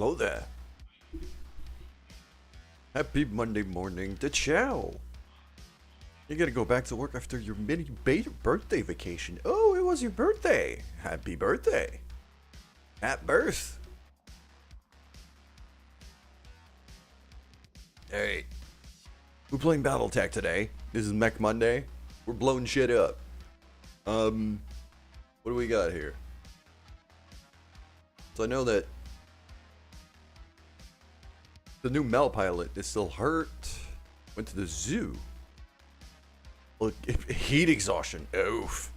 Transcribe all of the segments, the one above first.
Hello there. Happy Monday morning to Chow. You gotta go back to work after your mini birthday vacation. Oh, it was your birthday. Happy birthday. At birth. Hey, we're playing Battletech today. This is Mech Monday. We're blowing shit up. What do we got here? So I know that the new Mel pilot is still hurt. Went to the zoo. Look, heat exhaustion. Oof.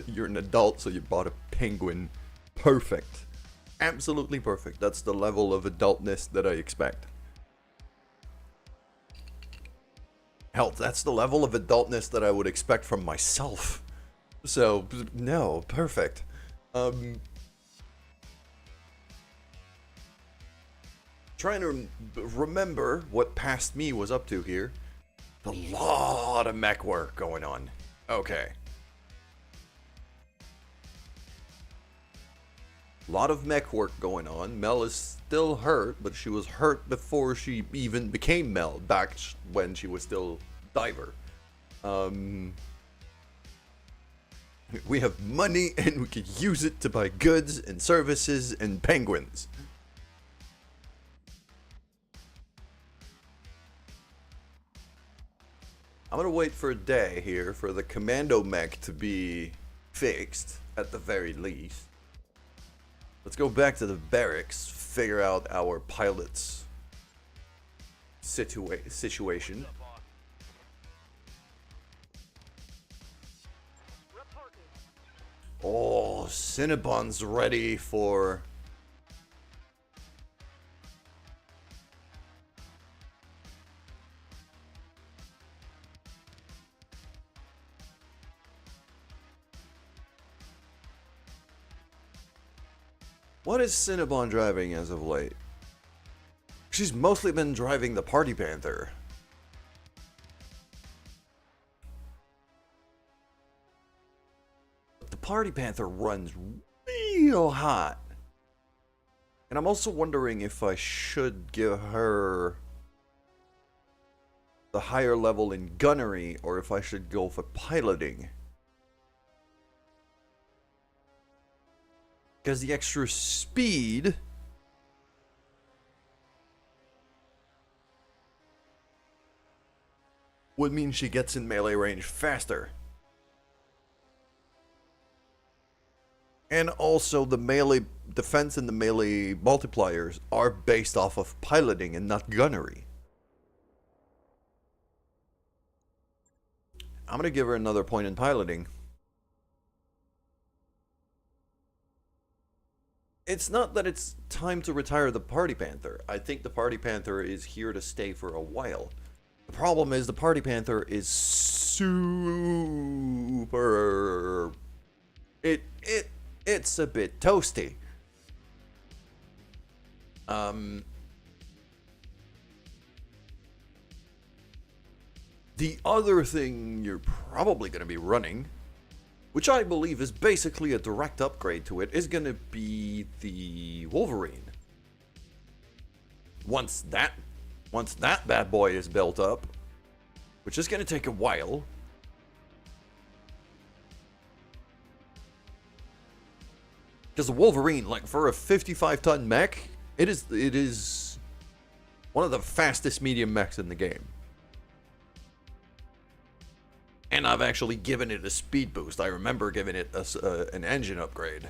You're an adult, so you bought a penguin. Perfect. Absolutely perfect. That's the level of adultness that I expect. Hell, that's the level of adultness that I would expect from myself. So, no, perfect. Trying to remember what past me was up to here. A lot of mech work going on. Okay. A lot of mech work going on. Mel is still hurt, but she was hurt before she even became Mel, back when she was still Diver. We have money and we could use it to buy goods and services and penguins. I'm gonna wait for a day here for the commando mech to be fixed, at the very least. Let's go back to the barracks, figure out our pilot's situation. Oh, Cinnabon's ready for... What is Cinnabon driving as of late? She's mostly been driving the Party Panther. The Party Panther runs real hot. And I'm also wondering if I should give her the higher level in gunnery or if I should go for piloting. Because the extra speed would mean she gets in melee range faster. And also the melee defense and the melee multipliers are based off of piloting and not gunnery. I'm gonna give her another point in piloting. It's not that it's time to retire the Party Panther. I think the Party Panther is here to stay for a while. The problem is the Party Panther is super... It's a bit toasty. The other thing you're probably going to be running, which I believe is basically a direct upgrade to it, is going to be the Wolverine. Once that bad boy is built up, which is going to take a while. Because the Wolverine, like for a 55-ton mech, it is one of the fastest medium mechs in the game. And I've actually given it a speed boost. I remember giving it an engine upgrade.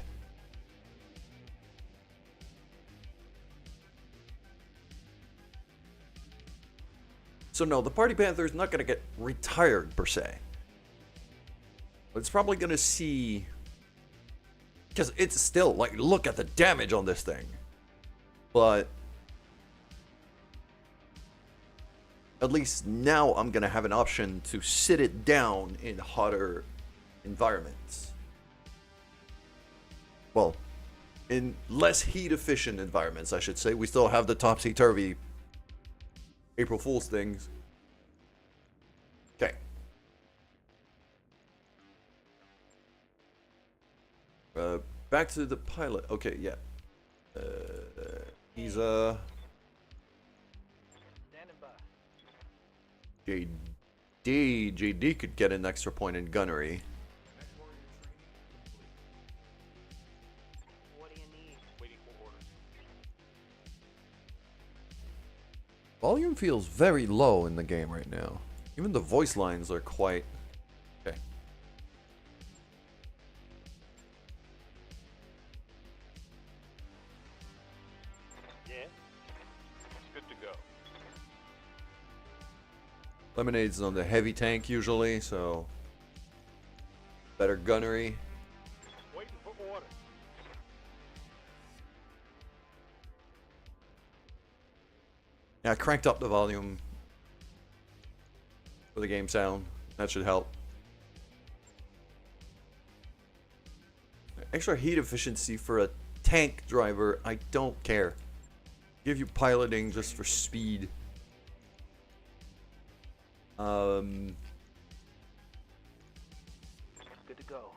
So no, the Party Panther is not going to get retired per se. But it's probably going to see... Because it's still, like, look at the damage on this thing. But... at least now I'm going to have an option to sit it down in hotter environments. Well, in less heat efficient environments, I should say. We still have the topsy-turvy April Fool's things. Okay. Back to the pilot. Okay, yeah. He's Standing by. JD could get an extra point in gunnery. What do you need? Waiting for orders. Volume feels very low in the game right now. Even the voice lines are quite... Okay. Yeah. It's good to go. Lemonade's on the heavy tank usually, so... better gunnery. Waiting for orders. Yeah, I cranked up the volume for the game sound. That should help. Extra heat efficiency for a tank driver, I don't care. Give you piloting just for speed. Good to go.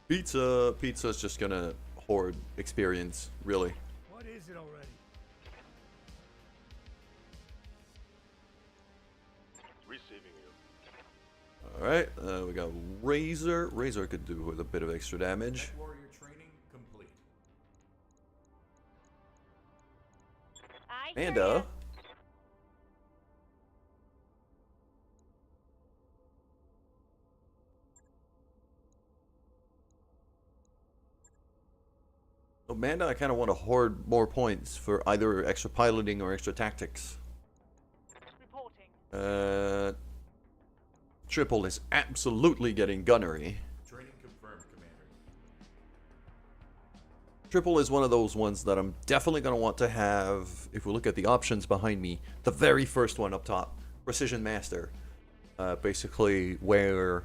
Pizza's just gonna hoard experience, really. What is it already? Receiving you. Alright, we got Razor. Razor could do with a bit of extra damage. Warrior training complete. Amanda. Amanda, I kind of want to hoard more points for either extra piloting or extra tactics. Reporting. Triple is absolutely getting gunnery. Training confirmed, Commander. Triple is one of those ones that I'm definitely going to want to have, if we look at the options behind me, the very first one up top, Precision Master. Basically where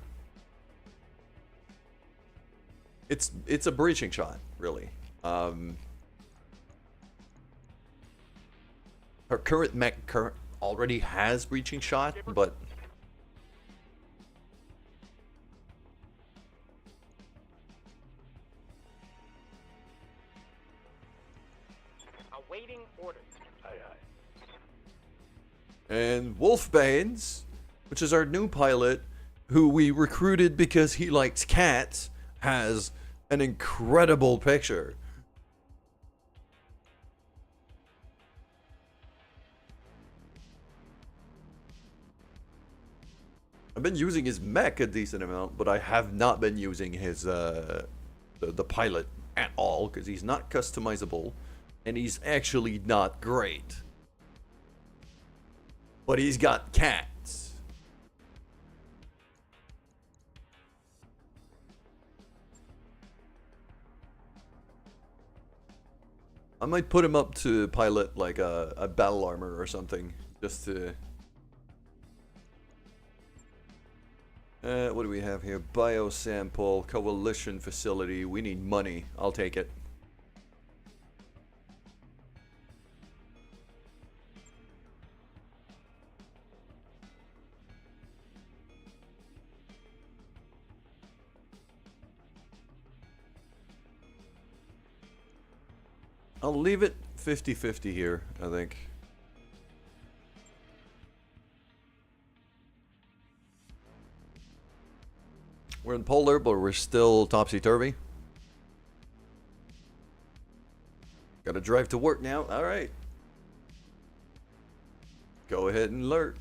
it's a breaching shot, really. Her current mech already has breaching shot, but Awaiting orders. Aye, aye. and Wolfbanes, which is our new pilot, who we recruited because he likes cats, has an incredible picture. I've been using his mech a decent amount, but I have not been using his the pilot at all because he's not customizable and he's actually not great. But he's got cats. I might put him up to pilot like a battle armor or something just to... what do we have here? Biosample, coalition facility. We need money. I'll take it. I'll leave it 50-50 here, I think. We're in polar, but we're still topsy-turvy. Gotta drive to work now. Alright. Go ahead and lurk.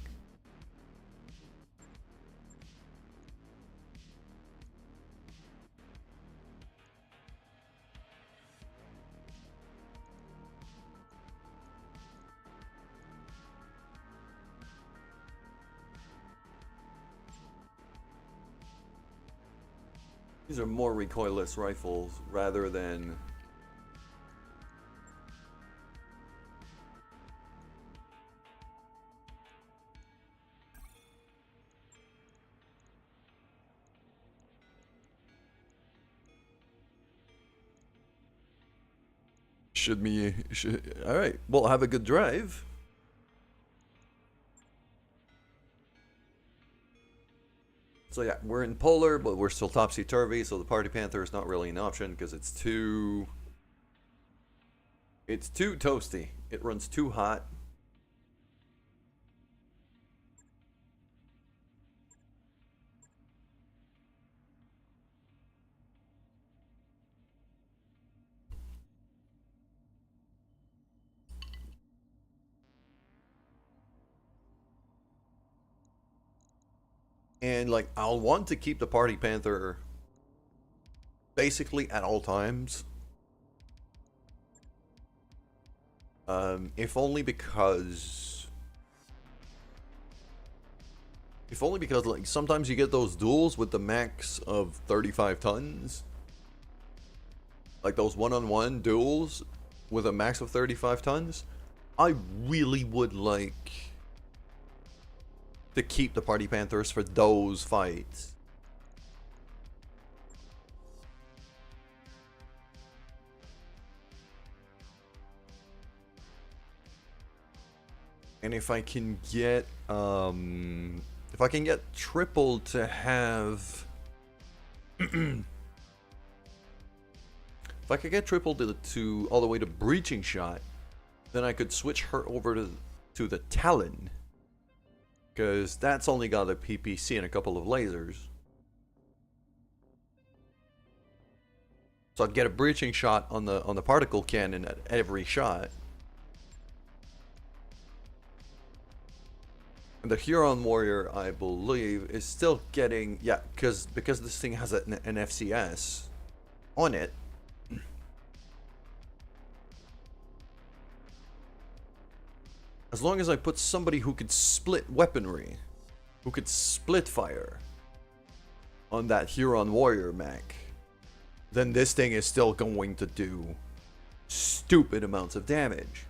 These are more recoilless rifles rather than... Alright, well, have a good drive. So yeah, we're in polar, but we're still topsy-turvy, so the Party Panther is not really an option because it's too toasty. It runs too hot. And like, I'll want to keep the Party Panther basically at all times. If only because like sometimes you get those duels with the max of 35 tons. Like those one-on-one duels with a max of 35 tons. I really would like to keep the Party Panthers for those fights. And if I can get triple to have if I could get triple to all the way to breaching shot, then I could switch her over to the Talon. Because that's only got a PPC and a couple of lasers. So I'd get a breaching shot on the particle cannon at every shot. And the Huron Warrior, I believe, is still getting, yeah, because this thing has an FCS on it. As long as I put somebody who could split weaponry, who could split fire on that Huron Warrior mech, then this thing is still going to do stupid amounts of damage.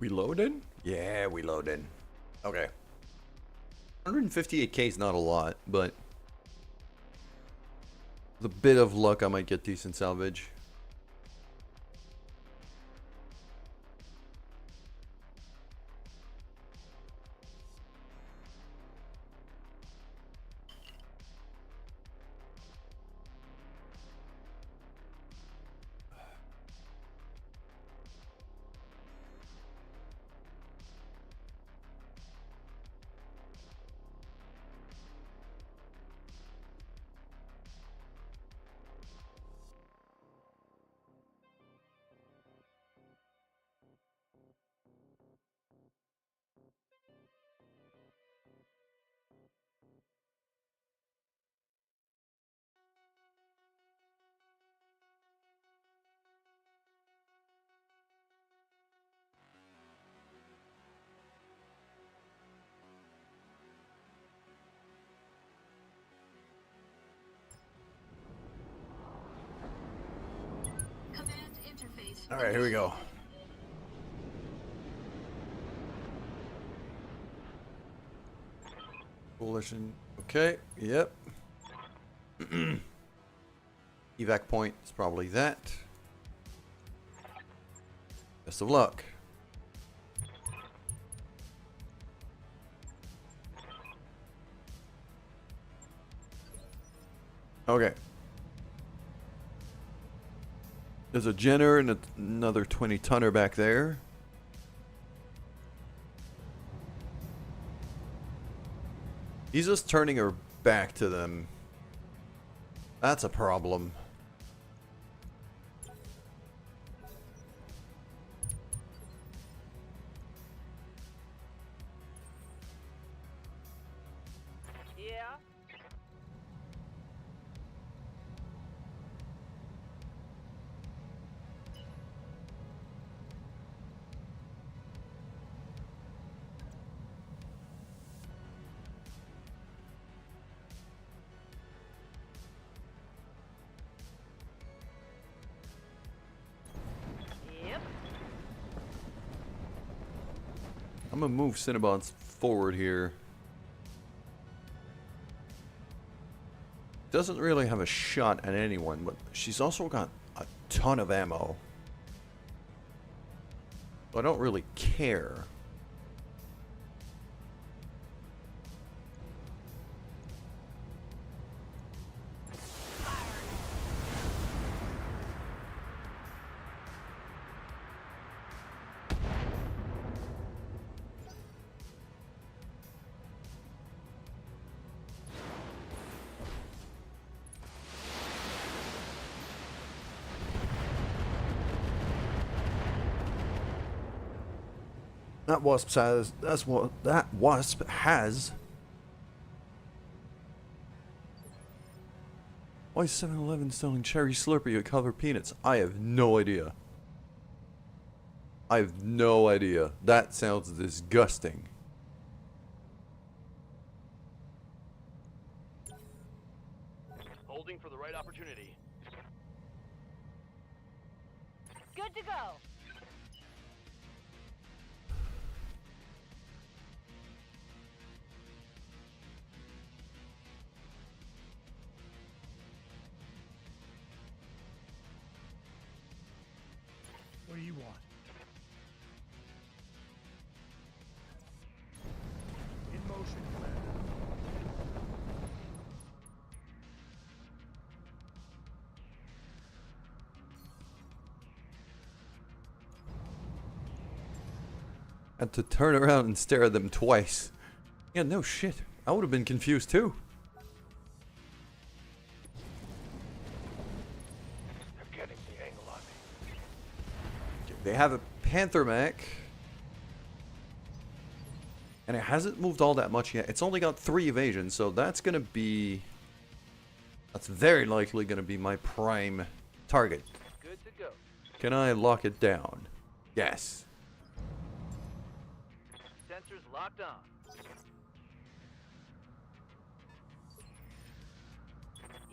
We loaded? Yeah, we loaded. Okay. 158k is not a lot, but with a bit of luck, I might get decent salvage. Alright, here we go. Coalition. Okay, yep. Evac point is probably that. Best of luck. Okay. There's a Jenner and another 20-tonner back there. He's just turning her back to them. That's a problem. Yeah. Yep. I'm gonna move Cinnabons forward here. Doesn't really have a shot at anyone, but she's also got a ton of ammo. I don't really care. That wasp has. That's what that wasp has. Why is 7-Eleven selling cherry Slurpee with covered peanuts? I have no idea. I have no idea. That sounds disgusting. Holding for the right opportunity. Good to go. What do you want? In motion, Commander. Had to turn around and stare at them twice. Yeah, no shit. I would have been confused too. They're getting the angle on me. They have a Panther mech. And it hasn't moved all that much yet. It's only got 3 evasion, so that's gonna be... That's very likely gonna be my prime target. Good to go. Can I lock it down? Yes. Sensors locked on.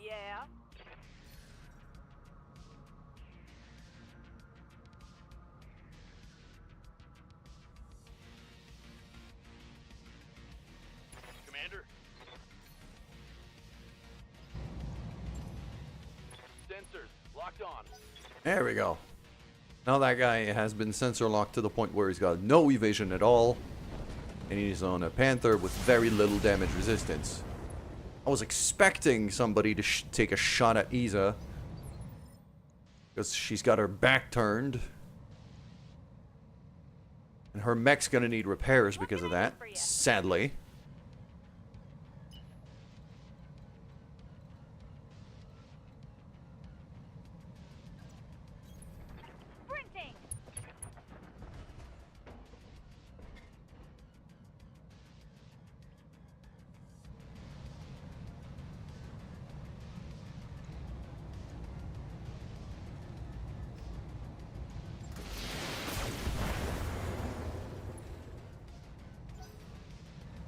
Yeah. Commander. Sensors locked on. There we go. Now that guy has been sensor locked to the point where he's got no evasion at all. And he's on a Panther with very little damage resistance. I was expecting somebody to take a shot at Isa. Because she's got her back turned. And her mech's gonna need repairs because of that, sadly. Sprinting.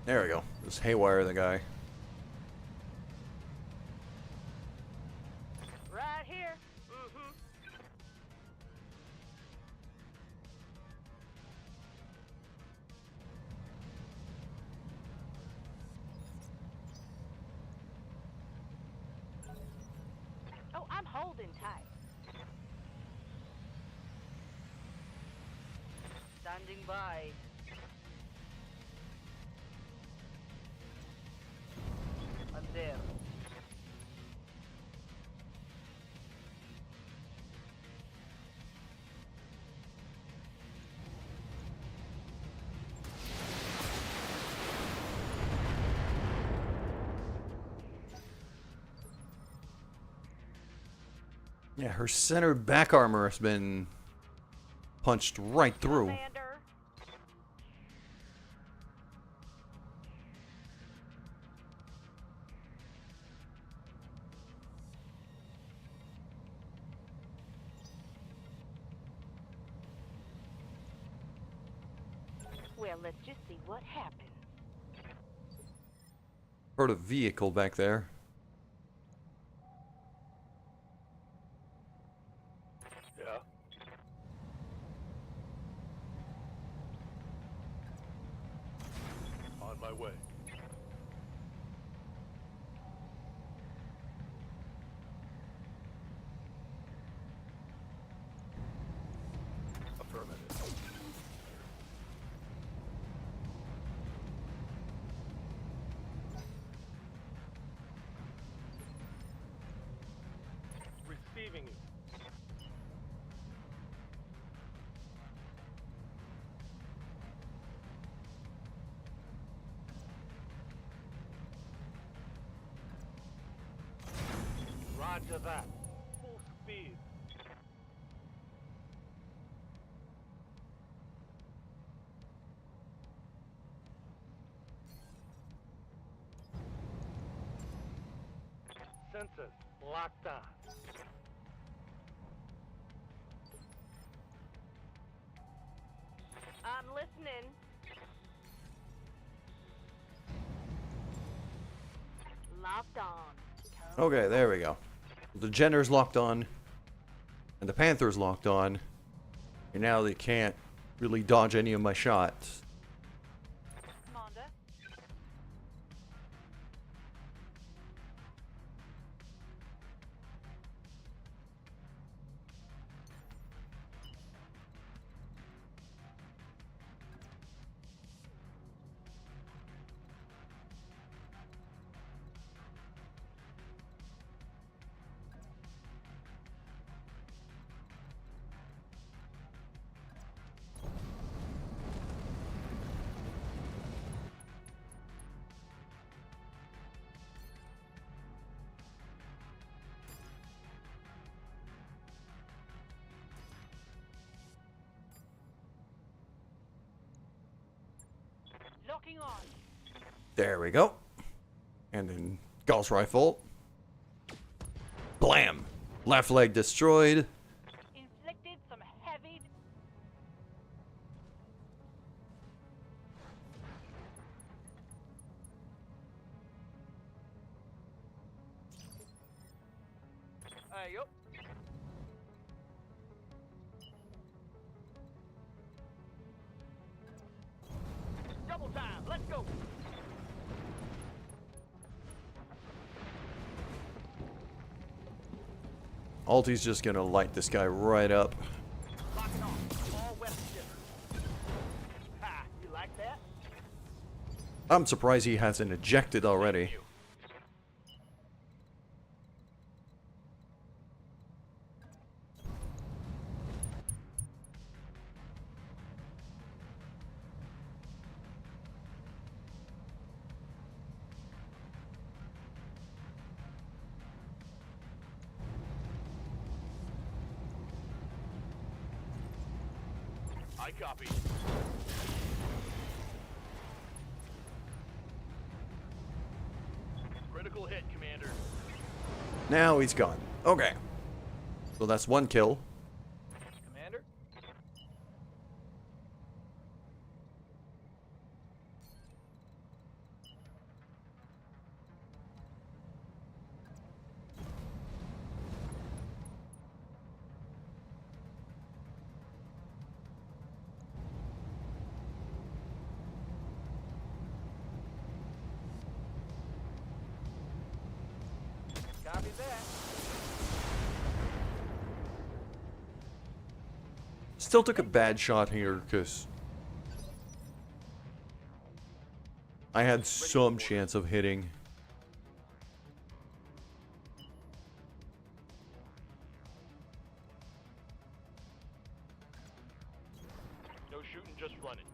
There we go. Just haywire the guy. Right here. Mm-hmm. Oh, I'm holding tight. Standing by. I'm there. Yeah, her center back armor has been punched right through. Commander. Well, let's just see what happens. Heard a vehicle back there. Yeah. On my way. Affirmative. Receiving you. Roger that. Full speed. Sensors locked on. I'm listening. Locked on. Okay, there we go. The Jenner's locked on, and the Panther's locked on, and now they can't really dodge any of my shots. Commander. Locking on. There we go. And then Gauss rifle. Blam! Left leg destroyed. Inflicted some heavy. Hey, yo. Double time. Let's go. Alti's just gonna light this guy right up. Locking on. All west shippers. Ha! You like that? I'm surprised he hasn't ejected already. You. I copy. Critical hit, Commander. Now he's gone. Okay. So that's one kill. Commander? Copy that. Still took a bad shot here because I had some chance of hitting. No shooting, just running.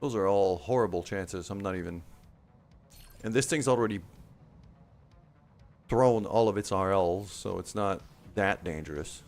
Those are all horrible chances. I'm not even... And this thing's already thrown all of its RLs, so it's not that dangerous.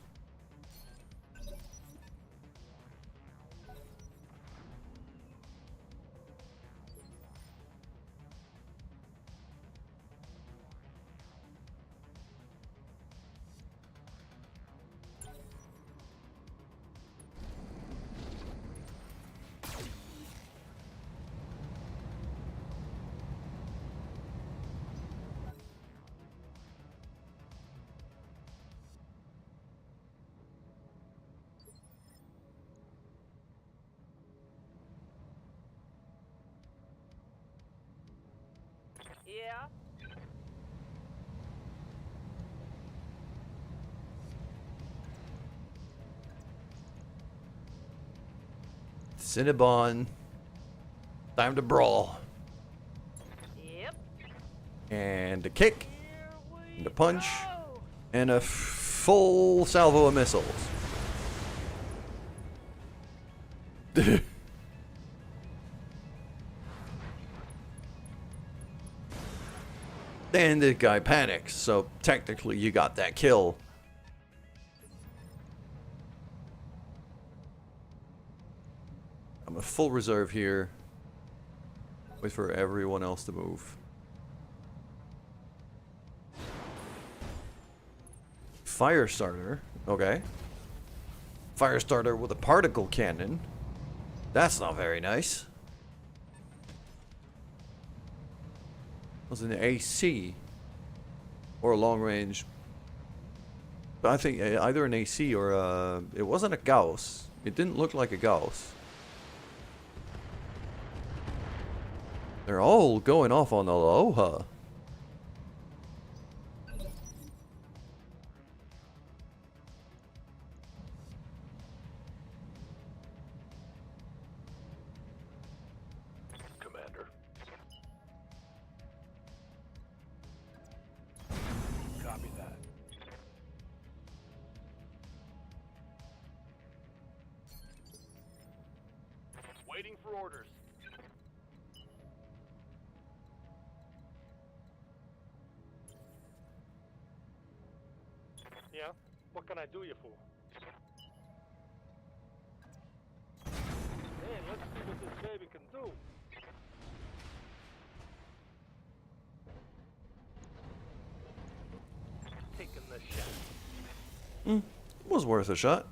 Yeah. Cinnabon. Time to brawl. Yep. And a kick. Here we And a punch. go. And a full salvo of missiles. Then the guy panics, so technically you got that kill. I'm a full reserve here. Wait for everyone else to move. Fire starter, okay. Fire starter with a particle cannon. That's not very nice. Was an AC or a long range. I think either an AC or a... It wasn't a Gauss. It didn't look like a Gauss. They're all going off on Aloha. Commander. Copy that. Waiting for orders. Yeah? What can I do you for? Hey, let's see what this baby can do. Taking the shot. Was worth a shot.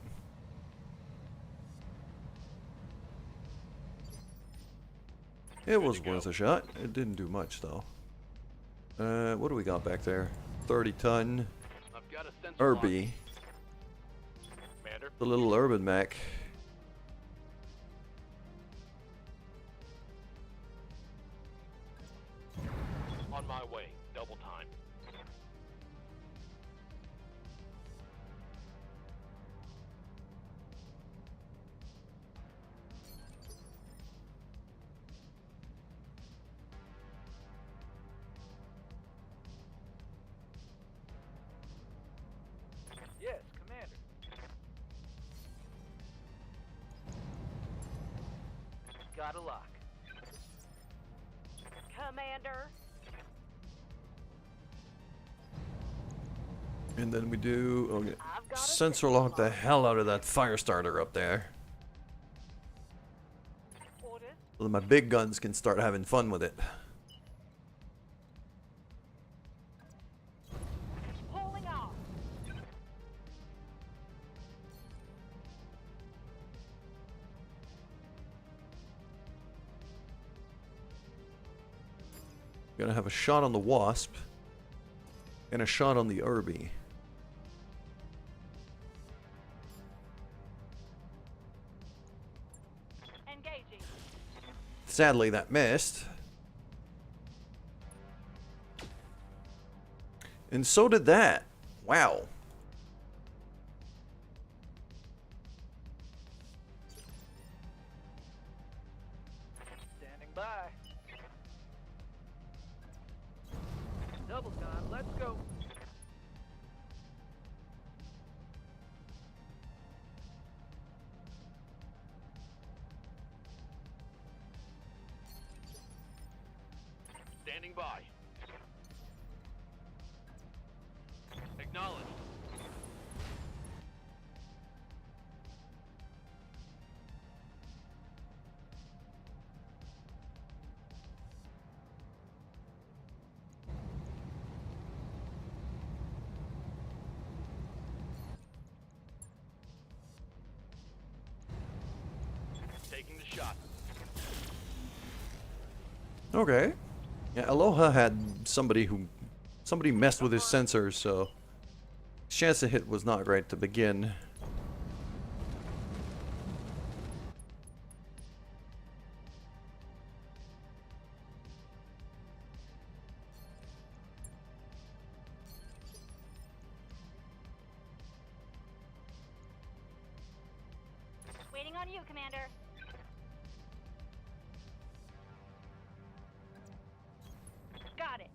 It was worth a shot. It didn't do much though. What do we got back there? 30-ton I've got a sensor lock. Irby. Commander. The little urban mech. On my way. Double time. Yes, Commander. Got a lock. Commander. And then we do okay. I've got a Sensor lock the hell out of that fire starter up there. Orders. So that my big guns can start having fun with it. Pulling off. Gonna have a shot on the Wasp and a shot on the Irby. Engaging. Sadly, that missed. And so did that. Wow. Standing by. Double time. Let's go. Standing by. Acknowledged. Taking the shot. Okay. Yeah, Aloha had somebody messed with his sensors, so chance to hit was not great to begin. Waiting on you, Commander. Got it.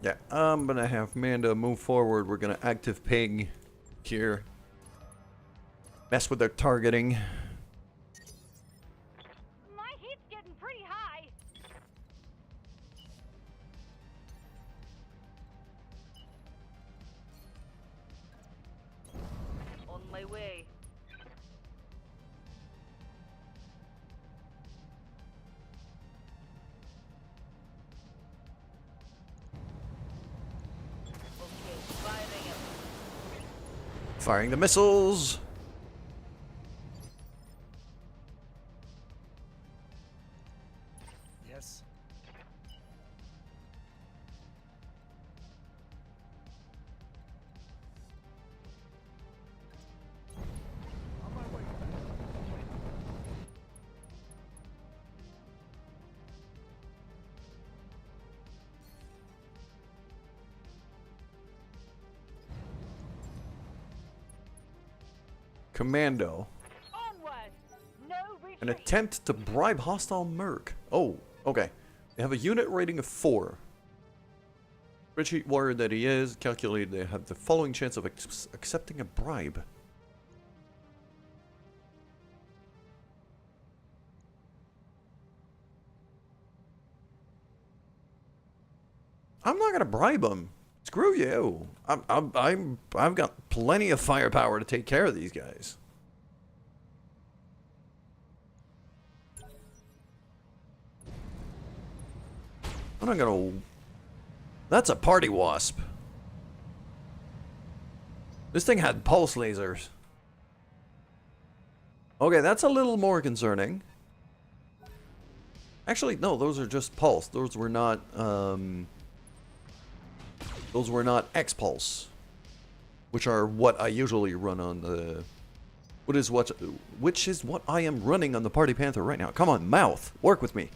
Yeah, I'm gonna have Manda move forward. We're gonna active ping here. Mess with their targeting. My heat's getting pretty high. On my way. Okay, firing it. Firing the missiles. Yes. On my way. Commando. Onward. No retreat. An attempt to bribe hostile merc. Oh, okay. They have a unit rating of 4. Spreadsheet warrior that he is, calculated they have the following chance of accepting a bribe. I'm not gonna bribe him. Screw you. I've got plenty of firepower to take care of these guys. I'm not gonna. That's a party wasp. This thing had pulse lasers. Okay, that's a little more concerning. Actually, no, those are just pulse. Those were not X-pulse, which are what I usually run on the. Which is what I am running on the Party Panther right now. Come on, mouth, work with me.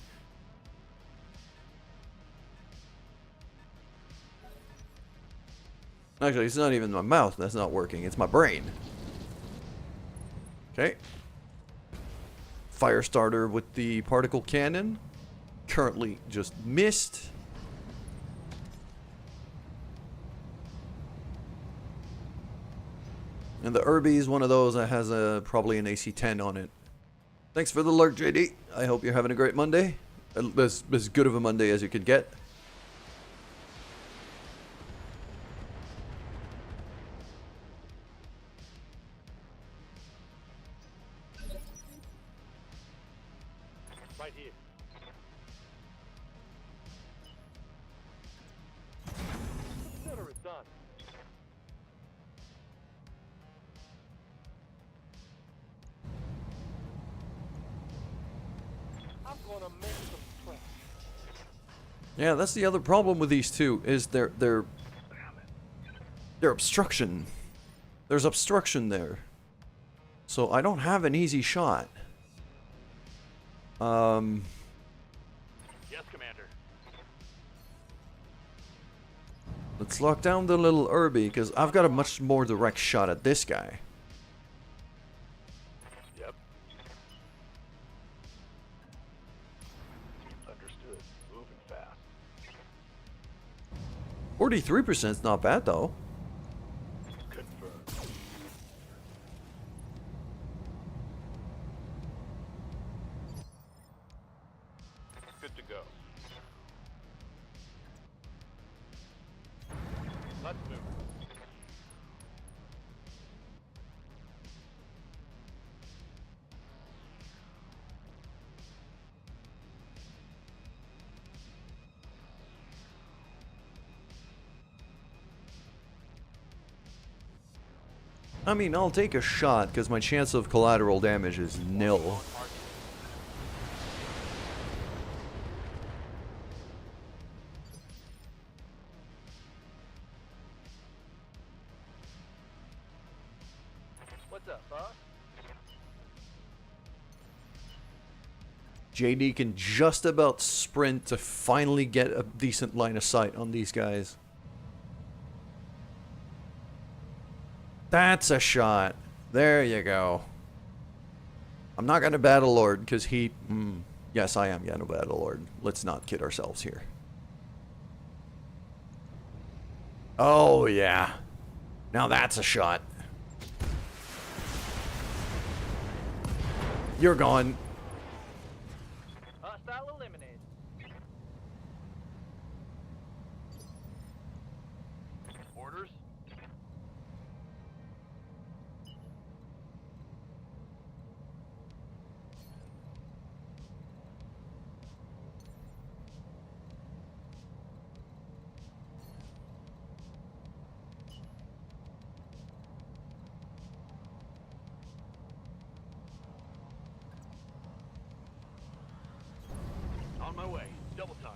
Actually, it's not even my mouth that's not working. It's my brain. Okay. Fire starter with the particle cannon. Currently just missed. And the Irby is one of those that has probably an AC-10 on it. Thanks for the lurk, JD. I hope you're having a great Monday. As good of a Monday as you could get. Right here. Consider it done. I'm gonna make some trash. Yeah, that's the other problem with these two, is their obstruction. There's obstruction there. So I don't have an easy shot. Yes, Commander. Let's lock down the little Irby, because I've got a much more direct shot at this guy. Yep. Understood. Moving fast. 43% is not bad, though. Confirmed. Good to go. Let's move. I mean, I'll take a shot because my chance of collateral damage is nil. What's up, huh? JD can just about sprint to finally get a decent line of sight on these guys. That's a shot. There you go. I'm not going to Battle Lord because he... yes, I am going to Battle Lord. Let's not kid ourselves here. Oh, yeah. Now that's a shot. You're gone. Hostile eliminated. Orders? On my way. Double time.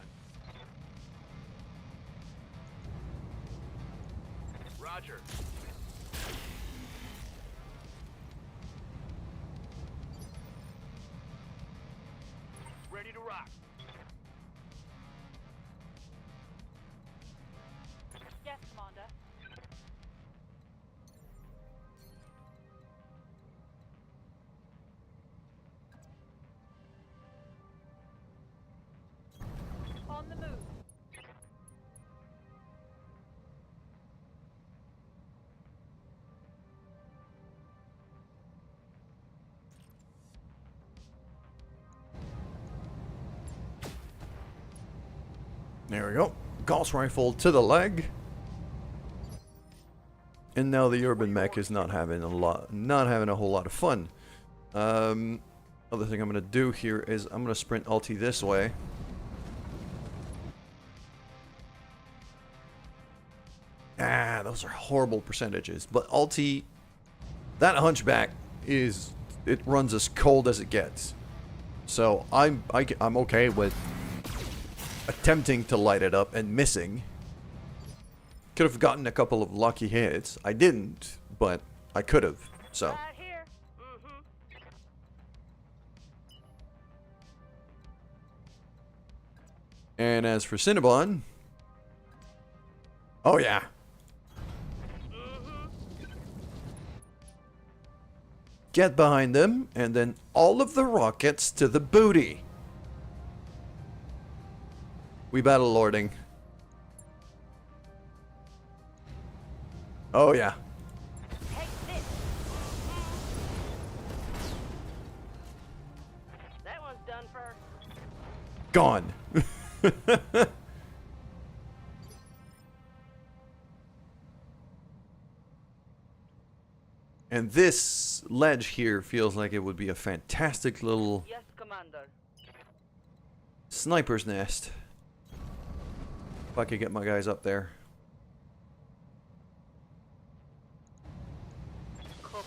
Roger. Ready to rock. Yes, Commander. On the move. There we go. Gauss rifle to the leg. And now the urban mech is not having a whole lot of fun. Other thing I'm gonna do here is I'm gonna sprint ulti this way. Ah, those are horrible percentages. But ulti, that hunchback it runs as cold as it gets. So I'm okay with attempting to light it up and missing. Could have gotten a couple of lucky hits. I didn't, but I could have. So. Right here. Mm-hmm. And as for Cinnabon, oh yeah. Get behind them, and then all of the rockets to the booty. We battle lording. Oh yeah. Take this. That one's done for. Gone. And this ledge here feels like it would be a fantastic little Yes, Commander. sniper's nest. If I could get my guys up there. Copy.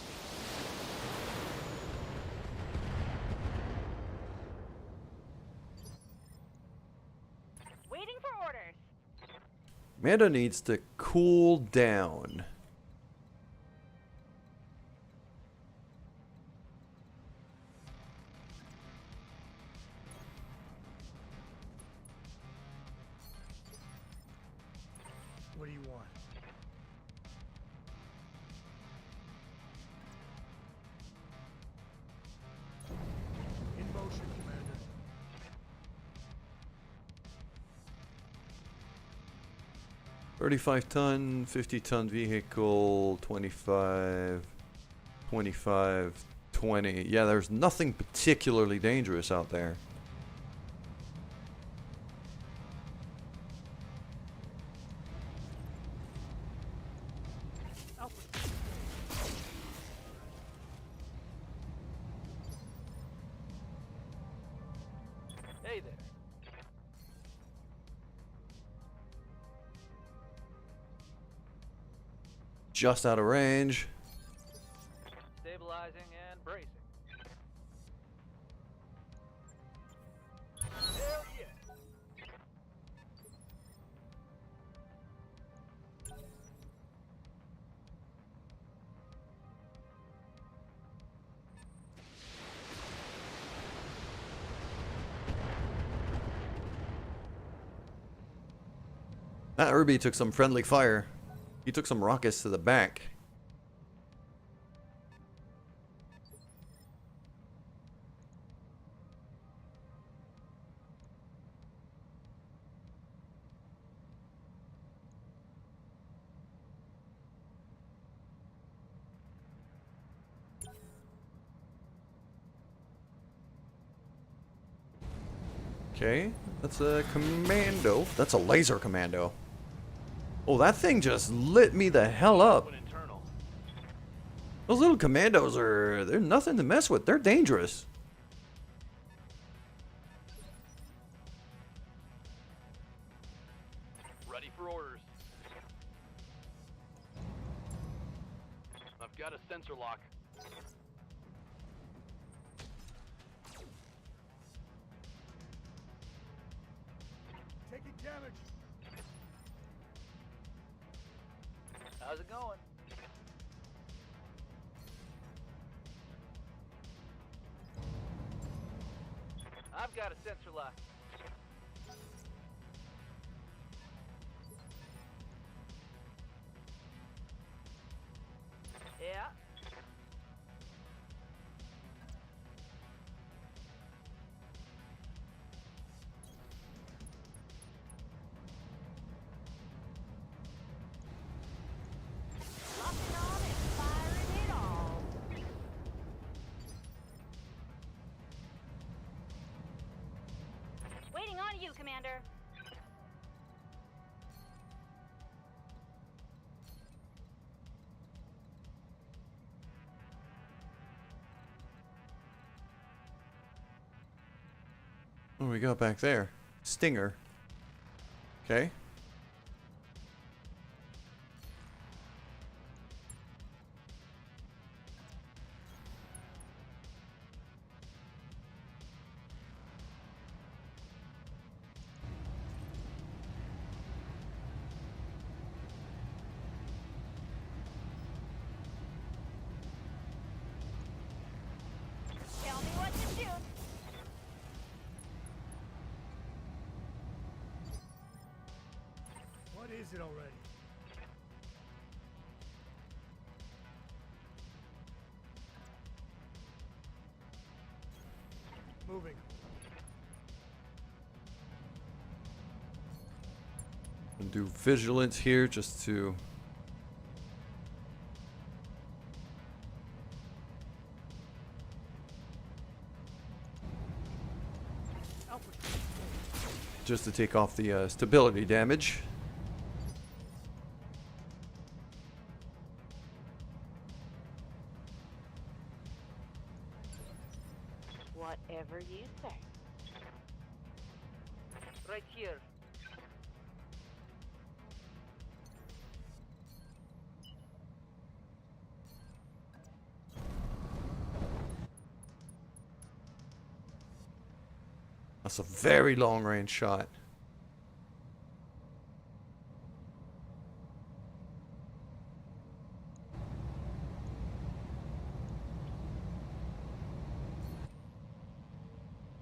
Waiting for orders. Amanda needs to cool down. What do you want? In motion, Commander. $35-ton, 50-ton vehicle, 25, 25, 20. Yeah, there's nothing particularly dangerous out there. Hey there. Just out of range. Stabilizing and bracing. Hell yeah. That Irby took some friendly fire. He took some rockets to the back. Okay, that's a commando. That's a laser commando. Oh, that thing just lit me the hell up. One internal. Those little commandos they're nothing to mess with. They're dangerous. Ready for orders. I've got a sensor lock. Taking damage. How's it going? I've got a sensor lock. Yeah. Locking on and firing it all. Waiting on you, Commander. What do we got back there? Stinger. Okay. Tell me what to shoot. What is it already? Moving. And do vigilance here just to. Just to take off the stability damage. Whatever you say. Right here. That's a very long range shot.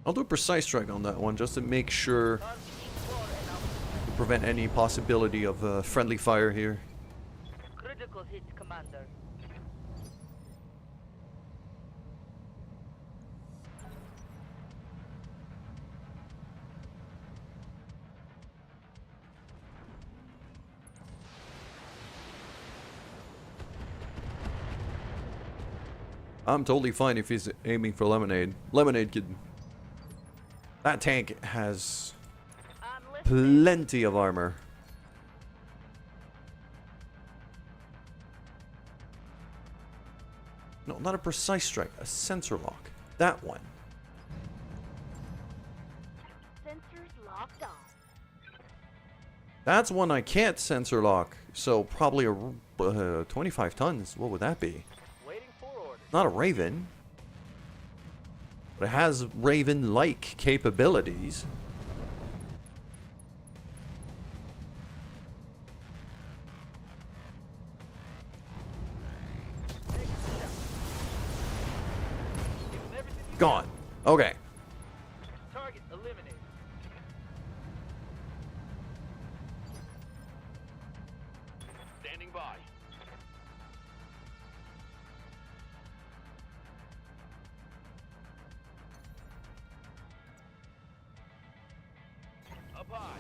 I'll do a precise strike on that one just to make sure to prevent any possibility of friendly fire here. Critical hit, Commander. I'm totally fine if he's aiming for Lemonade. Lemonade could. That tank has I'm listening. plenty of armor. No, not a precise strike, a sensor lock. That one. Locked on. That's one I can't sensor lock. So probably a 25 tons. What would that be? Waiting for orders. Not a Raven. But it has Raven-like capabilities. Gone. Okay. Target eliminated. Standing by. Up high.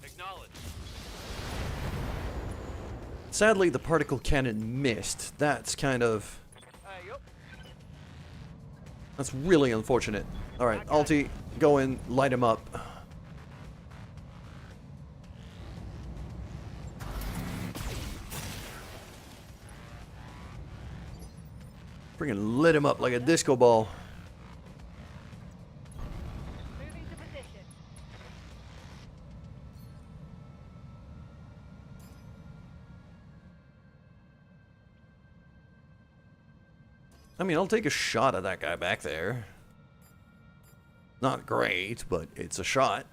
Acknowledge. Sadly, the particle cannon missed. That's kind of... Yup. That's really unfortunate. Alright, Alti, go in, light him up. Freaking lit him up like a disco ball. Moving to position. I mean, I'll take a shot at that guy back there. Not great, but it's a shot.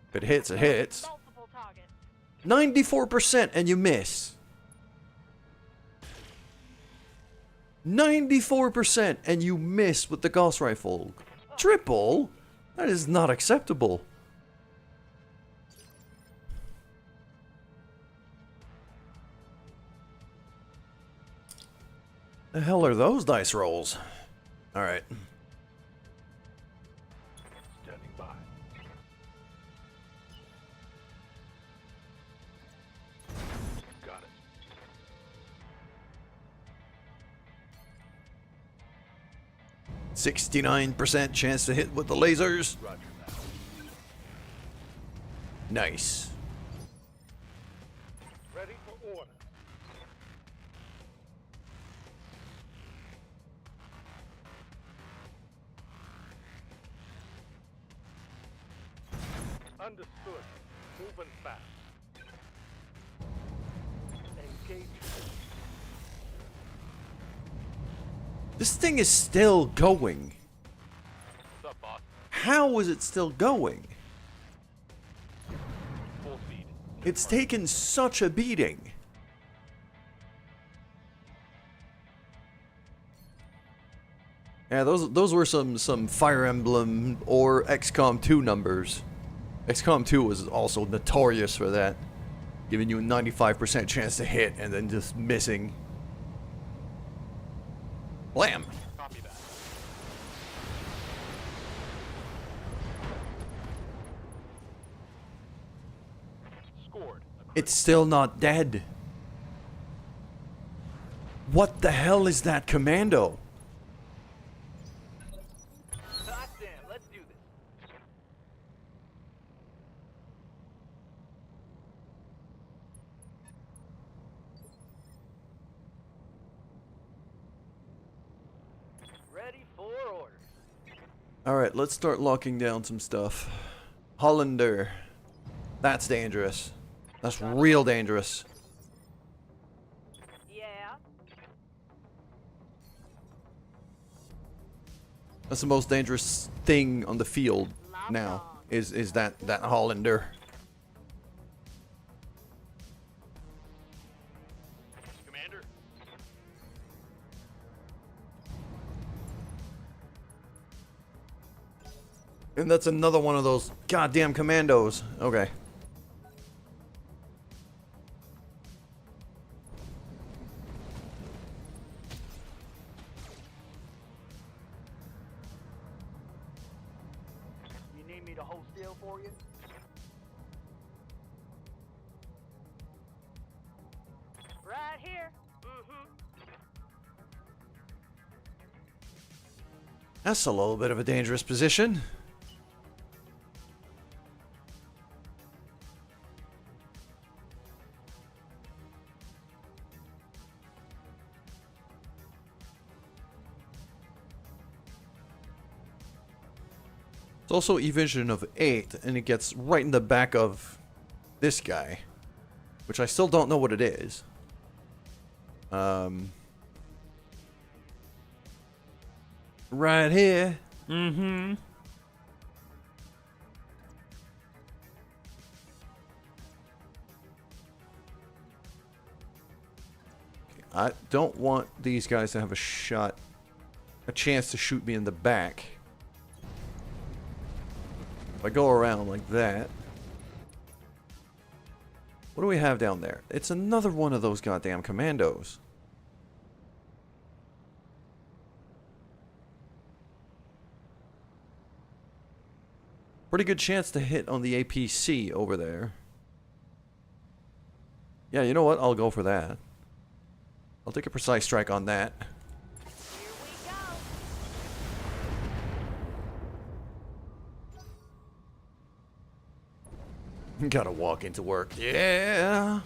If it hits, it hits. Multiple targets. 94% and you miss. 94% and you miss with the Gauss rifle. Triple? That is not acceptable. The hell are those dice rolls? Alright. Standing by. Got it. 69% chance to hit with the lasers. Roger that. Nice. Ready for order. Understood. Moving fast. Engage. This thing is still going. What's up, boss? How is it still going? Full speed. It's taken such a beating. Yeah, those were some Fire Emblem or XCOM 2 numbers. XCOM 2 was also notorious for that, giving you a 95% chance to hit and then just missing. Blam! Copy that. Scored. It's still not dead. What the hell is that commando? Goddamn, let's do this. Ready for orders. Alright, let's start locking down some stuff. Hollander. That's dangerous. That's real dangerous. Yeah. That's the most dangerous thing on the field now. Is that Hollander. Commander. And that's another one of those goddamn commandos. Okay. You need me to hold still for you? Right here. Mm-hmm. That's a little bit of a dangerous position. It's also evasion of 8, and it gets right in the back of this guy, which I still don't know what it is. Right here. Mm-hmm. I don't want these guys to have a chance to shoot me in the back. If I go around like that. What do we have down there? It's another one of those goddamn commandos. Pretty good chance to hit on the APC over there. Yeah, you know what? I'll go for that. I'll take a precise strike on that. Here we go. Gotta walk into work. Yeah.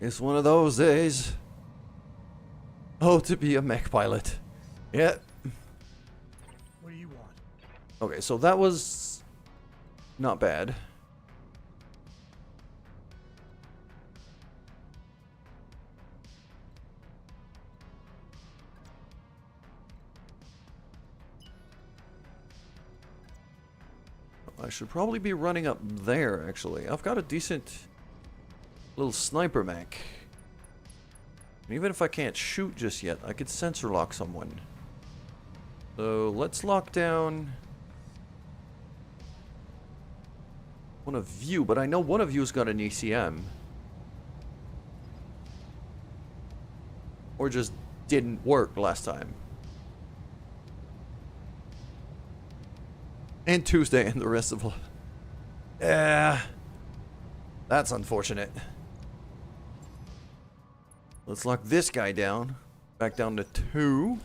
It's one of those days. Oh, to be a mech pilot. Yeah. What do you want? Okay, so that was not bad. I should probably be running up there, actually. I've got a decent little sniper mech. And even if I can't shoot just yet, I could sensor lock someone. So let's lock down one of you, but I know one of you's got an ECM. Or just didn't work last time. And Tuesday and the rest of... Yeah. That's unfortunate. Let's lock this guy down. Back down to 2.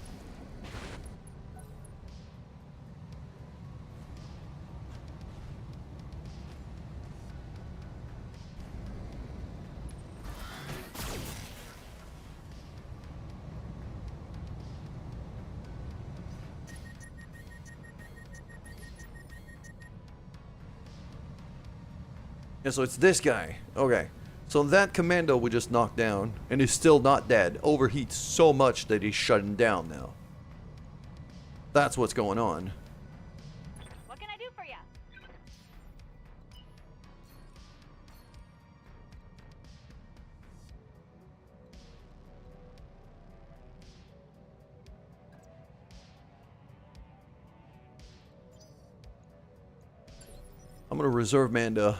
Yeah, so it's this guy. Okay. So that commando we just knocked down, and is still not dead, overheats so much that he's shutting down now. That's what's going on. What can I do for you? I'm gonna reserve Manda.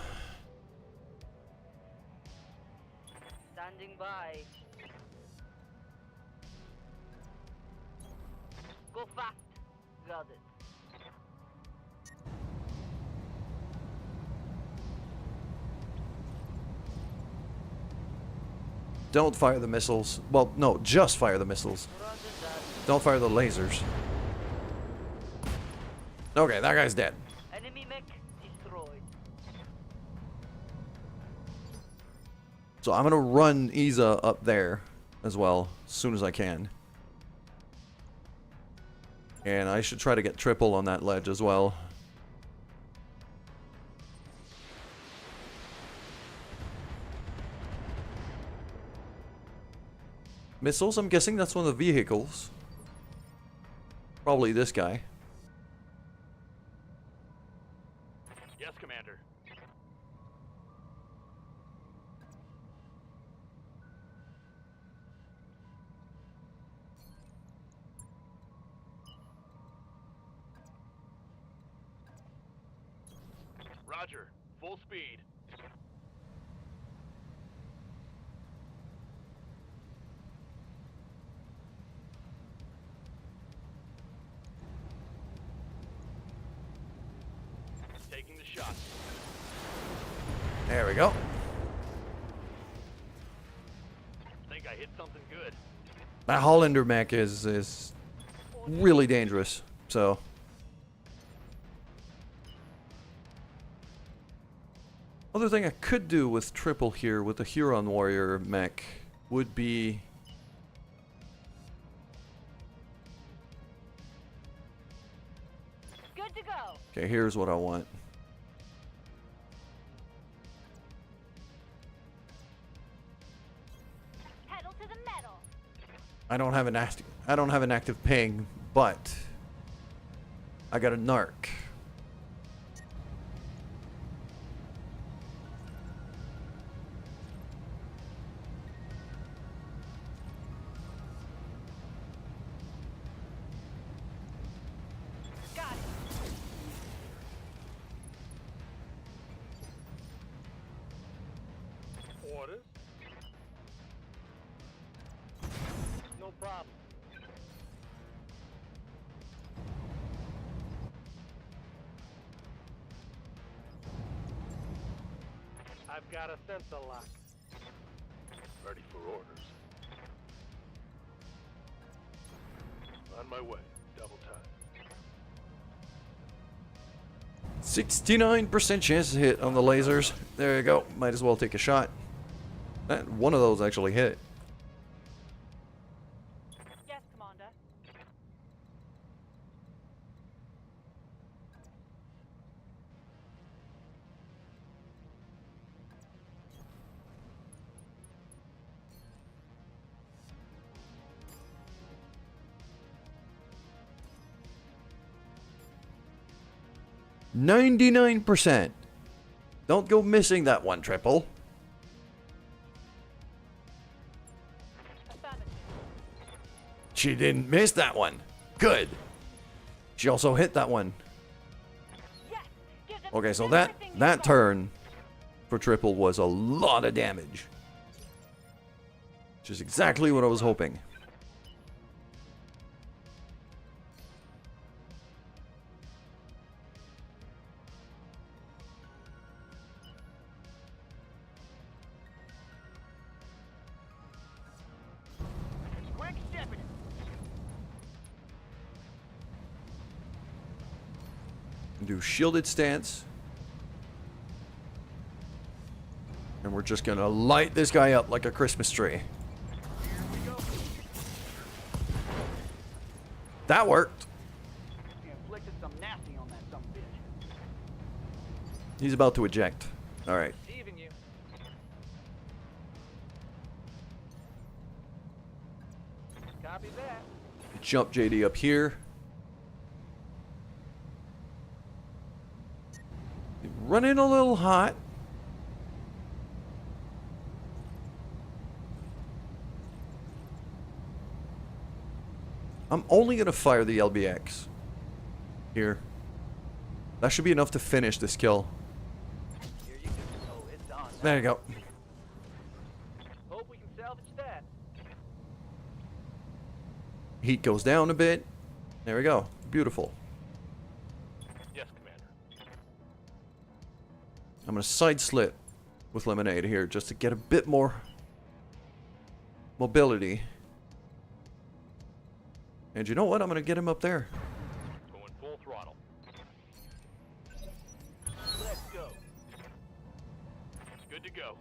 Standing by. Go fast. Got it. Don't fire the missiles. Well, no, just fire the missiles. Roger that. Don't fire the lasers. Okay, that guy's dead. Enemy mech destroyed. So I'm gonna run Isa up there as well, as soon as I can. And I should try to get triple on that ledge as well. Missiles, I'm guessing that's one of the vehicles. Probably this guy. Yes, Commander. Roger. Full speed. Taking the shot. There we go. Think I hit something good. That Hollander mech is really dangerous, so... Other thing I could do with triple here with the Huron Warrior mech would be... Good to go. Okay, here's what I want. Pedal to the metal. I don't have an active ping, but I got a narc. Got it. Orders? No problem. I've got a sensor lock. Ready for orders. On my way. Double time. 69% chance to hit on the lasers. There you go. Might as well take a shot. One of those actually hit. Yes, Commander. 99%. Don't go missing that one, Triple. Affirmative. She didn't miss that one. Good. She also hit that one. Yes. Give them Okay, so everything you've that got. turn for Triple was a lot of damage. Which is exactly what I was hoping. Quick shipping. Do shielded stance. And we're just gonna light this guy up like a Christmas tree. Here we go. That worked. He inflicted some nasty on that some bitch. He's about to eject. Alright. Receiving you. Copy that. Jump JD up here. Running a little hot. I'm only going to fire the LBX. Here. That should be enough to finish this kill. Here you go. Oh, it's on. There you go. Hope we can salvage that. Heat goes down a bit. There we go. Beautiful. Yes, Commander. I'm going to side slip with Lemonade here just to get a bit more mobility. And you know what? I'm going to get him up there. Going full throttle. Let's go. Good to go.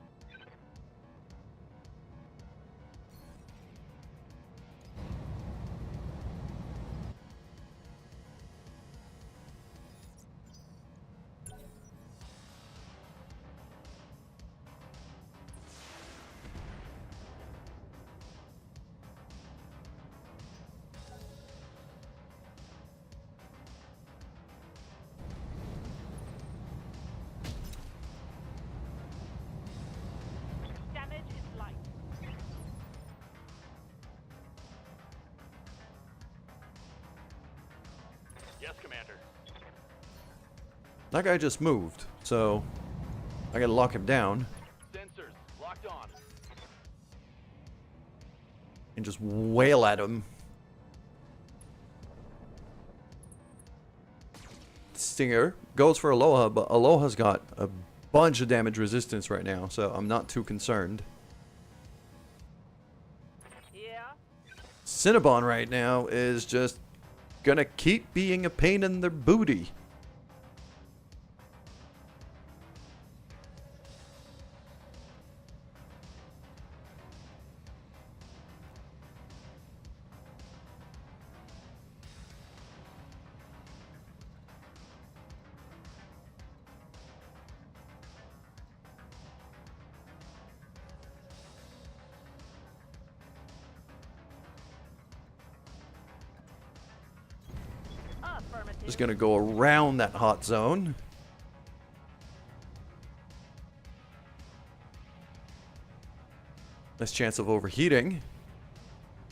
Damage is light. Yes, Commander. That guy just moved, so I got to lock him down Sensors locked on. and just wail at him. Stinger goes for Aloha, but Aloha's got a bunch of damage resistance right now, so I'm not too concerned. Yeah. Cinnabon right now is just gonna keep being a pain in their booty. Affirmative. Just gonna go around that hot zone. Less chance of overheating.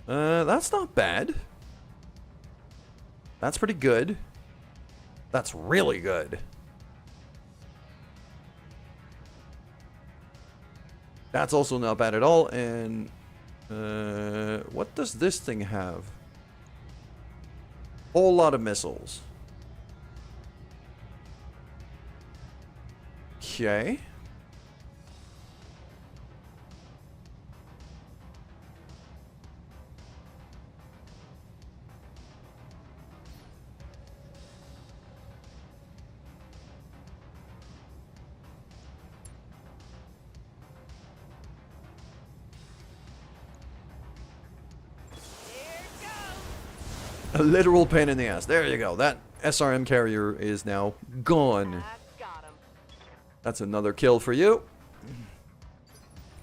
That's not bad. That's pretty good. That's really good. That's also not bad at all. And what does this thing have? Whole lot of missiles. Okay. A literal pain in the ass. There you go. That SRM carrier is now gone. I got him. That's another kill for you.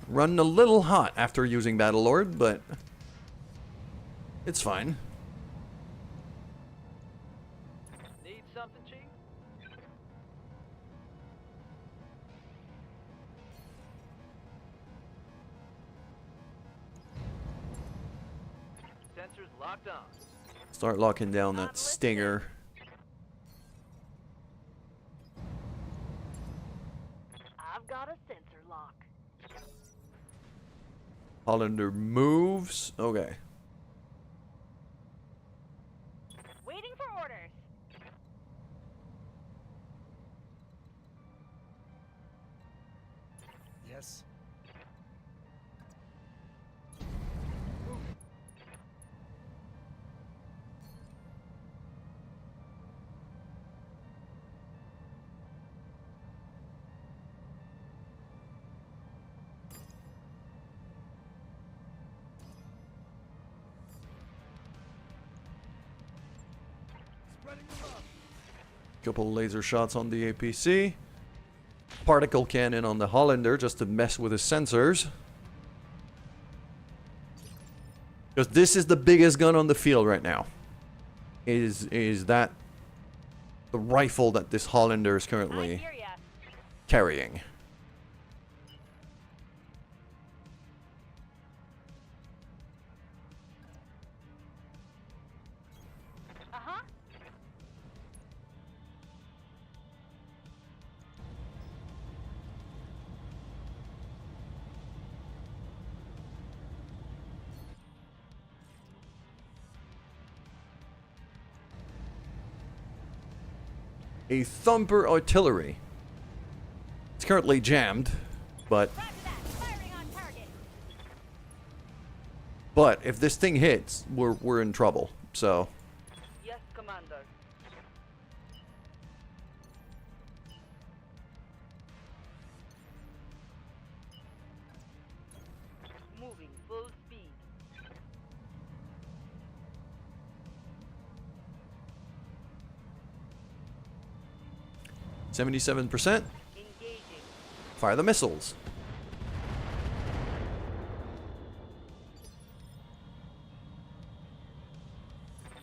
Running a little hot after using Battlelord, but it's fine. Need something, Chief? Sensors locked on. Start locking down that stinger. I've got a sensor lock. Hollander moves. Okay. Waiting for orders. Yes. Spreading the love. Couple laser shots on the APC. Particle cannon on the Hollander just to mess with his sensors. Because this is the biggest gun on the field right now. Is that the rifle that this Hollander is I currently hear ya. carrying. Uh-huh. A Thumper artillery. It's currently jammed, but Roger that. Firing on target. if this thing hits, we're in trouble. So Yes, Commander. Moving full speed. 77%. Engaging. Fire the missiles.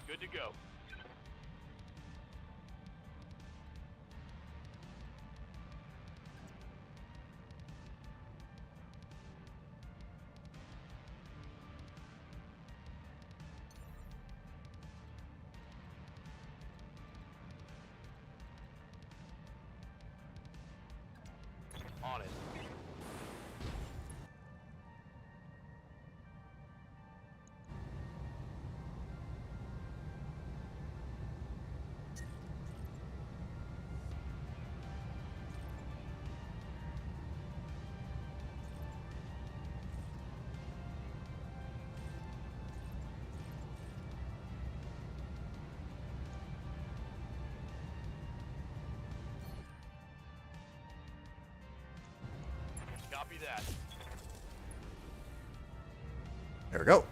Good to go. On it. Copy that. There we go.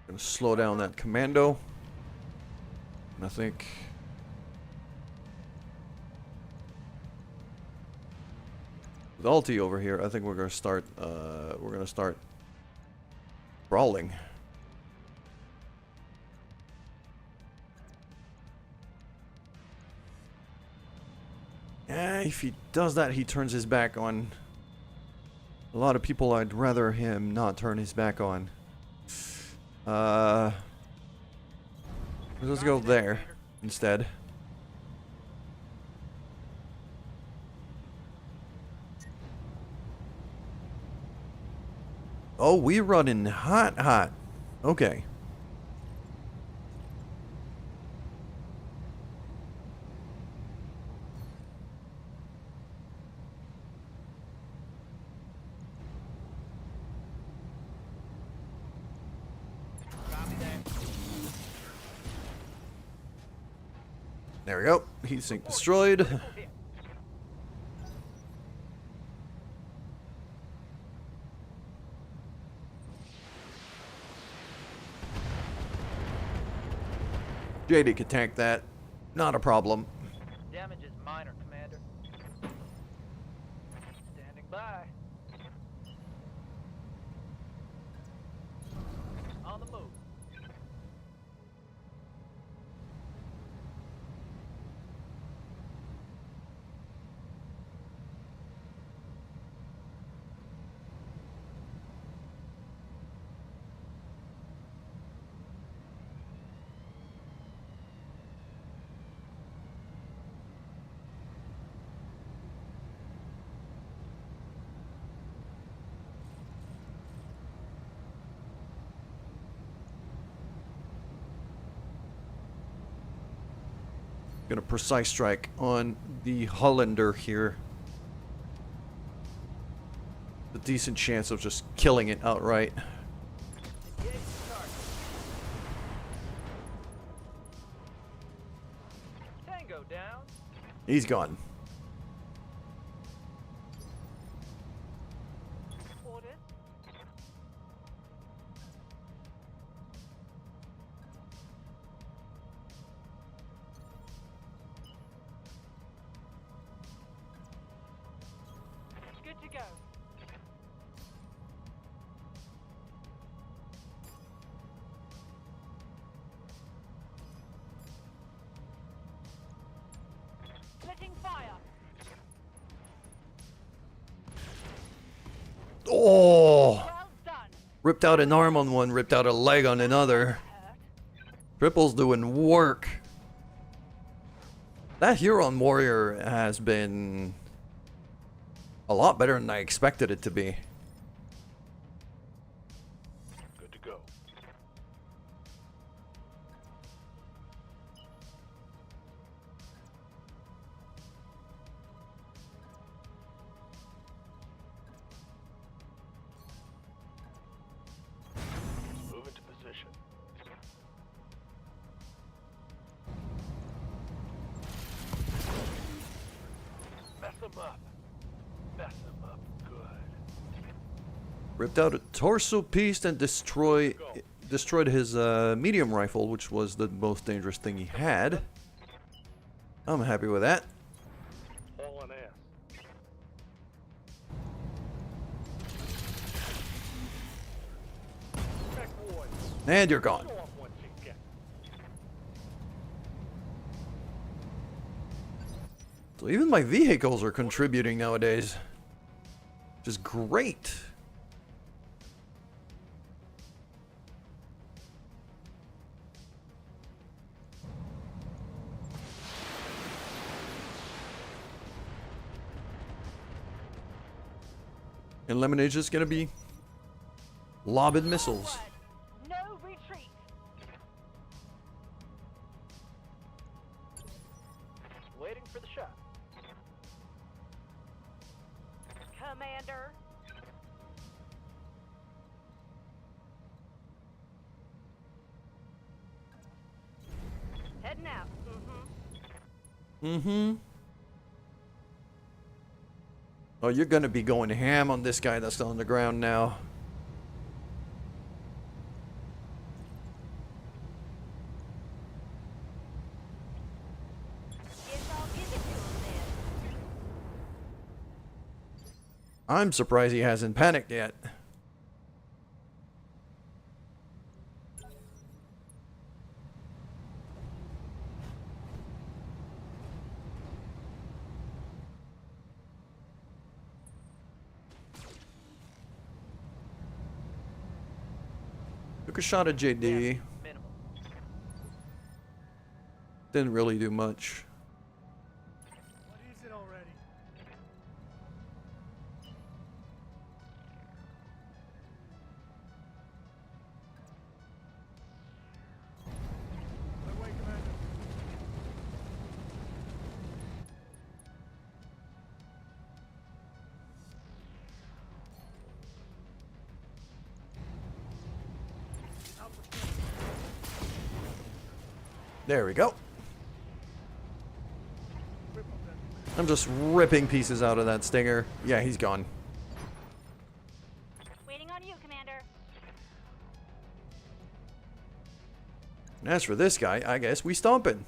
Gonna slow down that commando. And I think with ulti over here, I think we're gonna start brawling. If he does that, he turns his back on a lot of people. I'd rather him not turn his back on. Let's go there instead. Oh, we running hot. Okay. There we go. Heat sink destroyed. JD could tank that. Not a problem. Damage is minor, Commander. Standing by. On the move. Gonna precise strike on the Hollander here. A decent chance of just killing it outright. Engage the target. Tango down. He's gone. Orders. Good to go. Splitting fire. Oh! Well done. Ripped out an arm on one, ripped out a leg on another. Hurt. Triple's doing work. That Huron warrior has been a lot better than I expected it to be. Good to go. Move into position. Mess him up. Mess him up good. Ripped out a torso piece and destroyed his medium rifle, which was the most dangerous thing he had. I'm happy with that. All an ass. Back one. And you're gone. Show off one cheek cat. So even my vehicles are contributing nowadays, which is great. And Lemonade's just gonna be lobbing missiles. Forward. No retreat. Waiting for the shot. Commander. Heading out. Mm-hmm. Oh, you're gonna be going ham on this guy that's on the ground now. Guess I'll give it to him then. I'm surprised he hasn't panicked yet. a shot at JD. Minimal. Didn't really do much. What is it already? My way, Commander. Out with them. There we go. Rip them then. I'm just ripping pieces out of that stinger. Yeah, he's gone. Waiting on you, Commander. And as for this guy, I guess we stomping.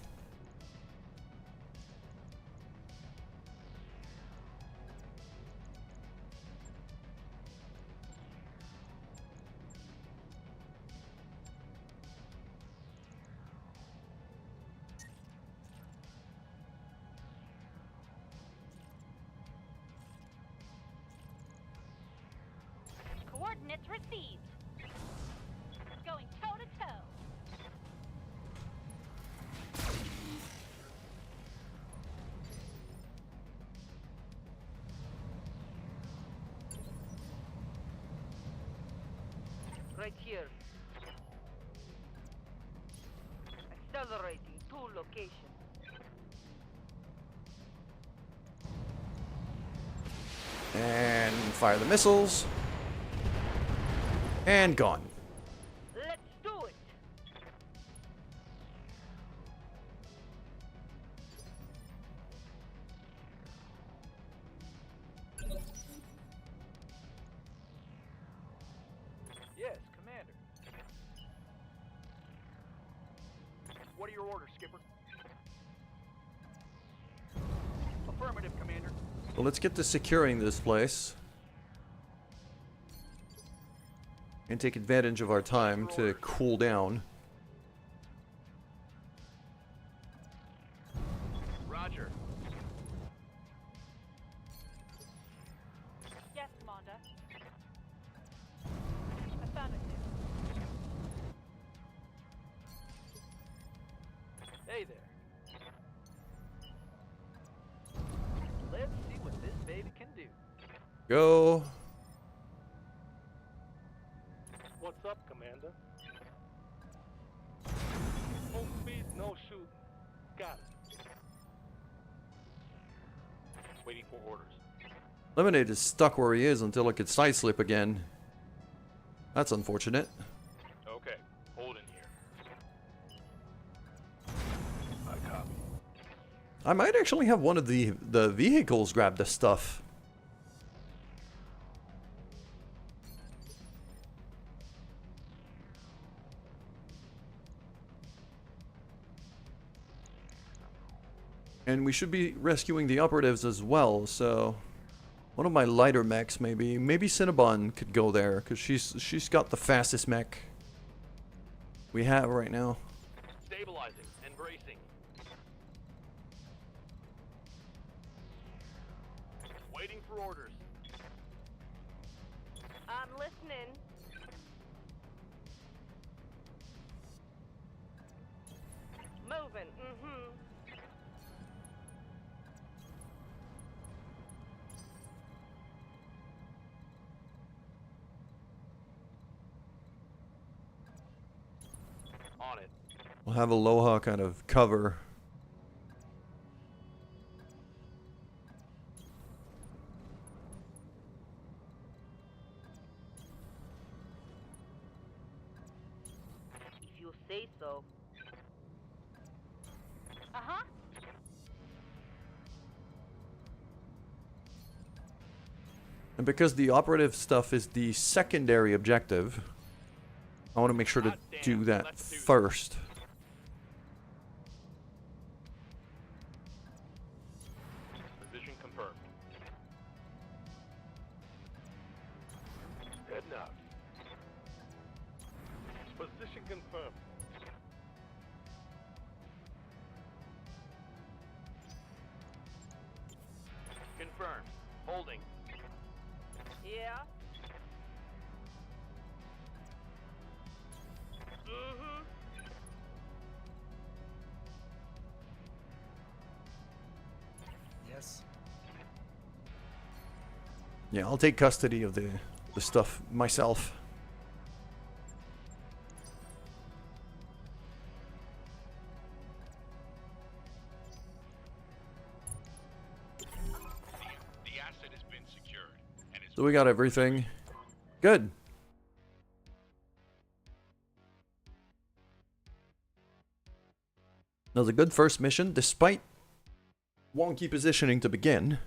Coordinates received. Going toe to toe. Right here. Accelerating to location. And fire the missiles. And gone. Let's do it. Yes, Commander. What are your orders, Skipper? Affirmative, Commander. Well, let's get to securing this place. And take advantage of our time to cool down. Roger. Yes, Commander. Affirmative. Hey there. Let's see what this baby can do. Go. What's up, Commander? Full speed, no shooting. Got it. Waiting for orders. Lemonade is stuck where he is until it could side slip again. That's unfortunate. Okay, hold in here. I copy. I might actually have one of the vehicles grab the stuff. And we should be rescuing the operatives as well, so one of my lighter mechs maybe Cinnabon could go there because she's got the fastest mech we have right now. Stabilizing and bracing. Waiting for orders. I'm listening. Moving. Mm-hmm. On it. We'll have Aloha kind of cover. If you say so. Uh-huh. And because the operative stuff is the secondary objective, I want to make sure to do that first. Position confirmed. Heading out. Position confirmed. Confirmed. Holding. Yeah. Yes. Yeah, I'll take custody of the stuff myself. The asset has been secured and is So we got everything. Good. That was a good first mission, despite wonky positioning to begin.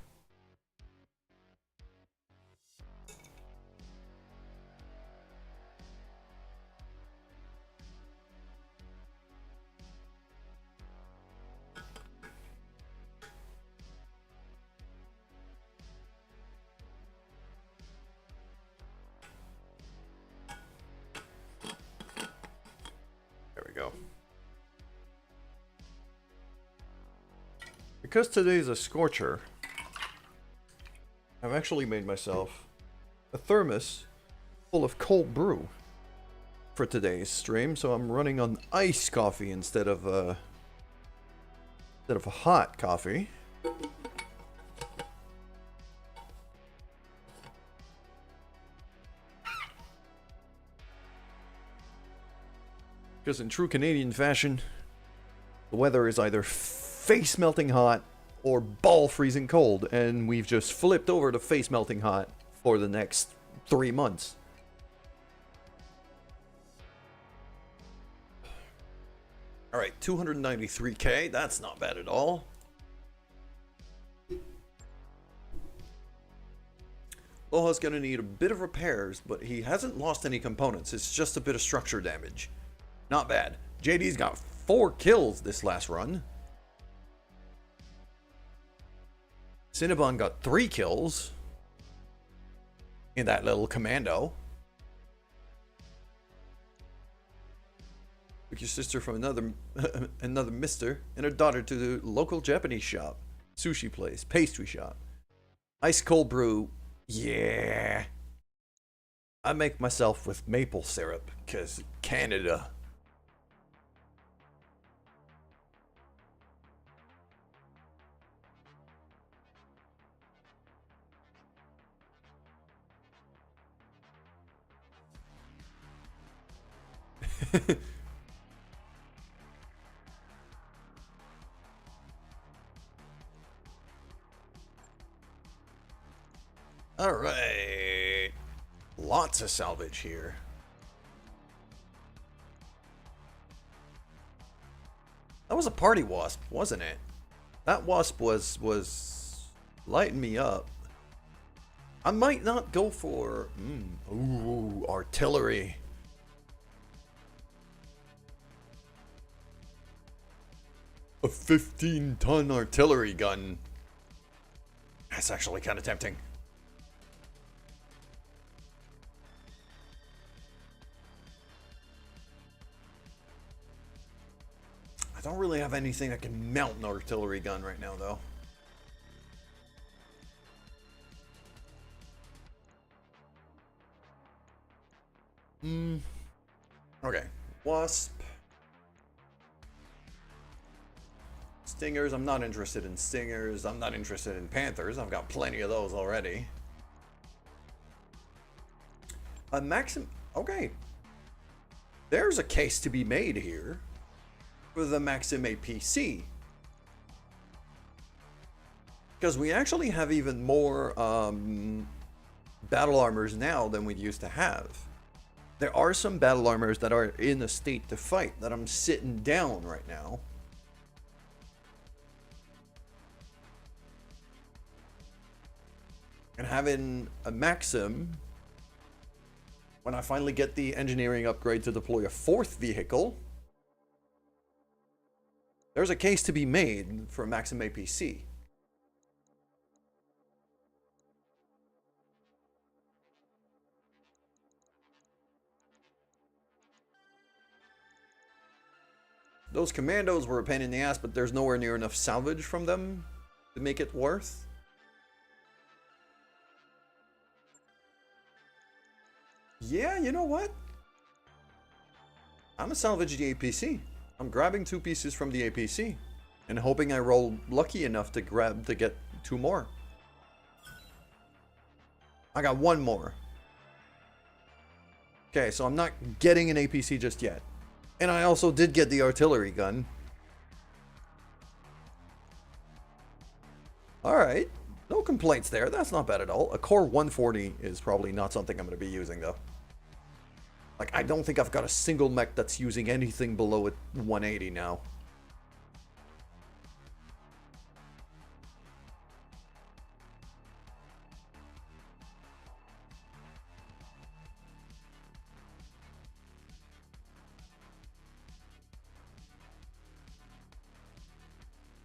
There we go. Because today's a scorcher, I've actually made myself a thermos full of cold brew for today's stream, so I'm running on iced coffee instead of a hot coffee. Because in true Canadian fashion, the weather is either face melting hot or ball freezing cold, and we've just flipped over to face melting hot for the next 3 months. Alright, 293k, that's not bad at all. Loha's gonna need a bit of repairs, but he hasn't lost any components, it's just a bit of structure damage. Not bad. JD's got 4 kills this last run. Cinnabon got 3 kills in that little commando. Took your sister from another mister and her daughter to the local Japanese shop, sushi place, pastry shop. Ice cold brew, yeah. I make myself with maple syrup, cause Canada. Alright. Lots of salvage here. That was a party wasp, wasn't it? That wasp was lighting me up. I might not go for ooh, artillery. A 15-ton artillery gun. That's actually kind of tempting. I don't really have anything that can mount an artillery gun right now, though. Okay. Wasp. Stingers, I'm not interested in stingers. I'm not interested in panthers. I've got plenty of those already. A Maxim... Okay. There's a case to be made here for the Maxim APC. Because we actually have even more battle armors now than we used to have. There are some battle armors that are in a state to fight that I'm sitting down right now. And having a Maxim, when I finally get the engineering upgrade to deploy a 4th vehicle, there's a case to be made for a Maxim APC. Those commandos were a pain in the ass, but there's nowhere near enough salvage from them to make it worth. Yeah, you know what? I'm gonna salvage the APC. I'm grabbing 2 pieces from the APC and hoping I roll lucky enough to get 2 more. I got 1 more. Okay, so I'm not getting an APC just yet. And I also did get the artillery gun. Alright, no complaints there. That's not bad at all. A core 140 is probably not something I'm going to be using, though. Like, I don't think I've got a single mech that's using anything below a 180 now.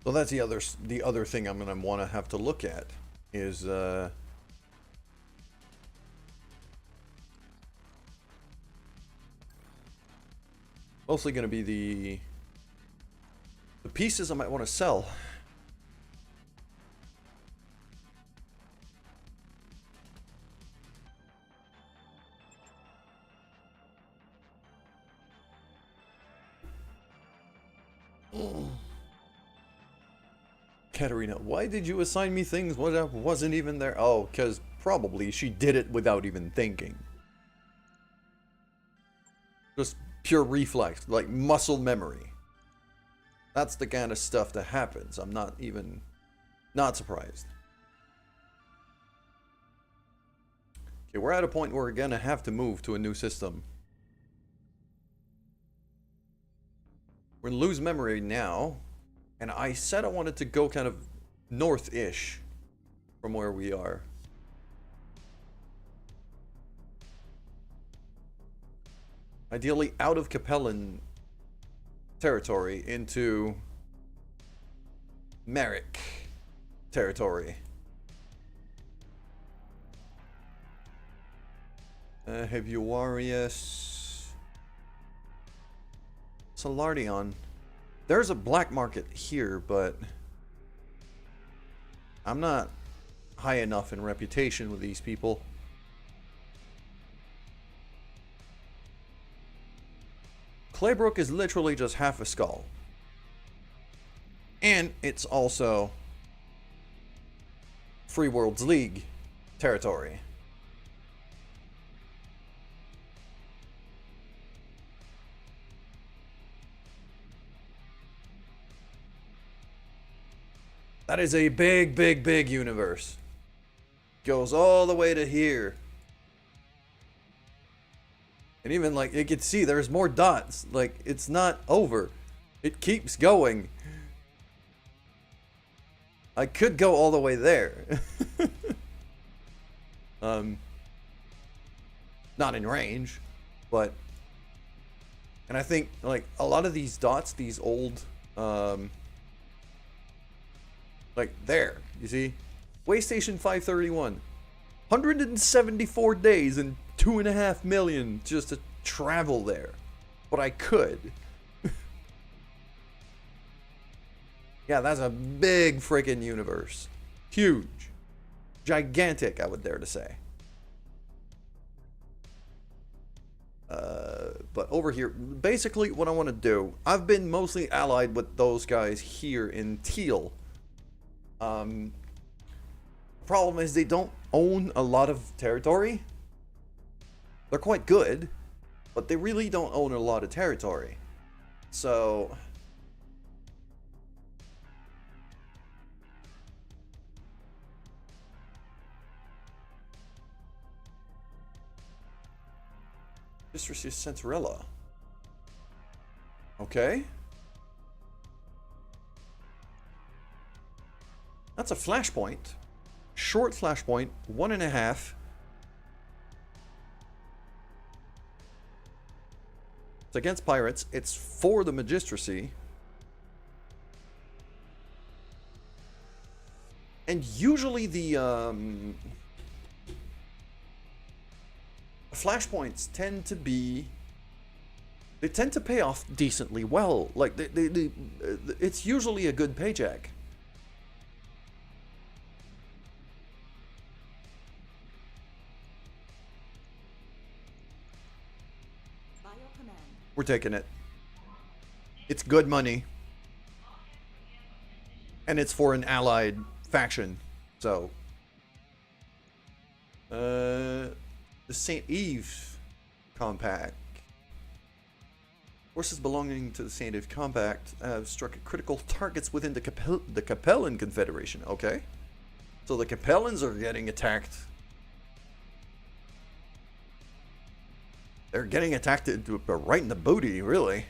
So that's the other thing I'm gonna want to have to look at is mostly gonna be the pieces I might want to sell. Katarina, why did you assign me things when I wasn't even there? Oh, because probably she did it without even thinking. Just pure reflex, like muscle memory. That's the kind of stuff that happens. I'm not surprised. Okay, we're at a point where we're gonna have to move to a new system. We're gonna lose memory now. And I said I wanted to go kind of north-ish from where we are. Ideally out of Capellan territory into Merrick territory. Hebuarius. Solardion. There's a black market here, but I'm not high enough in reputation with these people. Claybrook is literally just half a skull. And it's also Free Worlds League territory. That is a big, big, big universe. Goes all the way to here. And even like you can see there's more dots. Like it's not over. It keeps going. I could go all the way there. Not in range, but and I think like a lot of these dots, these old like there, you see? Waystation 531. 174 days and 2.5 million just to travel there. But I could. Yeah, that's a big freaking universe. Huge. Gigantic, I would dare to say. But over here, basically what I want to do, I've been mostly allied with those guys here in Teal. Problem is they don't own a lot of territory. They're quite good, but they really don't own a lot of territory. So just received Centrella. Okay. That's a flashpoint. Short flashpoint, 1.5. It's against pirates. It's for the Magistracy. And usually the flashpoints tend to be... They tend to pay off decently well. Like, it's usually a good paycheck. We're taking it. It's good money. And it's for an allied faction. So. The St. Eve Compact. Forces belonging to the St. Eve Compact have struck critical targets within the Capellan Confederation. Okay. So the Capellans are getting attacked. They're getting attacked right in the booty, really.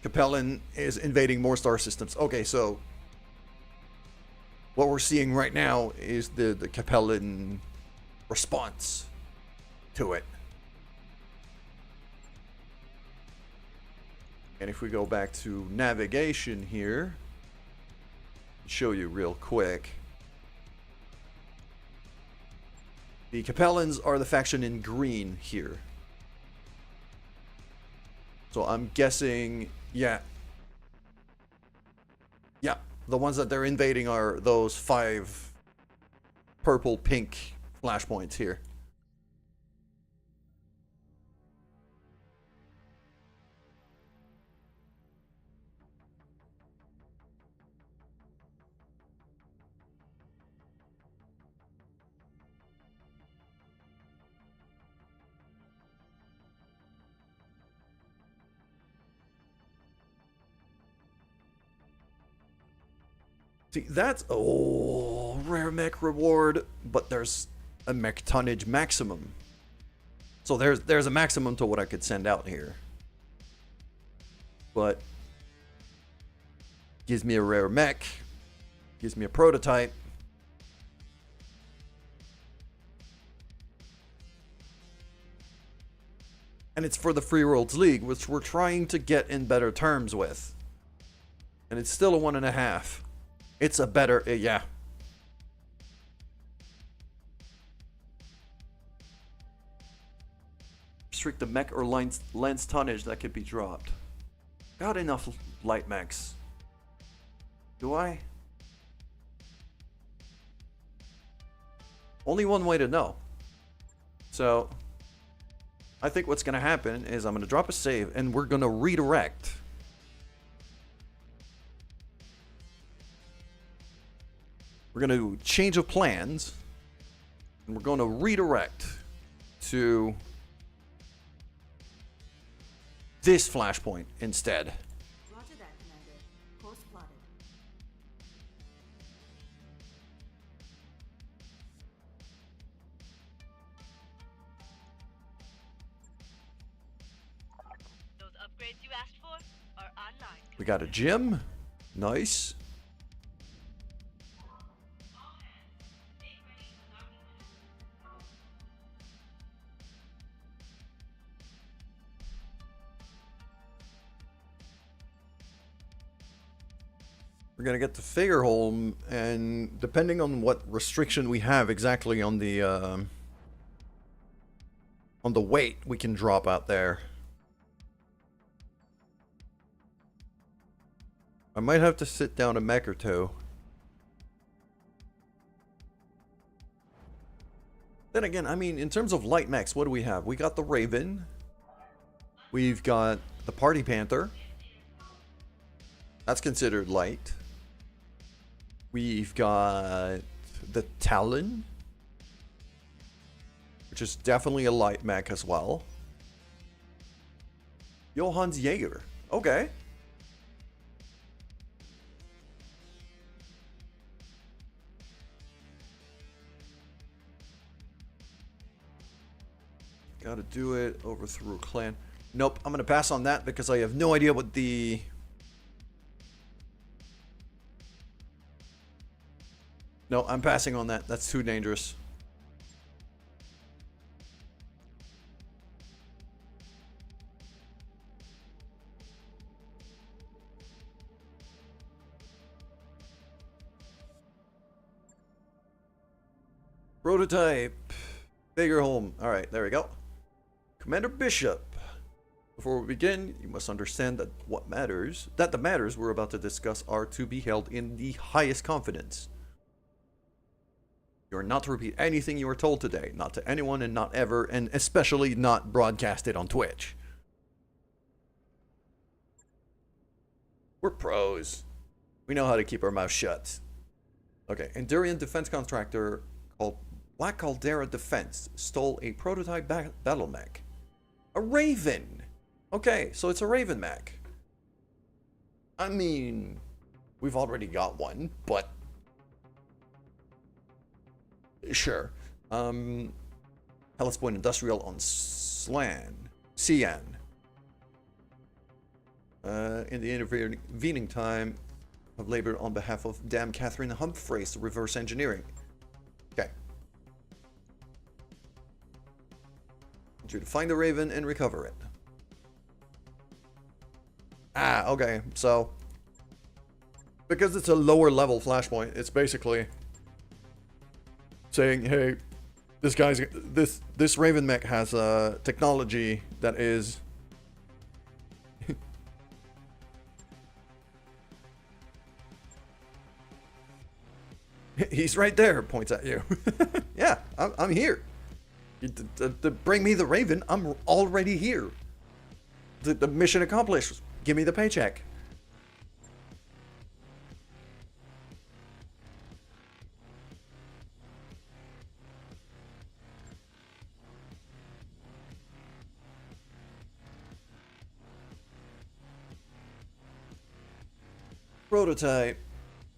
Capellan is invading more star systems. Okay, so what we're seeing right now is the Capellan response to it. And if we go back to navigation here, show you real quick. The Capellans are the faction in green here. So I'm guessing, yeah. Yeah, the ones that they're invading are those 5 purple-pink flashpoints here. See, that's rare mech reward, but there's a mech tonnage maximum. So there's a maximum to what I could send out here. But gives me a rare mech, gives me a prototype. And it's for the Free Worlds League, which we're trying to get in better terms with. And it's still a 1.5. It's a better, yeah. Restrict the mech or lens tonnage that could be dropped. Got enough light mechs. Do I? Only one way to know. So, I think what's going to happen is I'm going to drop a save and we're going to redirect. We're going to change of plans, and we're going to redirect to this flashpoint instead. Roger that, Commander. Course plotted. Those upgrades you asked for are online. We got a gym. Nice. We're gonna get to Fagerholm, and depending on what restriction we have exactly on the weight, we can drop out there. I might have to sit down a mech or two. Then again, I mean, in terms of light mechs, what do we have? We got the Raven. We've got the Party Panther. That's considered light. We've got the Talon, which is definitely a light mech as well. Johan's Jaeger. Okay. Gotta do it. Overthrew a clan. Nope, I'm gonna pass on that because I have no idea what the... No, I'm passing on that. That's too dangerous. Prototype. Fagerholm. Alright, there we go. Commander Bishop. Before we begin, you must understand that the matters we're about to discuss are to be held in the highest confidence. You're not to repeat anything you were told today, not to anyone and not ever, and especially not broadcast it on Twitch. We're pros. We know how to keep our mouth shut. Okay, Endurian defense contractor called Black Caldera Defense stole a prototype battle mech. A Raven! Okay, so it's a Raven mech. I mean, we've already got one, but sure. Hellas Point Industrial on Cian. In the intervening time, I've labored on behalf of Dame Catherine Humphreys Reverse Engineering. Okay. I want you to find the Raven and recover it. Ah, okay. So, because it's a lower level flashpoint, it's basically saying, hey, this Raven mech has a technology that is he's right there, points at you. Yeah, I'm here. To bring me the Raven, I'm already here. The mission accomplished. Give me the paycheck. Prototype.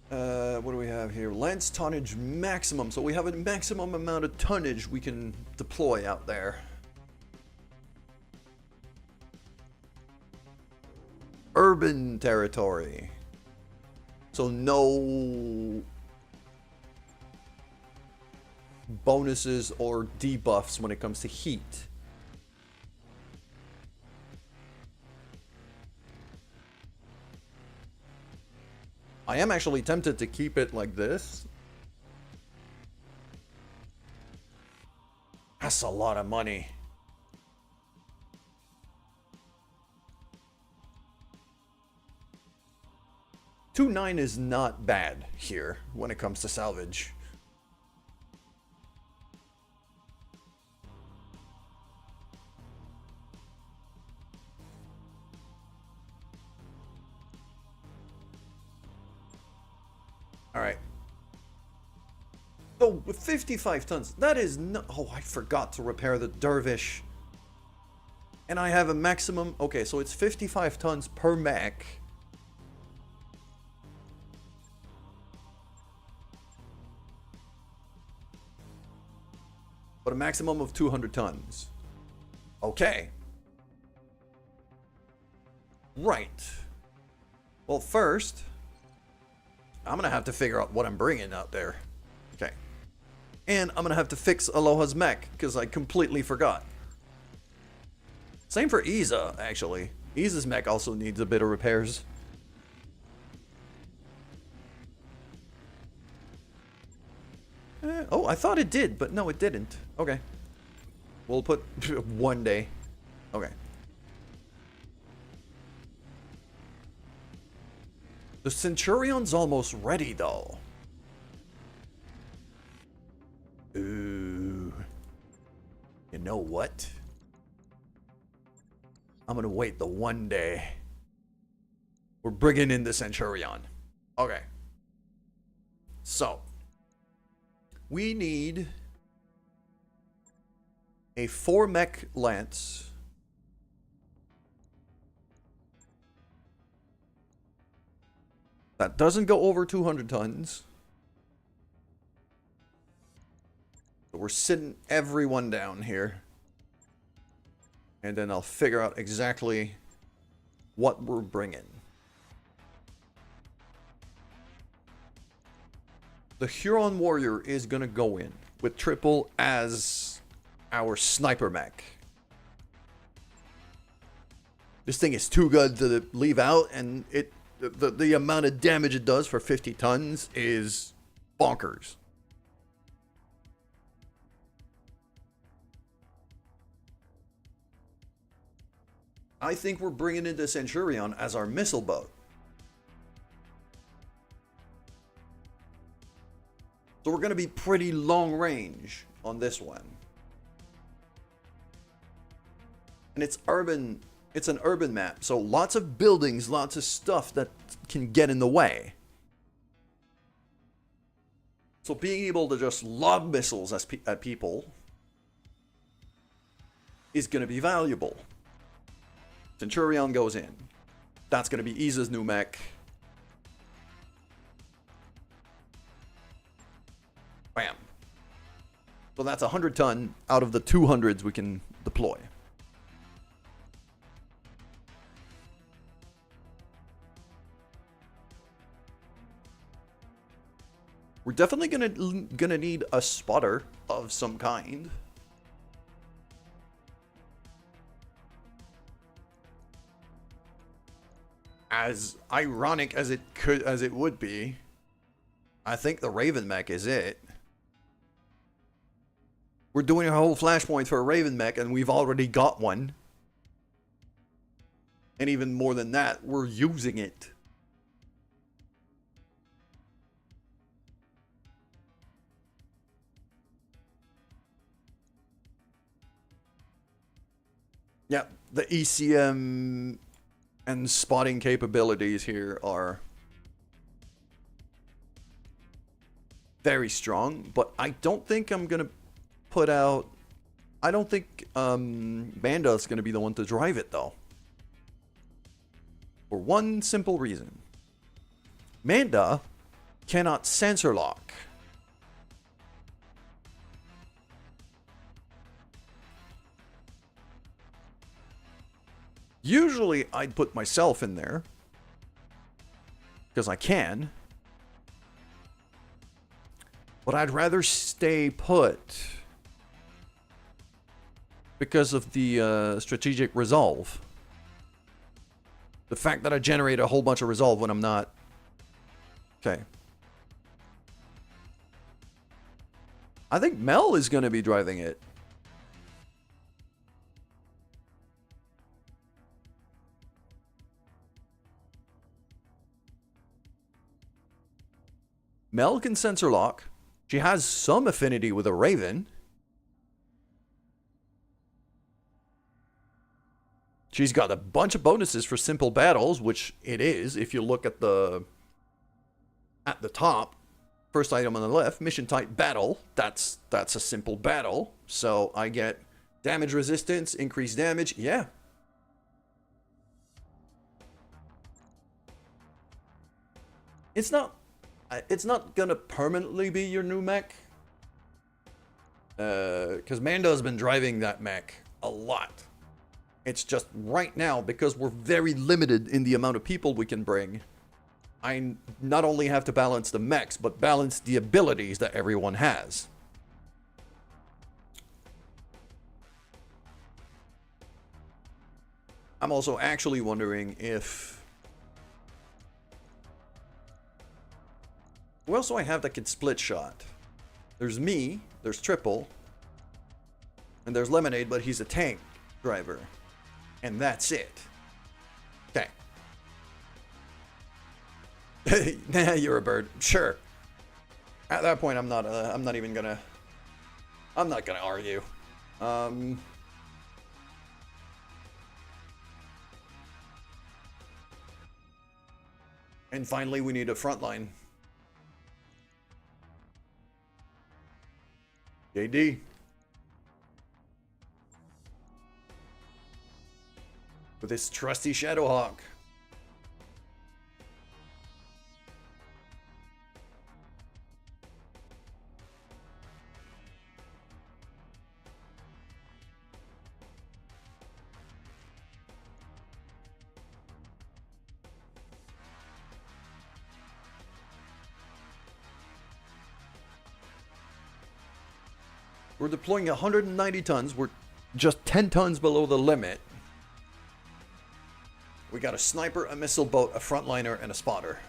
What do we have here? Lance tonnage maximum. So we have a maximum amount of tonnage we can deploy out there. Urban territory. So no bonuses or debuffs when it comes to heat. I am actually tempted to keep it like this. That's a lot of money. $2.9 is not bad here when it comes to salvage. Alright. So, with 55 tons, that is no... Oh, I forgot to repair the Dervish. And I have a maximum... Okay, so it's 55 tons per mech. But a maximum of 200 tons. Okay. Right. Well, first... I'm gonna have to figure out what I'm bringing out there. Okay. And I'm gonna have to fix Aloha's mech, because I completely forgot. Same for Iza, actually. Iza's mech also needs a bit of repairs. Oh, I thought it did, but no, it didn't. Okay. We'll put one day. Okay. The Centurion's almost ready, though. Ooh. You know what? I'm gonna wait the one day. We're bringing in the Centurion. Okay. So. We need a 4-mech lance. That doesn't go over 200 tons. So we're sitting everyone down here. And then I'll figure out exactly what we're bringing. The Huron Warrior is going to go in with Triple as our sniper mech. This thing is too good to leave out, and the amount of damage it does for 50 tons is bonkers. I think we're bringing in the Centurion as our missile boat. So we're going to be pretty long range on this one. And it's urban. It's an urban map. So lots of buildings, lots of stuff that can get in the way. So being able to just lob missiles at people is going to be valuable. Centurion goes in. That's going to be Isa's new mech. Bam. So that's 100 ton out of the 200s we can deploy. We're definitely gonna need a spotter of some kind. As ironic as it would be, I think the Raven mech is it. We're doing a whole flashpoint for a Raven mech, and we've already got one. And even more than that, we're using it. Yeah, the ECM and spotting capabilities here are very strong, but I don't think I'm gonna put out. I don't think Manda's gonna be the one to drive it though. For one simple reason. Manda cannot sensor lock. Usually I'd put myself in there because I can, but I'd rather stay put because of the strategic resolve. The fact that I generate a whole bunch of resolve when I'm not. Okay. I think Mel is going to be driving it. Mel can sensor lock. She has some affinity with a Raven. She's got a bunch of bonuses for simple battles, which it is. If you look at the top, first item on the left, mission type battle. That's a simple battle. So I get damage resistance, increased damage. Yeah. It's not gonna permanently be your new mech. Because Mando's been driving that mech a lot. It's just right now, because we're very limited in the amount of people we can bring, I not only have to balance the mechs, but balance the abilities that everyone has. I'm also actually wondering if... Who else do I have that can split shot? There's me, there's Triple, and there's Lemonade, but he's a tank driver. And that's it. Okay. Nah, you're a bird. Sure. At that point, I'm not gonna argue. And finally, we need a front line. JD. With his trusty Shadowhawk. We're deploying 190 tons. We're just 10 tons below the limit. We got a sniper, a missile boat, a frontliner, and a spotter.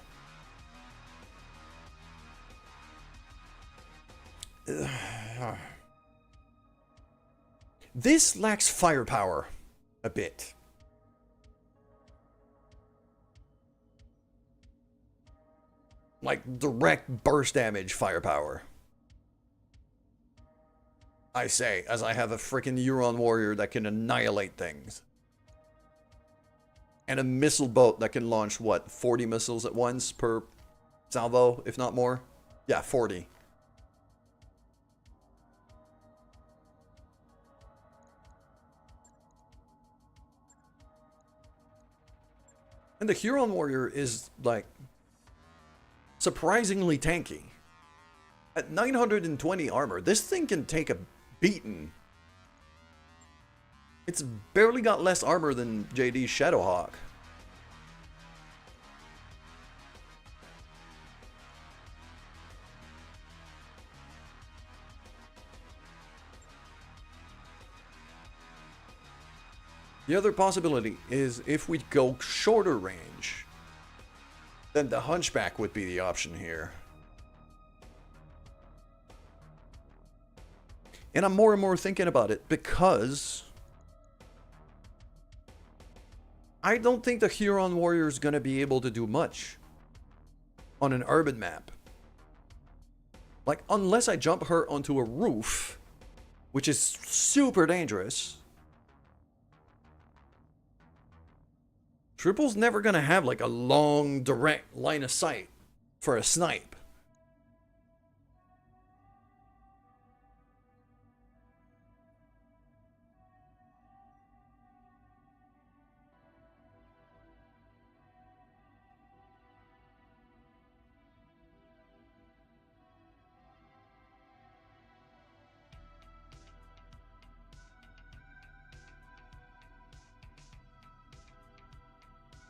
This lacks firepower a bit. Like direct burst damage firepower. I say, as I have a freaking Huron warrior that can annihilate things. And a missile boat that can launch, what, 40 missiles at once per salvo, if not more? Yeah, 40. And the Huron warrior is, like, surprisingly tanky. At 920 armor, this thing can take a beating. It's barely got less armor than JD's Shadowhawk. The other possibility is if we go shorter range, then the Hunchback would be the option here. And I'm more and more thinking about it because I don't think the Huron warrior is going to be able to do much on an urban map. Like, unless I jump her onto a roof, which is super dangerous, Triple's never going to have like a long direct line of sight for a snipe.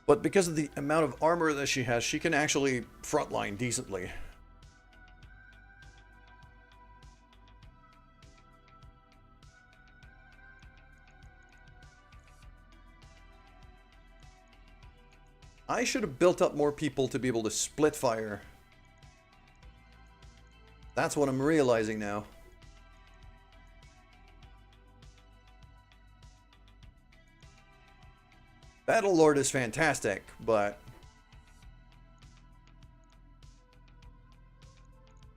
But because of the amount of armor that she has, she can actually frontline decently. I should have built up more people to be able to split fire. That's what I'm realizing now. Battlelord is fantastic, but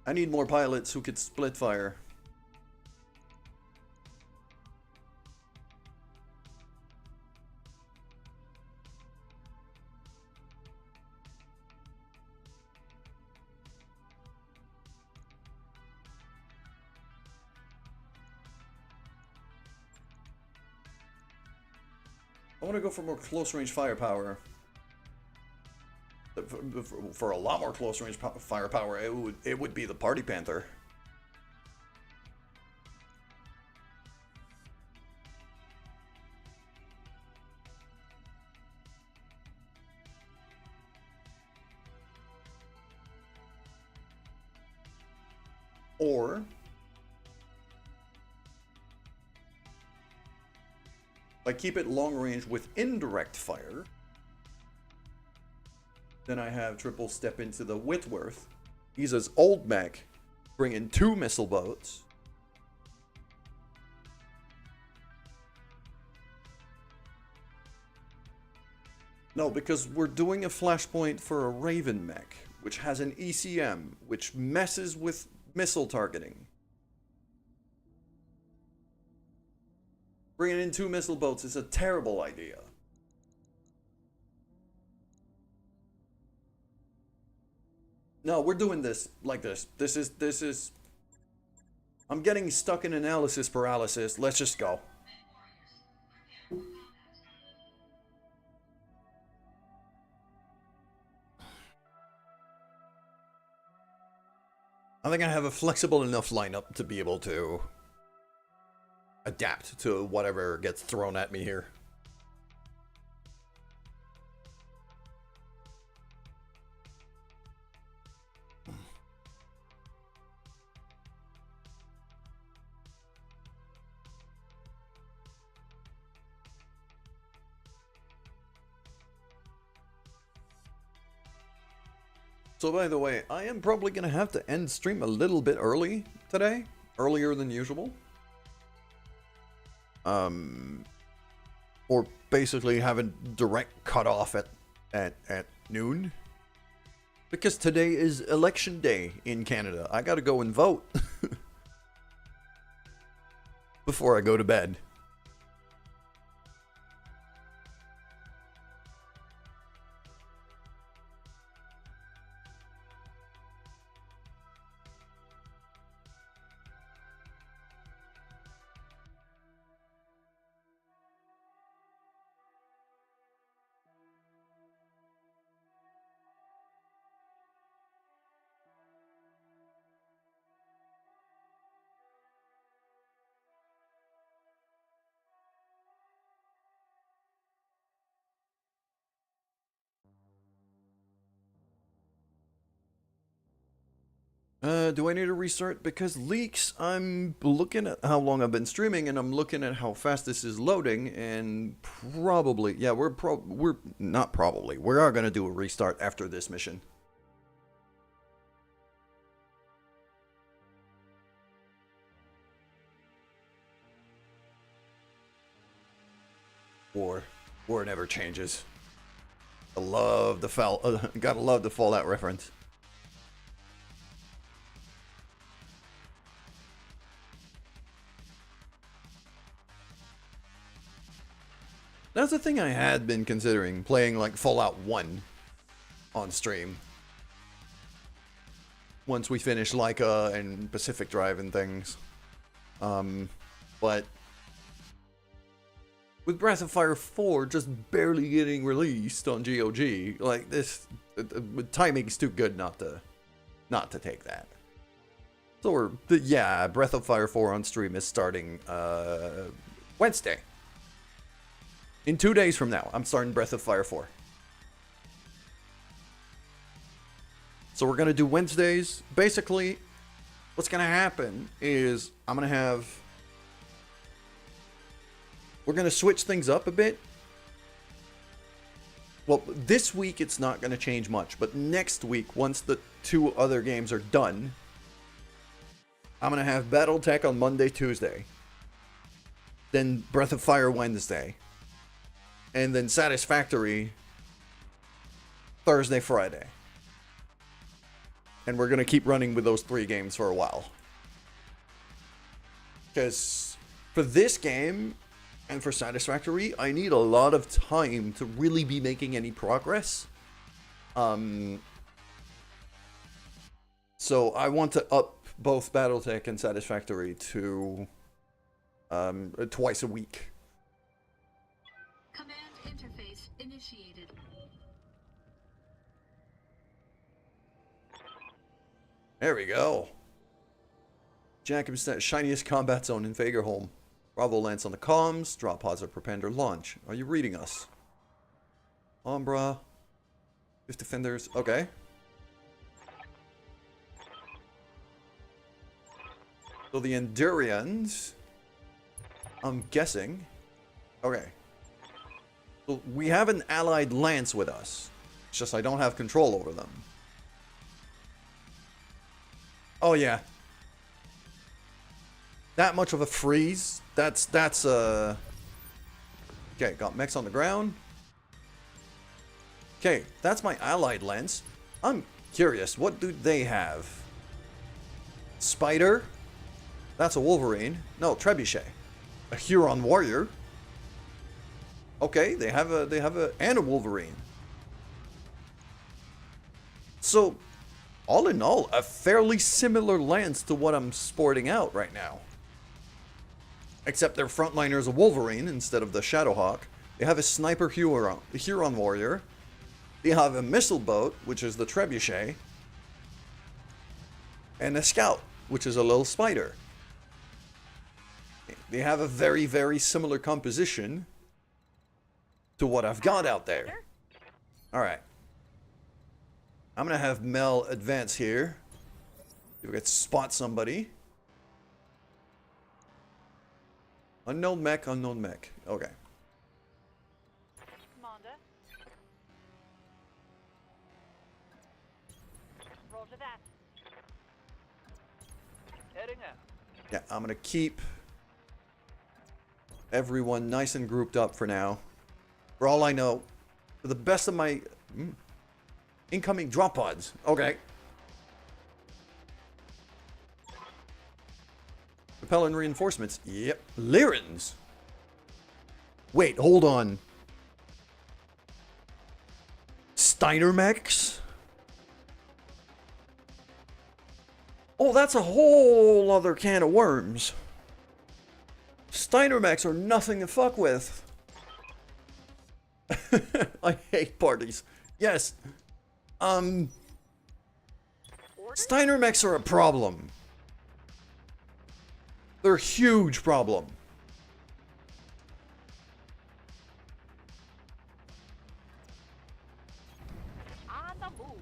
I need more pilots who could split fire. I want to go for more close-range firepower. For a lot more close-range firepower, it would be the Party Panther. Or if I keep it long range with indirect fire, then I have Triple step into the Whitworth. He's his old mech, bring in 2 missile boats. No, because we're doing a flashpoint for a Raven mech, which has an ECM, which messes with missile targeting. Bringing in 2 missile boats is a terrible idea. No, we're doing this like this. This is... I'm getting stuck in analysis paralysis. Let's just go. I think I have a flexible enough lineup to be able to adapt to whatever gets thrown at me here. So by the way, I am probably going to have to end stream a little bit early today. Earlier than usual. Or basically have a direct cutoff at noon. Because today is election day in Canada. I gotta go and vote. before I go to bed. Do I need to restart? Because leaks, I'm looking at how long I've been streaming, and I'm looking at how fast this is loading, and probably, yeah, we're not probably, we are going to do a restart after this mission. War never changes. I love the gotta love the Fallout reference. That's the thing I had been considering, playing like Fallout 1 on stream. Once we finish Laika and Pacific Drive and things. But with Breath of Fire 4 just barely getting released on GOG, like this, timing's too good not to take that. So yeah, Breath of Fire 4 on stream is starting Wednesday. In 2 days from now, I'm starting Breath of Fire 4. So we're going to do Wednesdays. Basically, what's going to happen is we're going to switch things up a bit. Well, this week it's not going to change much, but next week, once the 2 other games are done, I'm going to have Battletech on Monday, Tuesday. Then Breath of Fire Wednesday. And then Satisfactory Thursday, Friday. And we're going to keep running with those 3 games for a while. Because for this game and for Satisfactory, I need a lot of time to really be making any progress. So I want to up both Battletech and Satisfactory to twice a week. Command interface initiated. There we go. Jacob's shiniest combat zone in Fagerholm. Bravo Lance on the comms. Drop pods of Propender launch. Are you reading us? Umbra. 5 defenders. Okay. So the Endurians. I'm guessing. Okay. So we have an allied lance with us. It's just I don't have control over them. Oh yeah. That much of a freeze. That's okay, got mechs on the ground. Okay, that's my allied lance. I'm curious, what do they have? Spider? That's a Wolverine. No, Trebuchet. A Huron warrior. Okay, they have and a Wolverine. So, all in all, a fairly similar lance to what I'm sporting out right now. Except their frontliner is a Wolverine instead of the Shadowhawk. They have a sniper Huron warrior. They have a missile boat, which is the Trebuchet. And a scout, which is a little spider. They have a very, very similar composition to what I've got out there. Alright. I'm going to have Mel advance here. We get spot somebody. Unknown mech, unknown mech. Okay. Commander. Roger that. Heading out. Yeah, I'm going to keep everyone nice and grouped up for now. For all I know, for the best of my incoming drop pods. Okay. Repel and reinforcements. Yep. Lyrans. Wait, hold on. Steiner mechs? Oh, that's a whole other can of worms. Steiner mechs are nothing to fuck with. I hate parties. Yes. Steiner mechs are a problem. They're a huge problem. On the move.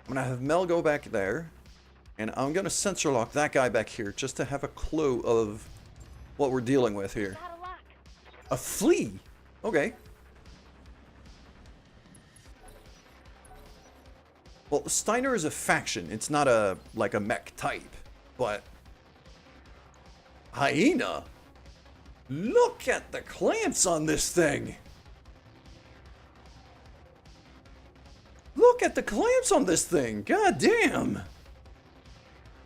I'm gonna have Mel go back there, and I'm gonna sensor lock that guy back here just to have a clue of what we're dealing with here. Got a lock. A flea? Okay. Well, Steiner is a faction. It's not a like a mech type, but hyena. Look at the clamps on this thing. Look at the clamps on this thing. God damn.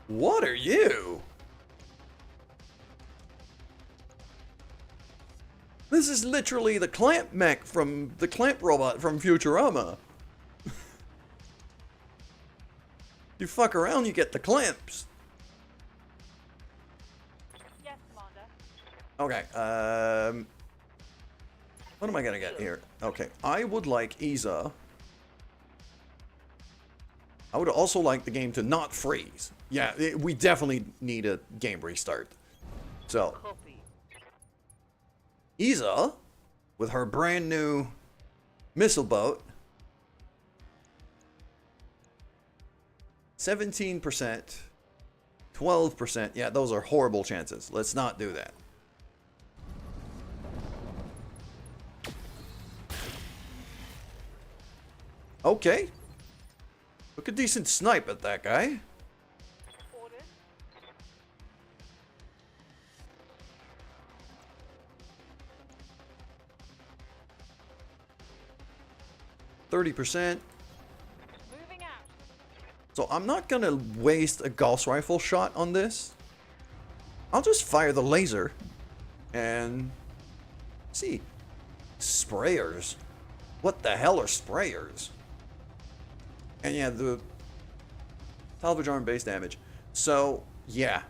What are you? This is literally the clamp mech from the clamp robot from Futurama. You fuck around, you get the clamps. Yes, Commander. Okay, what am I gonna get here? Okay, I would like Isa. I would also like the game to not freeze. Yeah, we definitely need a game restart. So, Copy. Isa, with her brand new missile boat, 17%, 12%. Yeah, those are horrible chances. Let's not do that. Okay. Look a decent snipe at that guy. Orders. 30%. Moving out. So I'm not gonna waste a Gauss rifle shot on this. I'll just fire the laser and see. Sprayers. What the hell are sprayers? And yeah, the salvage arm base damage. So yeah,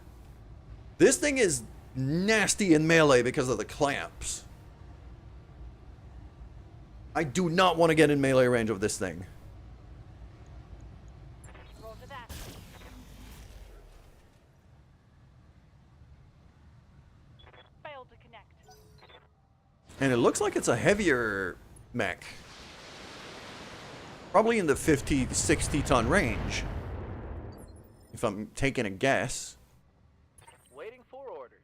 this thing is nasty in melee because of the clamps. I do not want to get in melee range of this thing. Roger that. Failed to connect. And it looks like it's a heavier mech. Probably in the 50 to 60 ton range. If I'm taking a guess. Waiting for orders.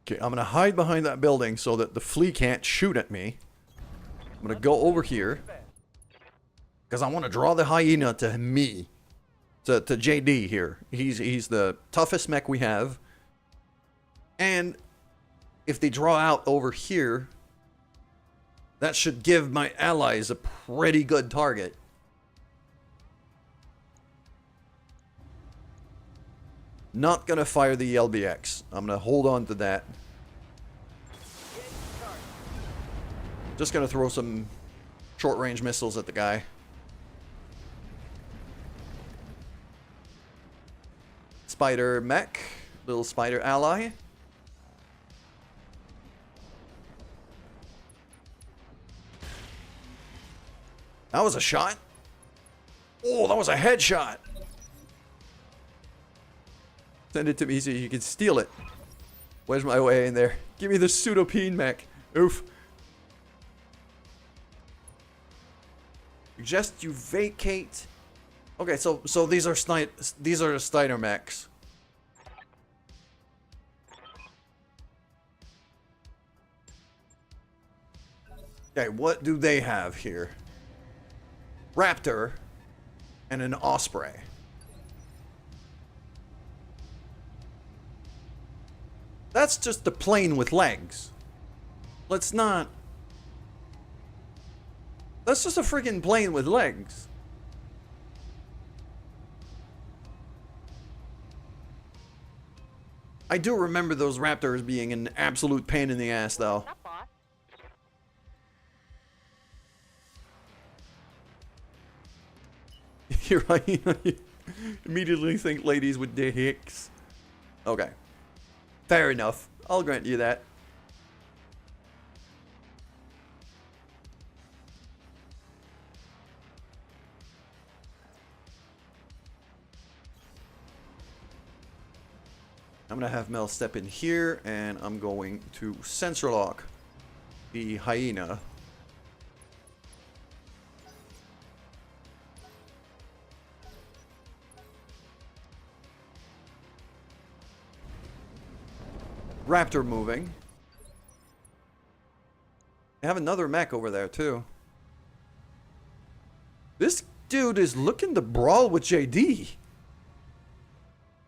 Okay, I'm gonna hide behind that building so that the flea can't shoot at me. I'm gonna go over here. Because I want to draw the hyena to me. To JD here. He's the toughest mech we have. And if they draw out over here, that should give my allies a pretty good target. Not gonna fire the LBX. I'm gonna hold on to that. Just gonna throw some short range missiles at the guy. Spider mech, little spider ally. That was a shot. Oh, that was a headshot. Send it to me so you can steal it. Where's my way in there? Give me the pseudopene mech. Oof. Suggest you vacate. Okay, so these are the Steiner mechs. Okay, what do they have here? Raptor and an Osprey. That's just the plane with legs. Let's not... That's just a freaking plane with legs. I do remember those raptors being an absolute pain in the ass, though. Up, boss. You're right. You immediately think ladies with dicks. Okay. Fair enough. I'll grant you that. I'm gonna have Mel step in here, and I'm going to sensor lock the hyena. Raptor moving. I have another mech over there too. This dude is looking to brawl with JD.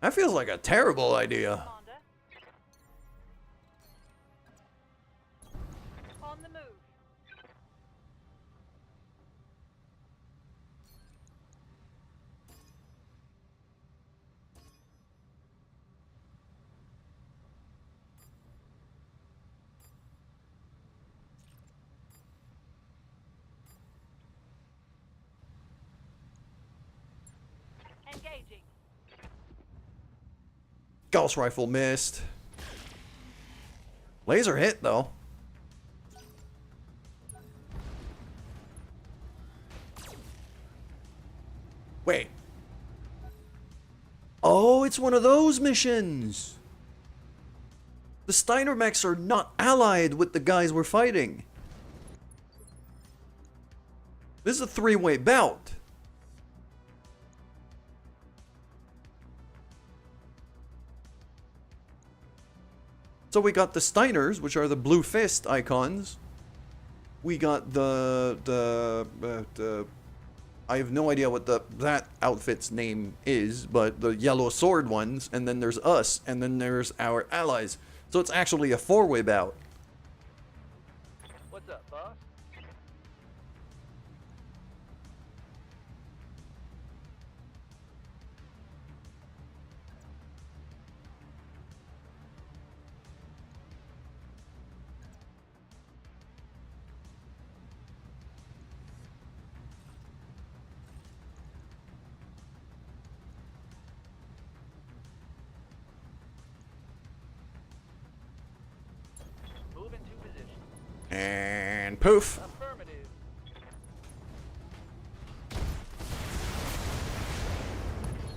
That feels like a terrible idea. Commander. On the move. Engaging. Gauss rifle missed. Laser hit though. Wait. Oh, it's one of those missions. The Steiner mechs are not allied with the guys we're fighting. This is a three-way bout. So we got the Steiners, which are the blue fist icons. We got the I have no idea what that outfit's name is, but the yellow sword ones, and then there's us, and then there's our allies. So it's actually a four-way bout. What's up, boss? Move into position. And poof. Affirmative.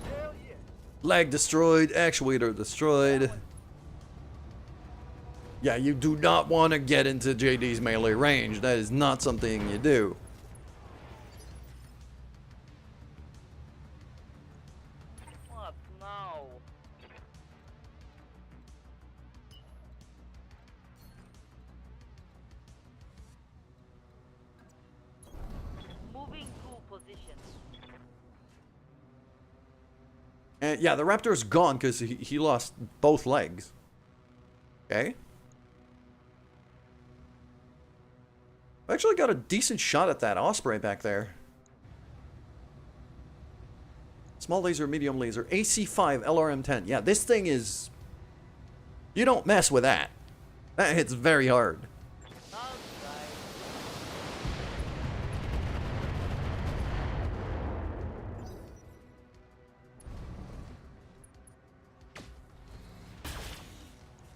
Hell yeah. Leg destroyed, actuator destroyed. Yeah, you do not want to get into JD's melee range. That is not something you do. What now? Moving to position. And yeah, the Raptor's gone because he lost both legs. Okay. I actually got a decent shot at that Osprey back there. Small laser, medium laser, AC5, LRM-10. Yeah, this thing is... You don't mess with that. That hits very hard.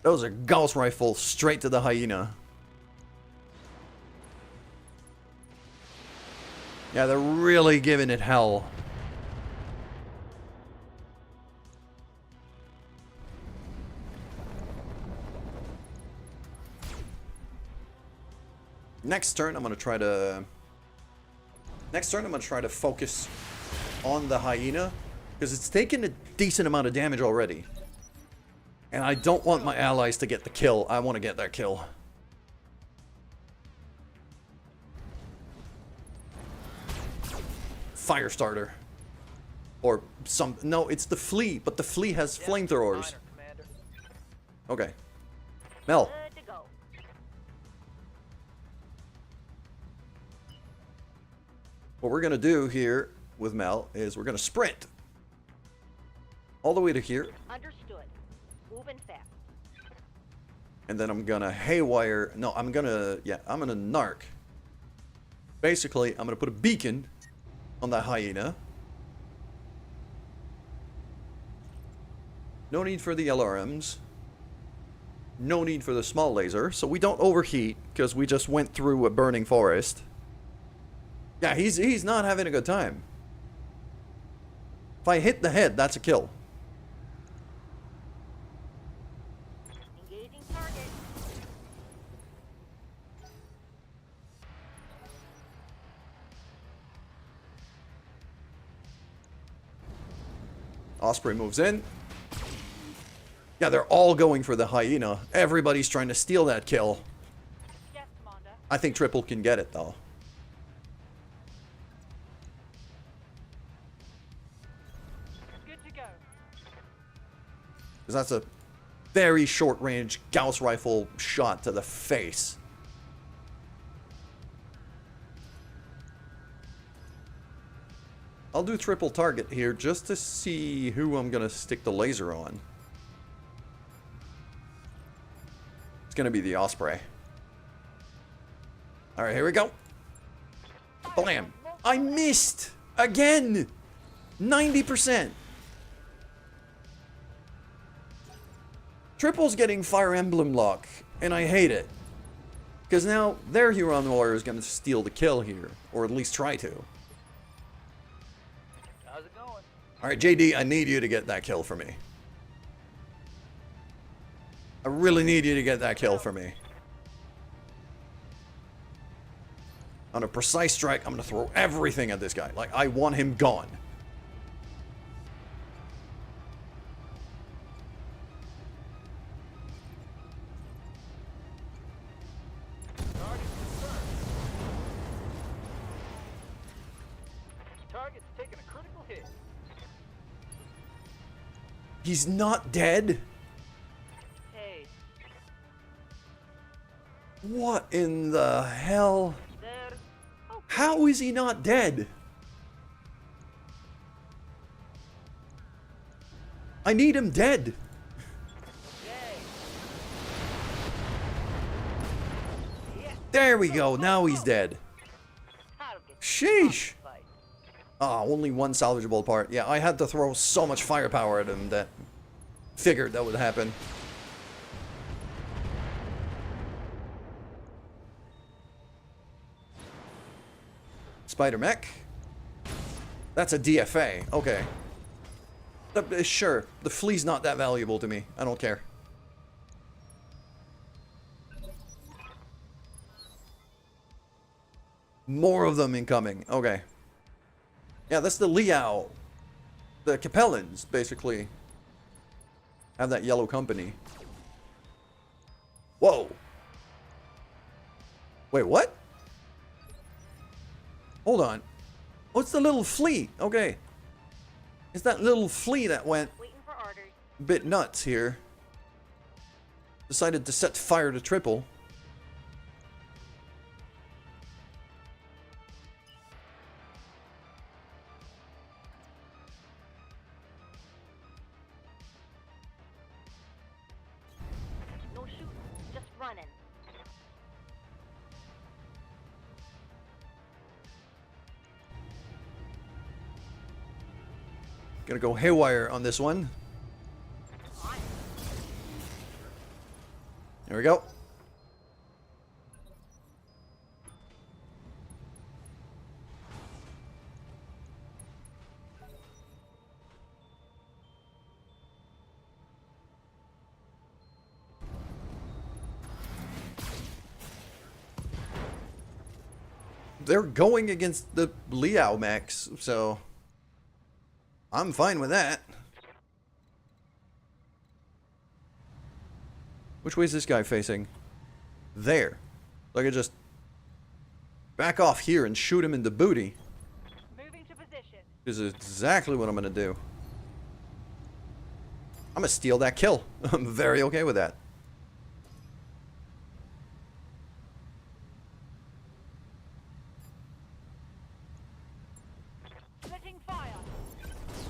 That was a Gauss rifle straight to the hyena. Yeah, they're really giving it hell. Next turn, I'm gonna try to focus on the hyena because it's taken a decent amount of damage already. And I don't want my allies to get the kill. I want to get that kill. Firestarter. Or some... No, it's the flea. But the flea has flamethrowers. Commander. Okay. Mel. Good to go. What we're gonna do here with Mel is we're gonna sprint all the way to here, Understood. Moving fast. and then I'm gonna haywire. No, I'm gonna narc. Basically, I'm gonna put a beacon on that hyena. No need for the LRMs. No need for the small laser, so we don't overheat because we just went through a burning forest. Yeah, he's not having a good time. If I hit the head, that's a kill. Engaging target. Osprey moves in. Yeah, they're all going for the hyena. Everybody's trying to steal that kill. Yes, Commander. I think Triple can get it, though. Good to go. Because that's a very short-range Gauss rifle shot to the face. I'll do triple target here just to see who I'm going to stick the laser on. It's going to be the Osprey. Alright, here we go. Blam! I missed! Again! 90%! Triple's getting Fire Emblem luck, and I hate it. Because now their Huron Warrior is going to steal the kill here, or at least try to. How's it going? Alright, JD, I need you to get that kill for me. I really need you to get that kill for me. On a precise strike, I'm going to throw everything at this guy. Like, I want him gone. Target's confirmed. Target's taking a critical hit. He's not dead? Hey, What in the hell? there. Okay. How is he not dead? I need him dead. Yay. Yes. There we go. Now he's dead. Target. Sheesh. Fight. Ah, only one salvageable part. Yeah, I had to throw so much firepower at him that figured that would happen. Spider Mech. That's a DFA. Okay. Sure, the flea's not that valuable to me. I don't care. More of them incoming. Okay. Yeah, that's the Liao. The Capellans, basically, have that yellow company. Whoa. Wait, what? Hold on. What's the little flea? Okay. It's that little flea that went Waiting for orders. a bit nuts here. Decided to set fire to Triple. No shooting, just running. Gonna go haywire on this one. There we go. They're going against the Liao mechs, so I'm fine with that. Which way is this guy facing? There. So I could just back off here and shoot him in the booty. Moving to position. This is exactly what I'm gonna do. I'm gonna steal that kill. I'm very okay with that.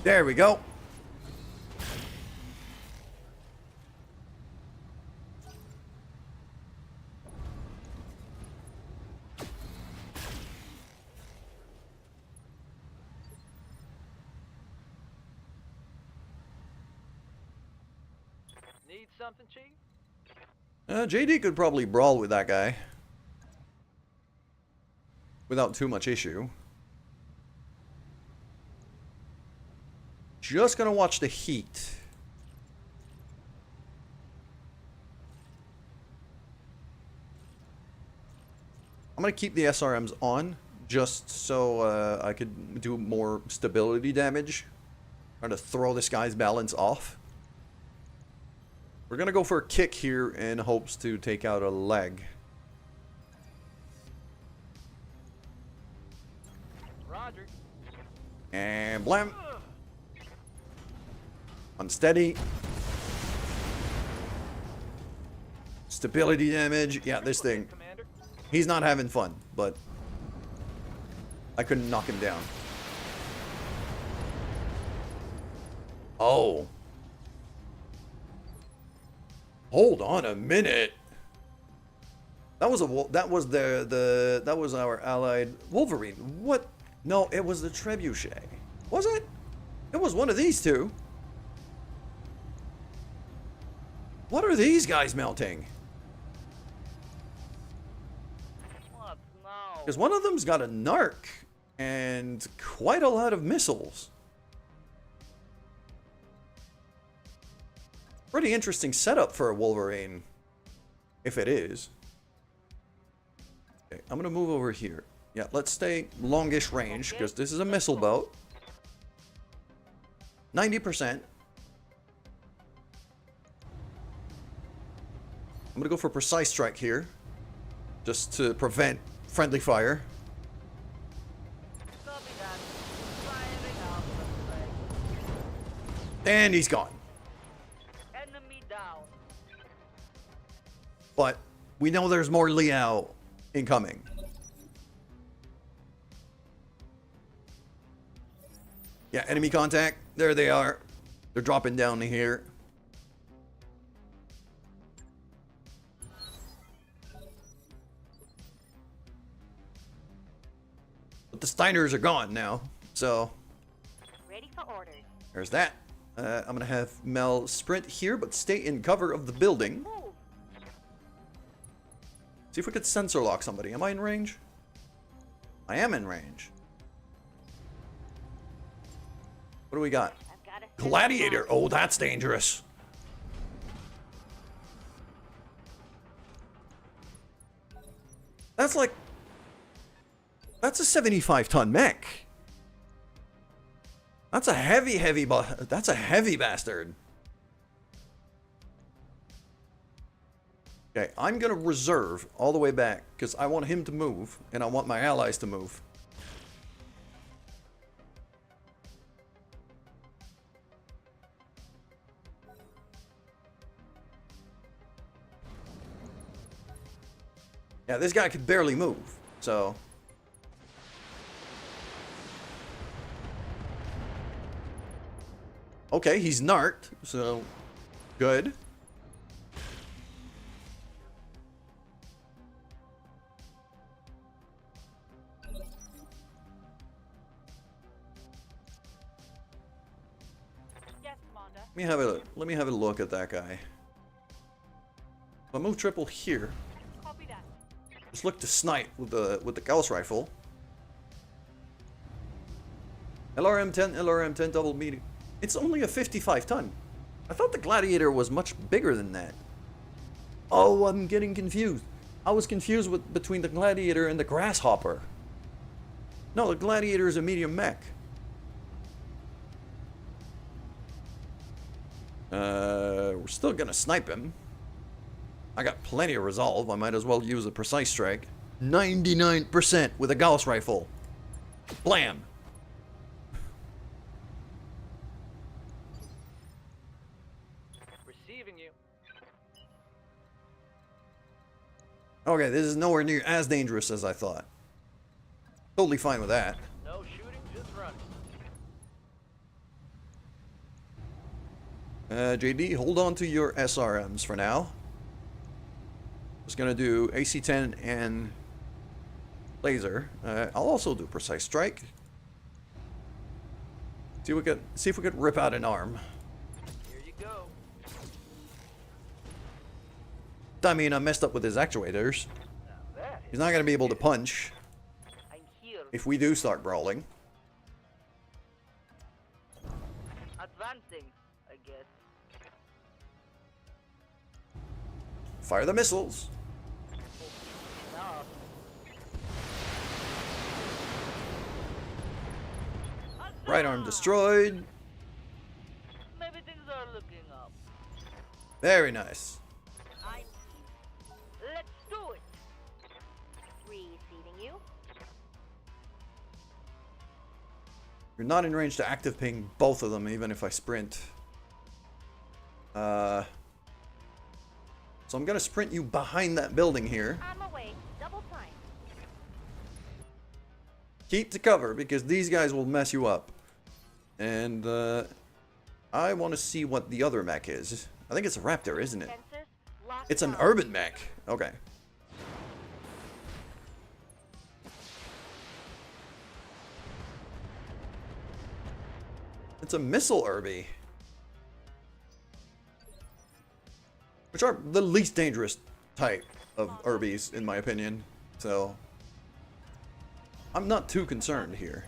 There we go. Need something, Chief? JD could probably brawl with that guy without too much issue. Just gonna watch the heat. I'm gonna keep the SRMs on just so I could do more stability damage. Trying to throw this guy's balance off. We're gonna go for a kick here in hopes to take out a leg. Roger. And blam. Unsteady. Stability damage. Yeah, this thing. Commander. He's not having fun, but I couldn't knock him down. Oh. Hold on a minute. That was our allied Wolverine. What? No, it was the Trebuchet. Was it? It was one of these two. What are these guys melting? What? No. Because one of them's got a narc and quite a lot of missiles. Pretty interesting setup for a Wolverine, if it is. Okay, I'm gonna move over here. Yeah, let's stay longish range because this is a missile boat. 90%. I'm gonna go for precise strike here, just to prevent friendly fire. Copy that. Firing out the flag. And he's gone. Enemy down. But we know there's more Liao incoming. Yeah, enemy contact. There they are. They're dropping down to here. But the Steiners are gone now, so Ready for orders. there's that. I'm gonna have Mel sprint here, but stay in cover of the building. Move. See if we could sensor lock somebody. Am I in range? I am in range. What do we got? I've got a sensor Gladiator. lock. Oh, that's dangerous. That's like... That's a 75-ton mech. That's a heavy that's a heavy bastard. Okay, I'm gonna reserve all the way back because I want him to move and I want my allies to move. Yeah, this guy could barely move, so... Okay, he's narked, so... Good. Yes, Commander. Let me have a look at that guy. I'll move triple here. Copy that. Just look to snipe with the Gauss rifle. LRM-10 double medium. It's only a 55-ton. I thought the Gladiator was much bigger than that. Oh, I'm getting confused. I was confused between the Gladiator and the Grasshopper. No, the Gladiator is a medium mech. We're still gonna snipe him. I got plenty of resolve. I might as well use a precise strike. 99% with a Gauss rifle. Blam! Receiving you. Okay, this is nowhere near as dangerous as I thought. Totally fine with that. No shooting, just running. JD, hold on to your SRMs for now. Just gonna do AC-10 and laser. I'll also do precise strike. See if we could rip out an arm. Here you go. I mean, I messed up with his actuators. Now that He's not gonna be able to punch I'm here. if we do start brawling. Advancing, I guess. Fire the missiles. Enough. Right arm destroyed. Maybe things are looking up. Very nice. I'm Let's do it. receiving you. You're not in range to active ping both of them, even if I sprint. So I'm gonna sprint you behind that building here. I'm away. Double time. Keep to cover, because these guys will mess you up. And, I want to see what the other mech is. I think it's a Raptor, isn't it? Sensors locked It's an on. urban mech. Okay. It's a missile Urby. Which are the least dangerous type of Urbies, in my opinion. So, I'm not too concerned here.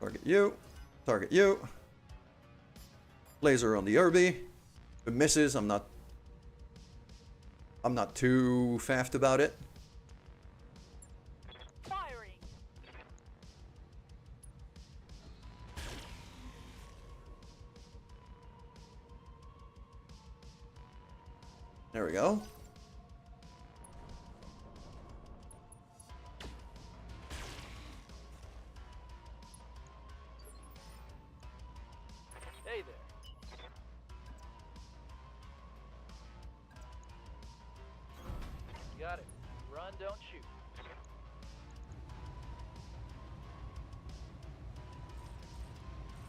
Target you. Target you. Laser on the Urby. If it misses, I'm not too faffed about it. Firing. There we go. Hey there. Got it. Run, don't shoot.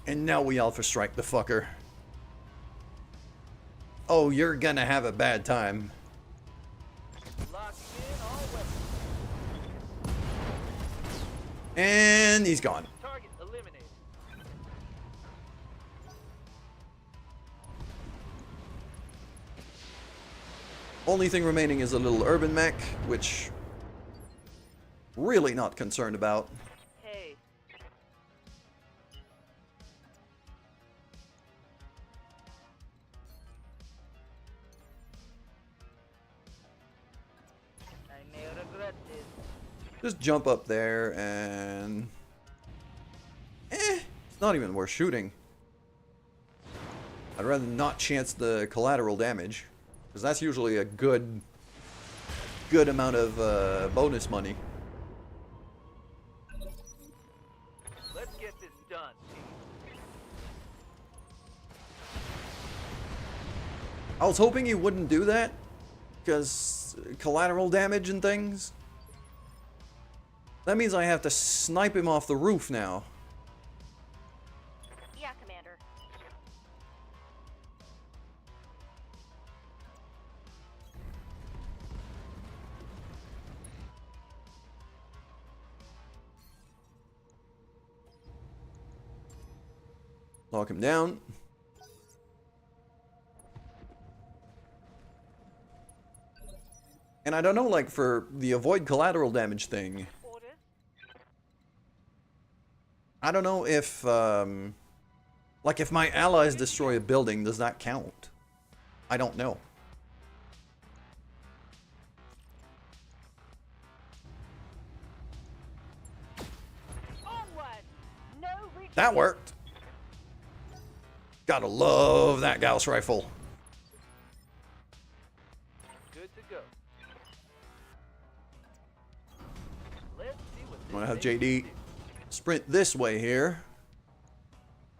And now we Alpha Strike the fucker. Oh, you're gonna have a bad time. Locking in all weapons. And he's gone. Target eliminated. Only thing remaining is a little urban mech, which really not concerned about. Hey. I may regret this. Just jump up there and... it's not even worth shooting. I'd rather not chance the collateral damage, because that's usually a good amount of bonus money. Let's get this done, team. I was hoping you wouldn't do that, because collateral damage and things. That means I have to snipe him off the roof now. Yeah, Commander. Lock him down. And I don't know, like, for the avoid collateral damage thing, Orders? I don't know if, like, if my allies destroy a building, does that count? I don't know. Onward. No retreat. That worked. Gotta love that Gauss rifle. Good to go. Let's see what I'm gonna have this thing JD can do. sprint this way here.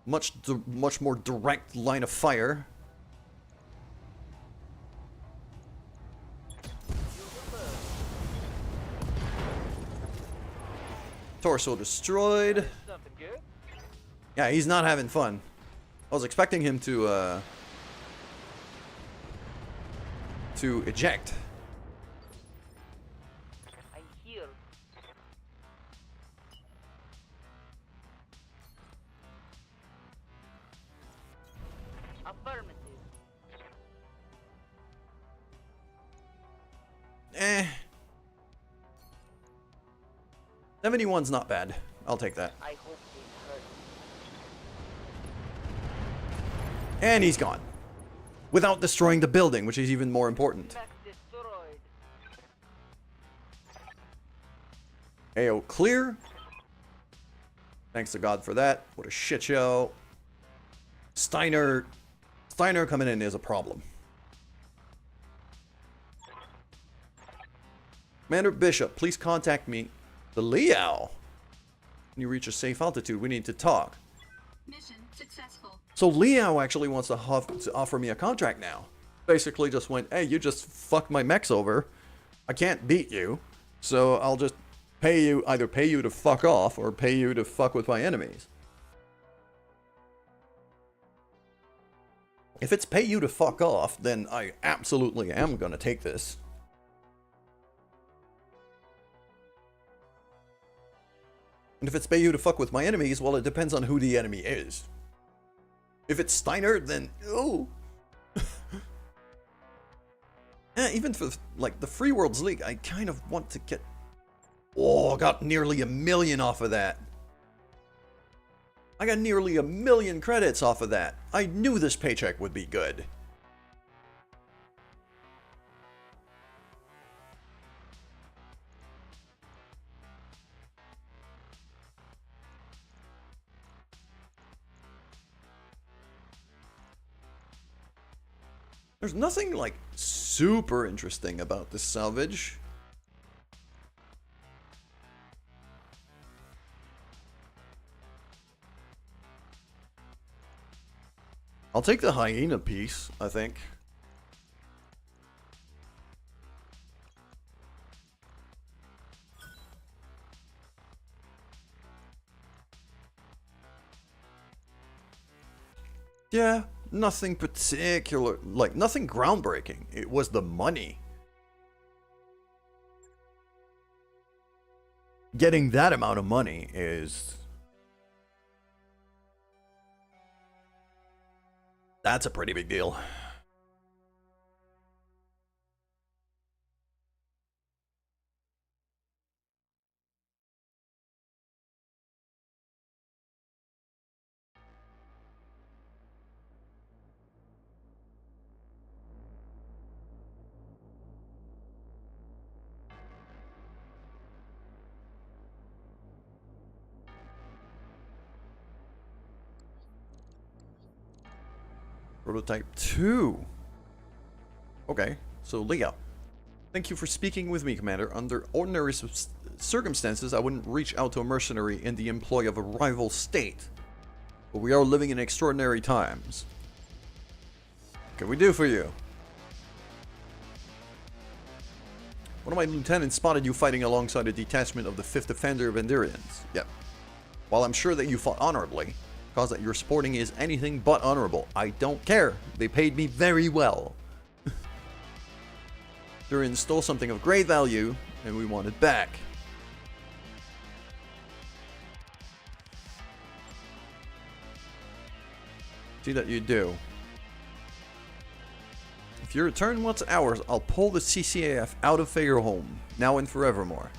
Much more direct line of fire. Torso destroyed. Something good? Yeah, he's not having fun. I was expecting him to eject. I hear. Affirmative. 71's not bad. I'll take that. I hope it hurts. And he's gone. Without destroying the building, which is even more important. Mech destroyed. AO clear. Thanks to God for that. What a shit show. Steiner coming in is a problem. Commander Bishop, please contact me. The Liao. When you reach a safe altitude, we need to talk. Mission successful. So Liao actually wants to offer me a contract now. Basically just went, hey, you just fucked my mechs over. I can't beat you. So I'll just pay you, either pay you to fuck off or pay you to fuck with my enemies. If it's pay you to fuck off, then I absolutely am gonna take this. And if it's pay you to fuck with my enemies, well, it depends on who the enemy is. If it's Steiner, then oh. Yeah, even for like the Free Worlds League, I kind of want to get. Oh, I got nearly 1 million off of that. I got nearly 1 million credits off of that. I knew this paycheck would be good. There's nothing like super interesting about this salvage. I'll take the hyena piece, I think. Yeah, nothing particular, like nothing groundbreaking. It was the money. Getting that amount of money is... That's a pretty big deal. Prototype 2. Okay, so Leo. Thank you for speaking with me, Commander. Under ordinary circumstances, I wouldn't reach out to a mercenary in the employ of a rival state. But we are living in extraordinary times. What can we do for you? One of my lieutenants spotted you fighting alongside a detachment of the 5th Defender of Endurians. Yep. While I'm sure that you fought honorably, cause that you're sporting is anything but honorable. I don't care. They paid me very well. Durian stole something of great value, and we want it back. See that you do. If you return what's ours, I'll pull the CCAF out of Fagerholm, now and forevermore.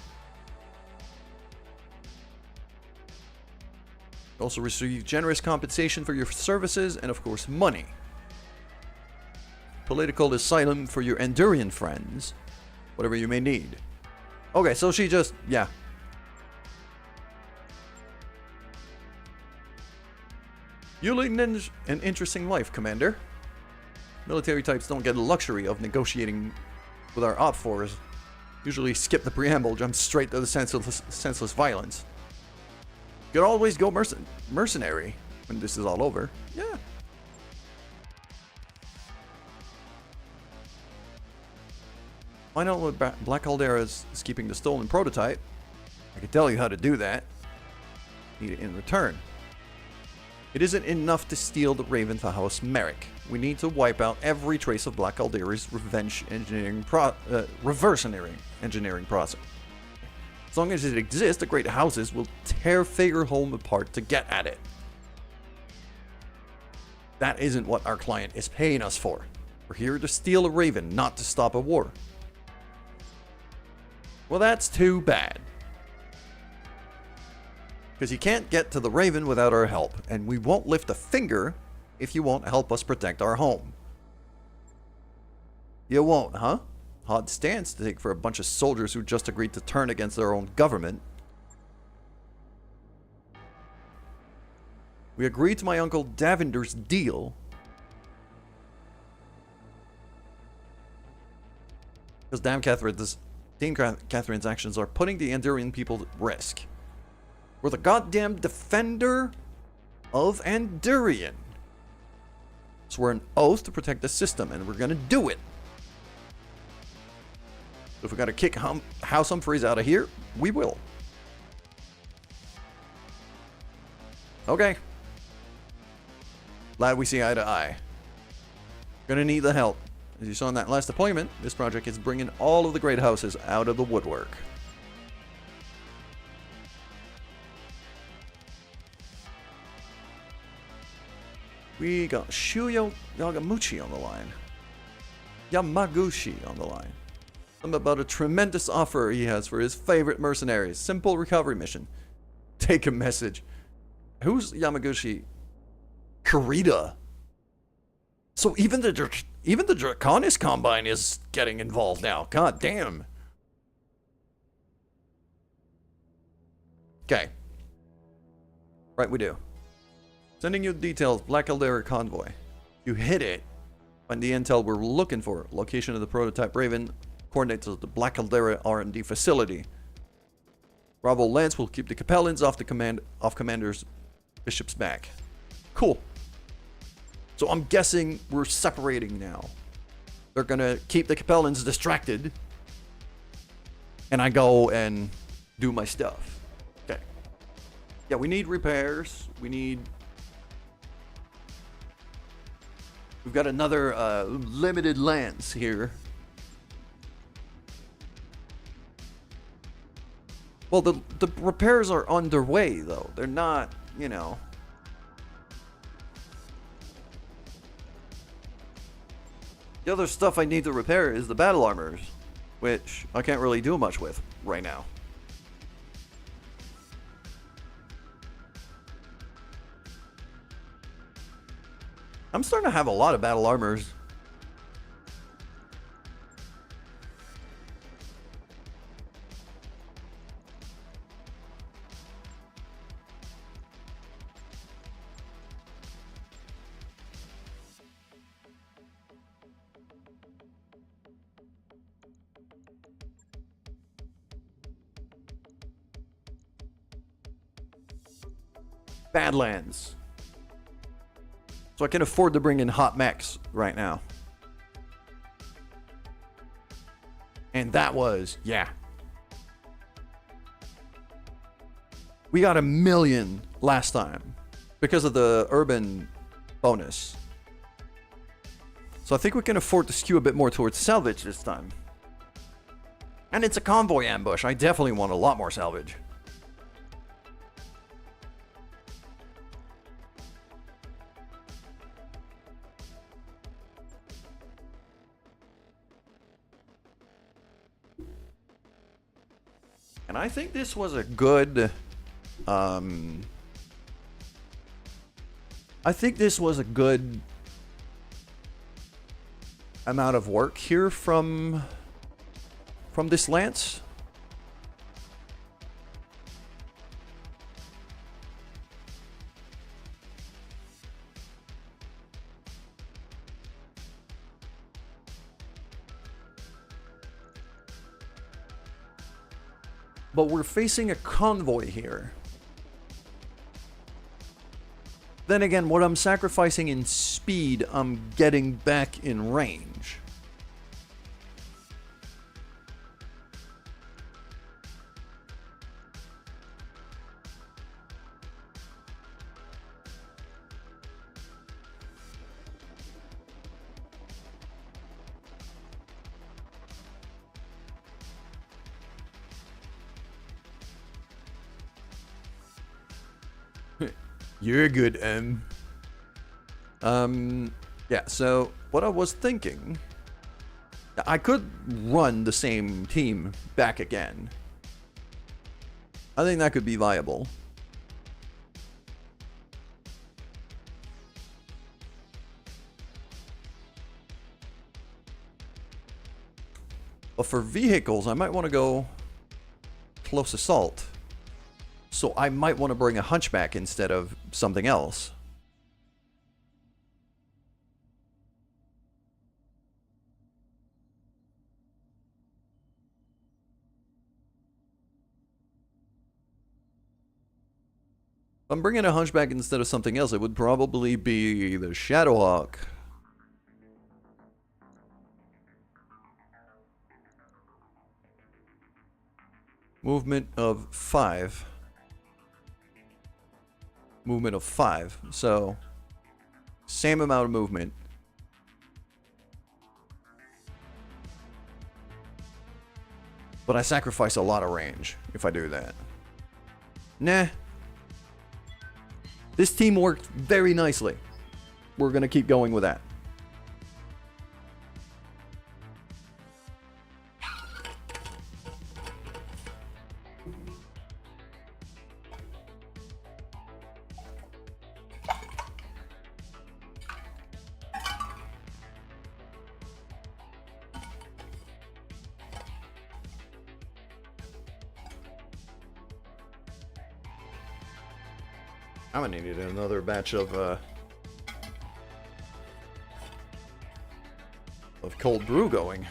You also receive generous compensation for your services and, of course, money. Political asylum for your Endurian friends. Whatever you may need. Okay, so she just... yeah. You lead an interesting life, Commander. Military types don't get the luxury of negotiating with our op fours. Usually skip the preamble, jump straight to the senseless violence. You could always go mercenary when this is all over. Yeah. Find out what Black Caldera is keeping the stolen prototype. I can tell you how to do that. Need it in return. It isn't enough to steal the Raven for House Merrick. We need to wipe out every trace of Black Caldera's reverse engineering process. As long as it exists, the great houses will tear Fagerholm apart to get at it. That isn't what our client is paying us for. We're here to steal a Raven, not to stop a war. Well, that's too bad. Because you can't get to the Raven without our help, and we won't lift a finger if you won't help us protect our home. You won't, huh? Odd stance to take for a bunch of soldiers who just agreed to turn against their own government. We agreed to my Uncle Davinder's deal. Because damn Catherine's actions are putting the Andurian people at risk. We're the goddamn defender of Andurian. So we're an oath to protect the system, and we're gonna do it. If we gotta kick House Humphreys out of here, we will. Okay. Glad we see eye to eye. Gonna need the help. As you saw in that last deployment, this project is bringing all of the great houses out of the woodwork. We got Shuyo Yamaguchi on the line. Yamaguchi on the line. Something about a tremendous offer he has for his favorite mercenaries. Simple recovery mission. Take a message. Who's Yamaguchi? Kurita. So even the Draconis Combine is getting involved now. God damn. Okay. Right, we do. Sending you details, Black Caldera convoy. You hit it. Find the intel we're looking for. Location of the prototype Raven. Coordinates of the Black Caldera R&D facility. Bravo Lance will keep the Capellans off Commander's Bishop's back. Cool. So I'm guessing we're separating now. They're gonna keep the Capellans distracted. And I go and do my stuff. Okay. Yeah, we need repairs. We've got another limited lance here. Well, the repairs are underway, though. They're not, you know. The other stuff I need to repair is the battle armors, which I can't really do much with right now. I'm starting to have a lot of battle armors. Badlands. So I can afford to bring in hot mechs right now. And that was, yeah. We got 1 million last time because of the urban bonus. So I think we can afford to skew a bit more towards salvage this time. And it's a convoy ambush. I definitely want a lot more salvage. And I think this was a good, I think this was a good amount of work here from this lance. But we're facing a convoy here. Then again, what I'm sacrificing in speed, I'm getting back in range. You're good, yeah, so what I was thinking, I could run the same team back again. I think that could be viable. But for vehicles, I might want to go close assault. So I might want to bring a hunchback instead of something else. If I'm bringing a hunchback instead of something else, it would probably be the Shadowhawk. Movement of 5. Movement of 5. So, same amount of movement. But I sacrifice a lot of range if I do that. Nah. This team worked very nicely. We're going to keep going with that. I'm gonna need another batch of cold brew going.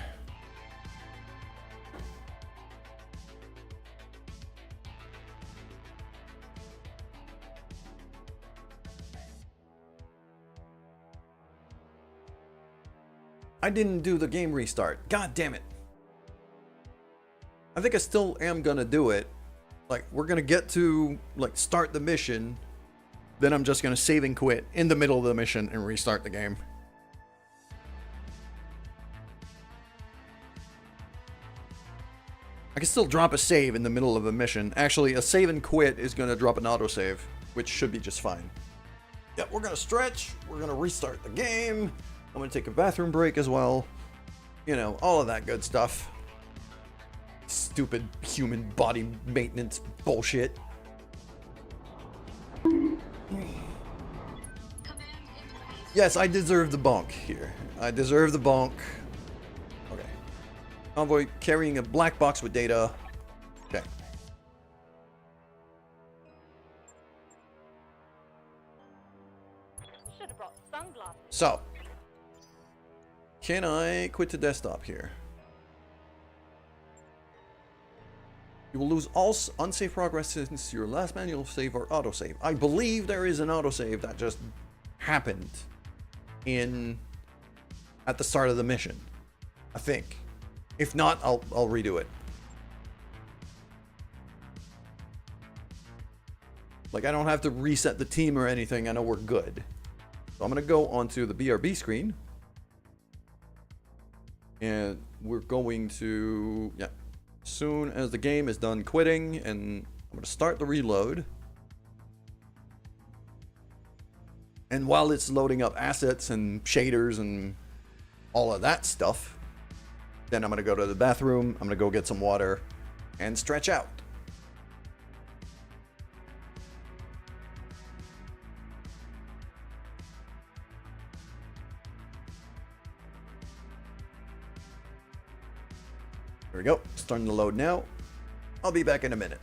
I didn't do the game restart. God damn it. I think I still am gonna do it. Like, we're gonna get to, like, start the mission. Then I'm just gonna save and quit in the middle of the mission and restart the game. I can still drop a save in the middle of a mission. Actually, a save and quit is gonna drop an autosave, which should be just fine. Yep, we're gonna stretch. We're gonna restart the game. I'm gonna take a bathroom break as well. You know, all of that good stuff. Stupid human body maintenance bullshit. Yes, I deserve the bonk here. I deserve the bonk. Okay. Convoy carrying a black box with data. Okay. Should have brought sunglasses. So. Can I quit the desktop here? You will lose all unsafe progress since your last manual save or autosave. I believe there is an autosave that just happened at the start of the mission. I think. If not, I'll redo it. Like, I don't have to reset the team or anything. I know we're good. So I'm gonna go onto the BRB screen. And we're going to, yeah. As soon as the game is done quitting, and I'm gonna start the reload. And while it's loading up assets and shaders and all of that stuff, then I'm going to go to the bathroom, I'm going to go get some water, and stretch out. There we go, starting to load now. I'll be back in a minute.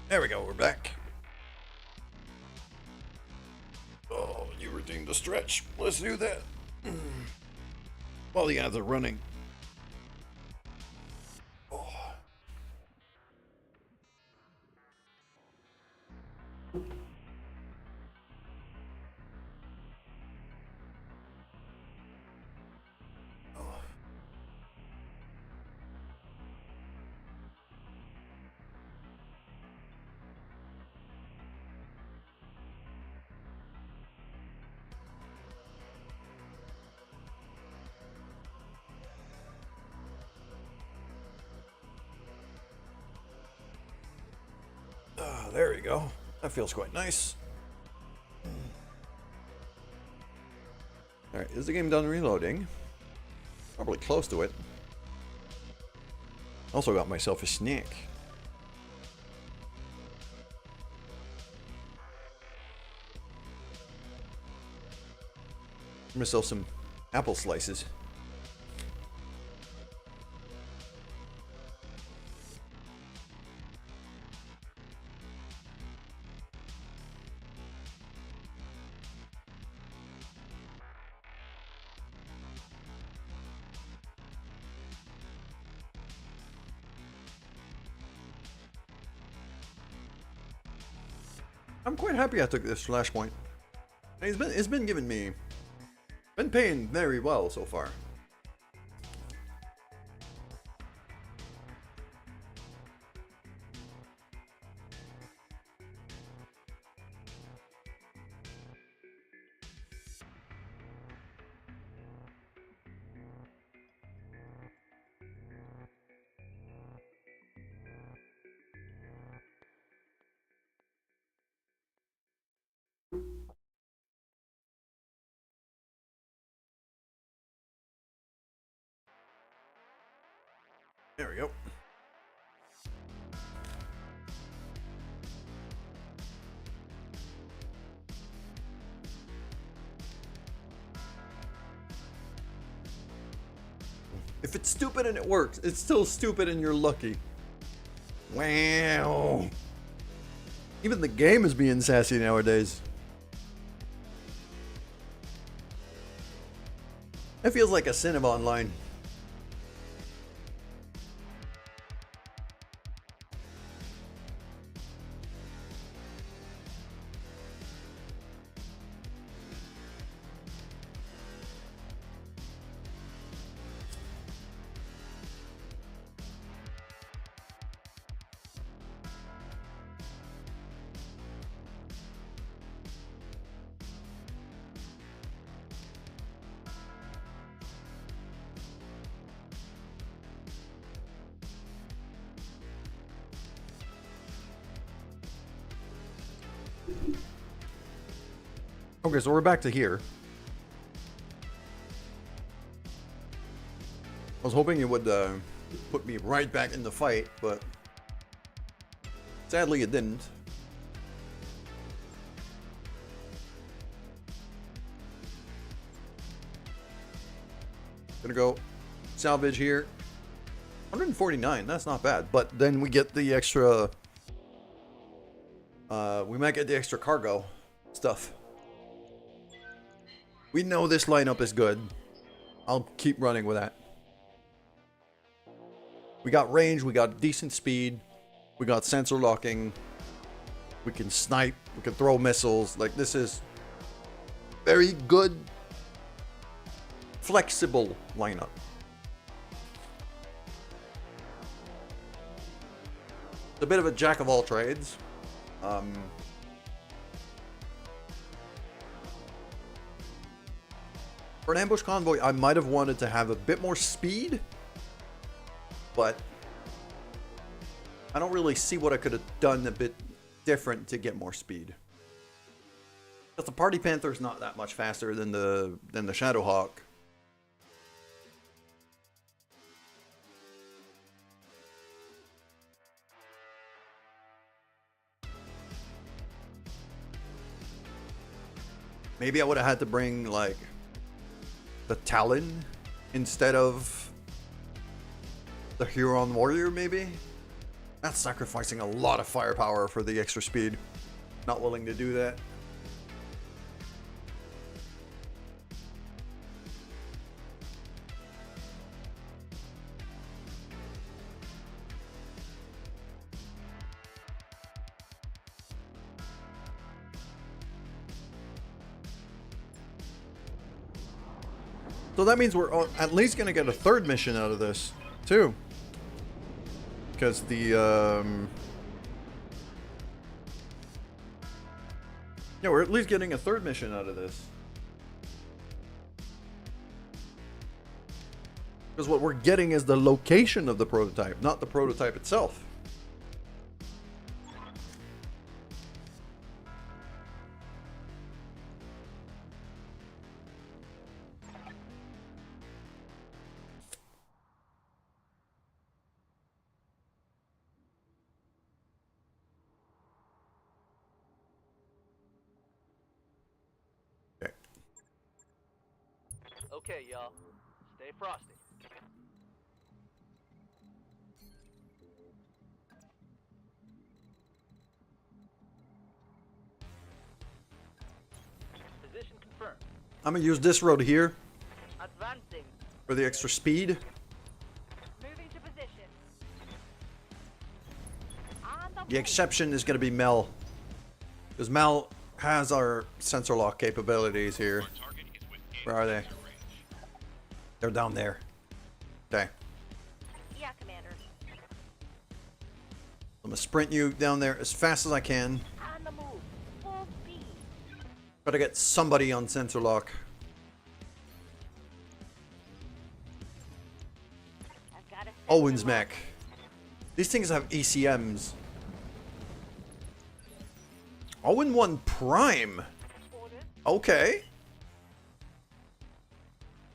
There we go, we're back. Oh, you redeemed the stretch. Let's do that. While the ads are running. Oh. There you go. That feels quite nice. Alright, is the game done reloading? Probably close to it. Also got myself a snack. Myself some apple slices. I'm quite happy I took this flashpoint. It's been giving me, been paying very well so far. There we go. If it's stupid and it works, it's still stupid and you're lucky. Wow. Even the game is being sassy nowadays. It feels like a sin of online. Okay, so we're back to here. I was hoping it would put me right back in the fight, but sadly it didn't. Gonna go salvage here. 149, that's not bad. But then we get the extra... we might get the extra cargo stuff. We know this lineup is good. I'll keep running with that. We got range, we got decent speed, we got sensor locking, we can snipe, we can throw missiles. Like, this is very good, flexible lineup. It's a bit of a jack of all trades. For an ambush convoy, I might have wanted to have a bit more speed, but I don't really see what I could have done a bit different to get more speed. Because the Party Panther's not that much faster than the Shadowhawk. Maybe I would have had to bring, like, the Talon instead of the Huron Warrior, maybe? That's sacrificing a lot of firepower for the extra speed. Not willing to do that. So that means we're at least going to get a third mission out of this, too. Because the, yeah, we're at least getting a third mission out of this. Because what we're getting is the location of the prototype, not the prototype itself. Okay, y'all. Stay frosty. Position confirmed. I'm going to use this road here Advancing. for the extra speed. Moving to position. On the The move. exception is going to be Mel. Because Mel has our sensor lock capabilities here. Target is within Where are they? range. They're down there. Okay. Yeah, Commander. I'm going to sprint you down there as fast as I can. On the move. Full speed. Gotta get somebody on sensor lock. I've got a Owen's sensor mech. These things have ECMs. Owen 1 Prime. lock. Order. Okay.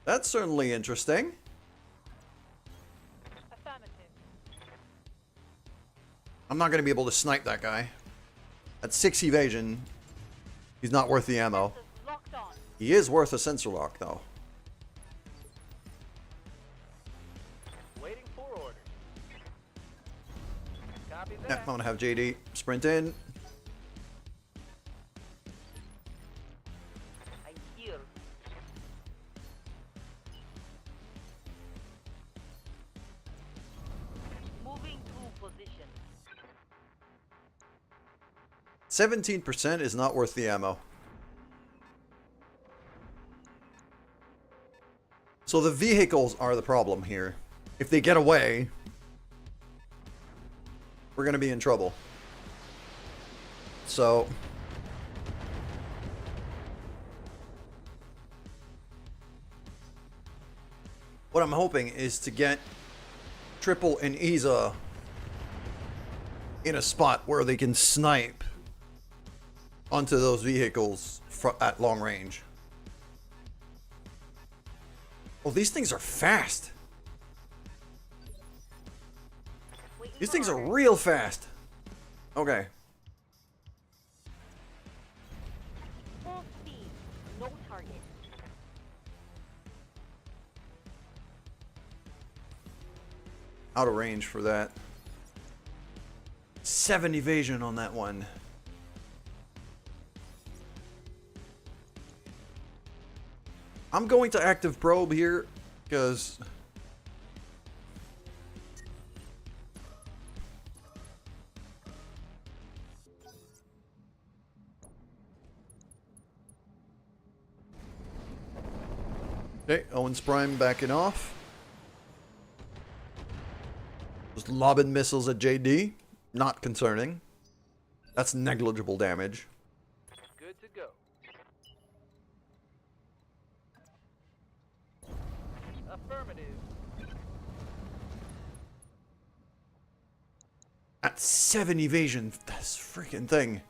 That's certainly interesting. Affirmative. I'm not going to be able to snipe that guy. At 6 evasion, he's not worth the ammo. Sensors locked on. He is worth a sensor lock, though. Waiting for orders. Copy Yeah, that. I'm going to have JD sprint in. I hear. Moving to position. 17% is not worth the ammo. So the vehicles are the problem here. If they get away, we're going to be in trouble. So what I'm hoping is to get Triple and Isa in a spot where they can snipe onto those vehicles at long range. Oh, these things are fast. Waiting These for things are orders. real fast. Okay. Full speed. No target. Out of range for that. 7 evasion on that one. I'm going to active probe here because okay, Owens Prime backing off. Just lobbing missiles at JD. Not concerning. That's negligible damage. Good to go. Affirmative. At 7 evasion, this freaking thing.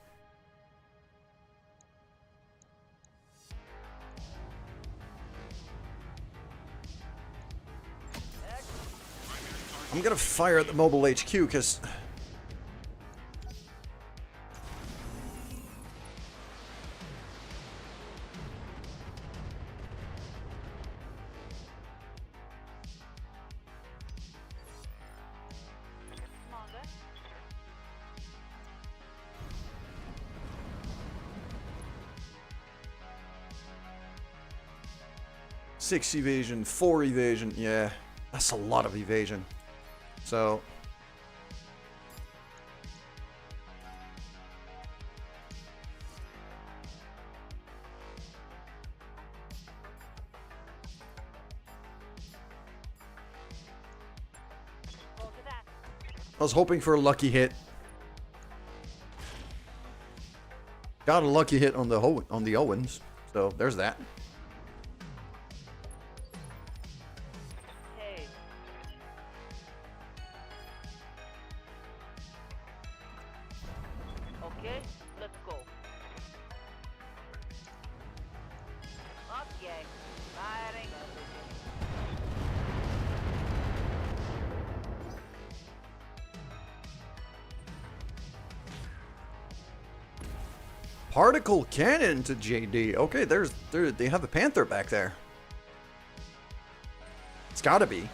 I'm gonna fire at the mobile HQ because Commander. 6 evasion, 4 evasion. Yeah, that's a lot of evasion. So Hold to that. I was hoping for a lucky hit. Got a lucky hit on the Owens. So there's that. Hey. Okay, let's go. Okay, firing. Particle cannon to JD. Okay, they have a Panther back there. It's gotta be.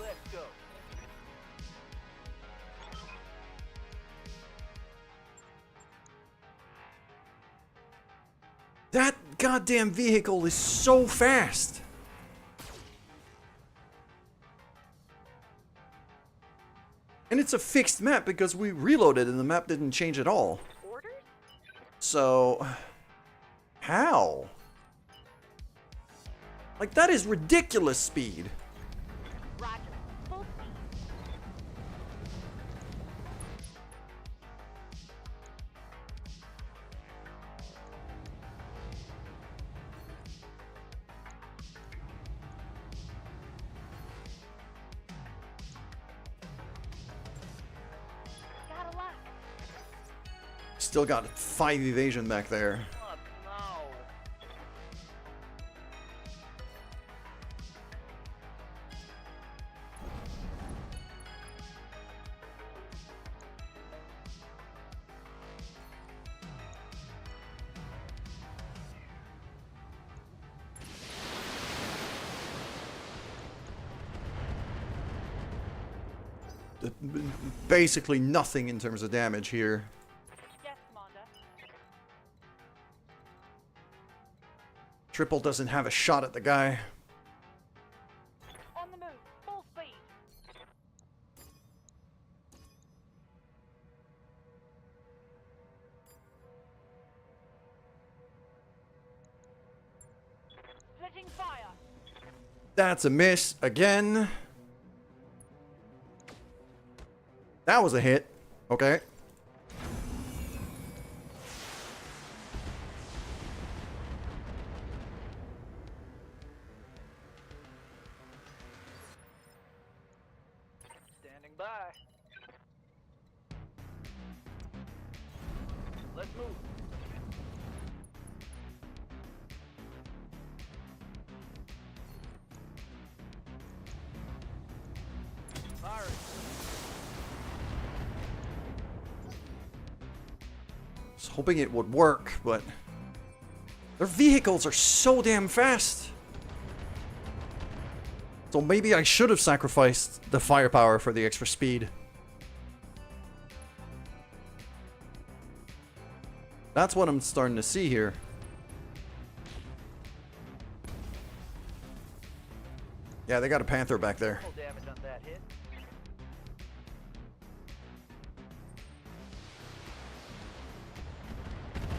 Let's go. That goddamn vehicle is so fast. And it's a fixed map because we reloaded and the map didn't change at all. Orders? So, how? Like, that is ridiculous speed. Roger. Full speed. Got a lock. Still got 5 evasion back there. Oh, no. Basically nothing in terms of damage here. Yes, Commander. Triple doesn't have a shot at the guy. On the move. Full speed. Splitting fire. That's a miss again. That was a hit. Okay. Standing by. Let's move. Firing. I was hoping it would work, but their vehicles are so damn fast. So maybe I should have sacrificed the firepower for the extra speed. That's what I'm starting to see here. Yeah, they got a Panther back there. Full damage on that hit.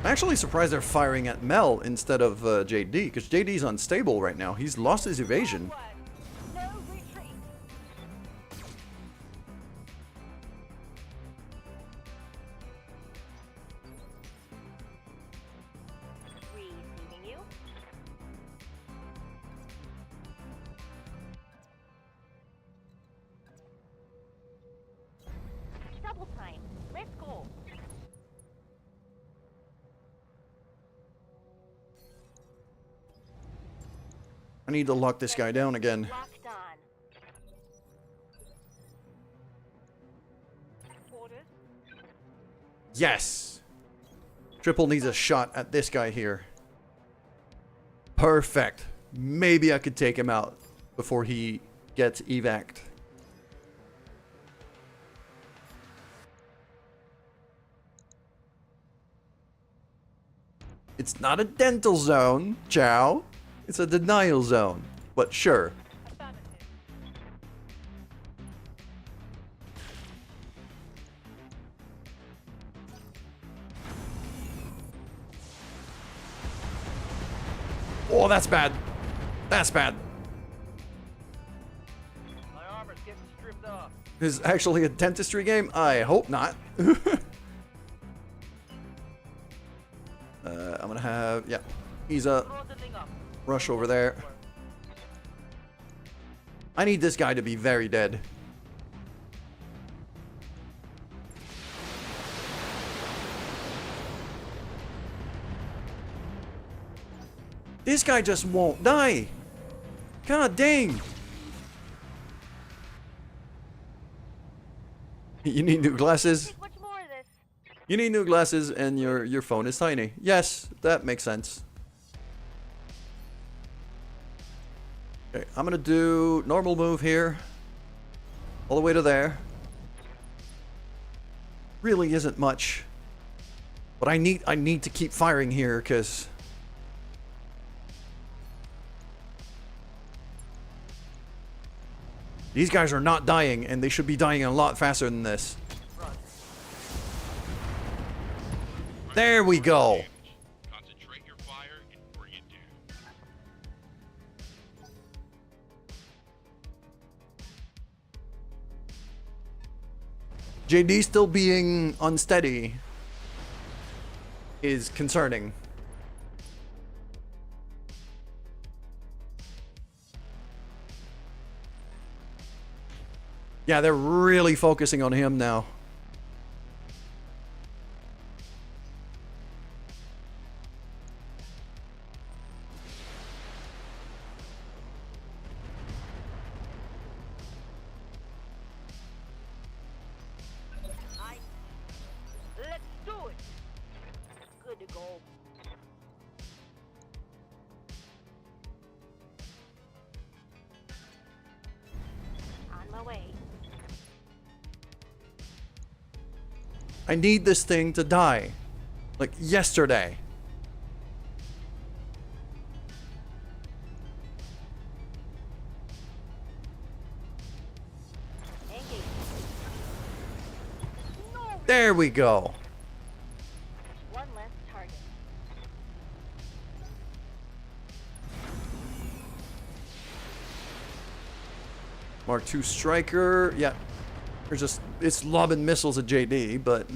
I'm actually surprised they're firing at Mel instead of JD, because JD's unstable right now. He's lost his evasion. Forward. No retreat. Receiving you. Double time. Let's go. I need to lock this guy down again. Locked on. Orders. Yes! Triple needs a shot at this guy here. Perfect. Maybe I could take him out before he gets evac'd. It's not a dental zone, Chow. It's a denial zone. But sure. Oh, that's bad. That's bad. My armor's getting stripped off. Is it actually a dentistry game? I hope not. I'm gonna have, yeah. He's a Close the thing up. rush over there. I need this guy to be very dead. This guy just won't die. God dang. You need new glasses. Take much more of this. You need new glasses and your phone is tiny. Yes, that makes sense. Okay, I'm gonna do normal move here. All the way to there. Really isn't much. But I need to keep firing here because these guys are not dying, and they should be dying a lot faster than this. There we go. Concentrate your fire and bring it down. JD still being unsteady is concerning. Yeah, they're really focusing on him now. Let's do it. Good to go. On my way. I need this thing to die. Like yesterday. Engage. There we go. One less target. Mark II Striker. Yeah. They're just, it's lobbing missiles at JD, but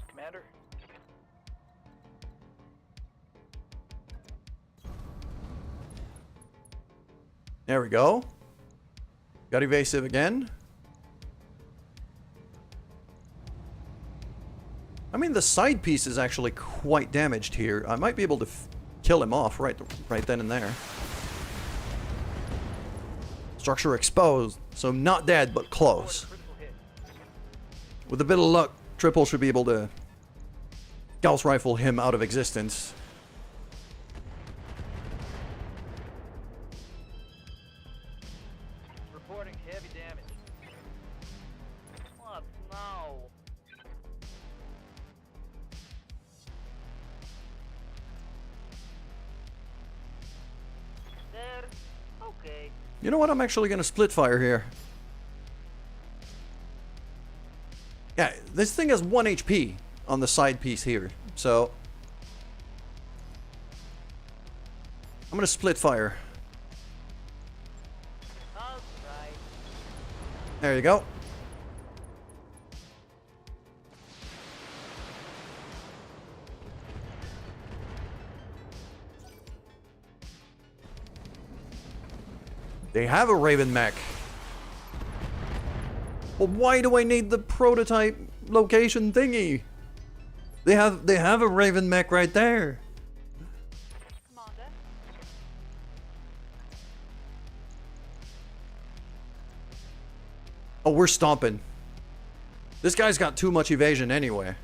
Commander? there we go. Got evasive again. I mean, the side piece is actually quite damaged here. I might be able to kill him off right then and there. Structure exposed, so not dead, but close. Critical hit. With a bit of luck, Triple should be able to Gauss rifle him out of existence. Reporting heavy damage. What now? There. Okay. You know what? I'm actually going to split fire here. Yeah, this thing has 1 HP on the side piece here, so I'm going to split fire. I'll try. There you go. They have a Raven mech. Well, why do I need the prototype location thingy? They have a Raven mech right there. Commander. Oh, we're stomping. This guy's got too much evasion anyway.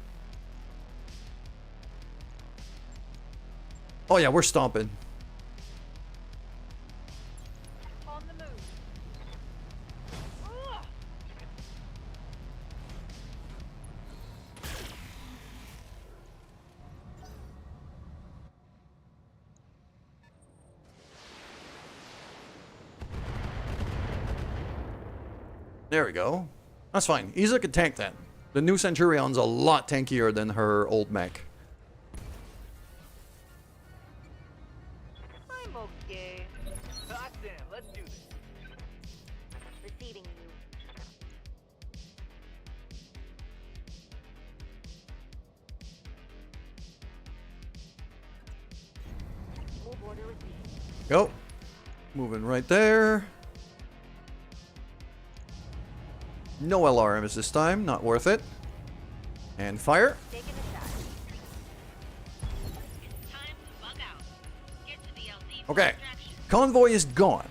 Oh yeah, we're stomping. On the move. There we go. That's fine. Isa could tank that. The new Centurion's a lot tankier than her old mech. I'm okay. Locked in. Let's do this. Receiving you. Move order received. Go. Moving right there. No LRMs this time. Not worth it. And fire. Taking a shot. Time to bug out. Get to the LZ. Okay. Extraction. Convoy is gone.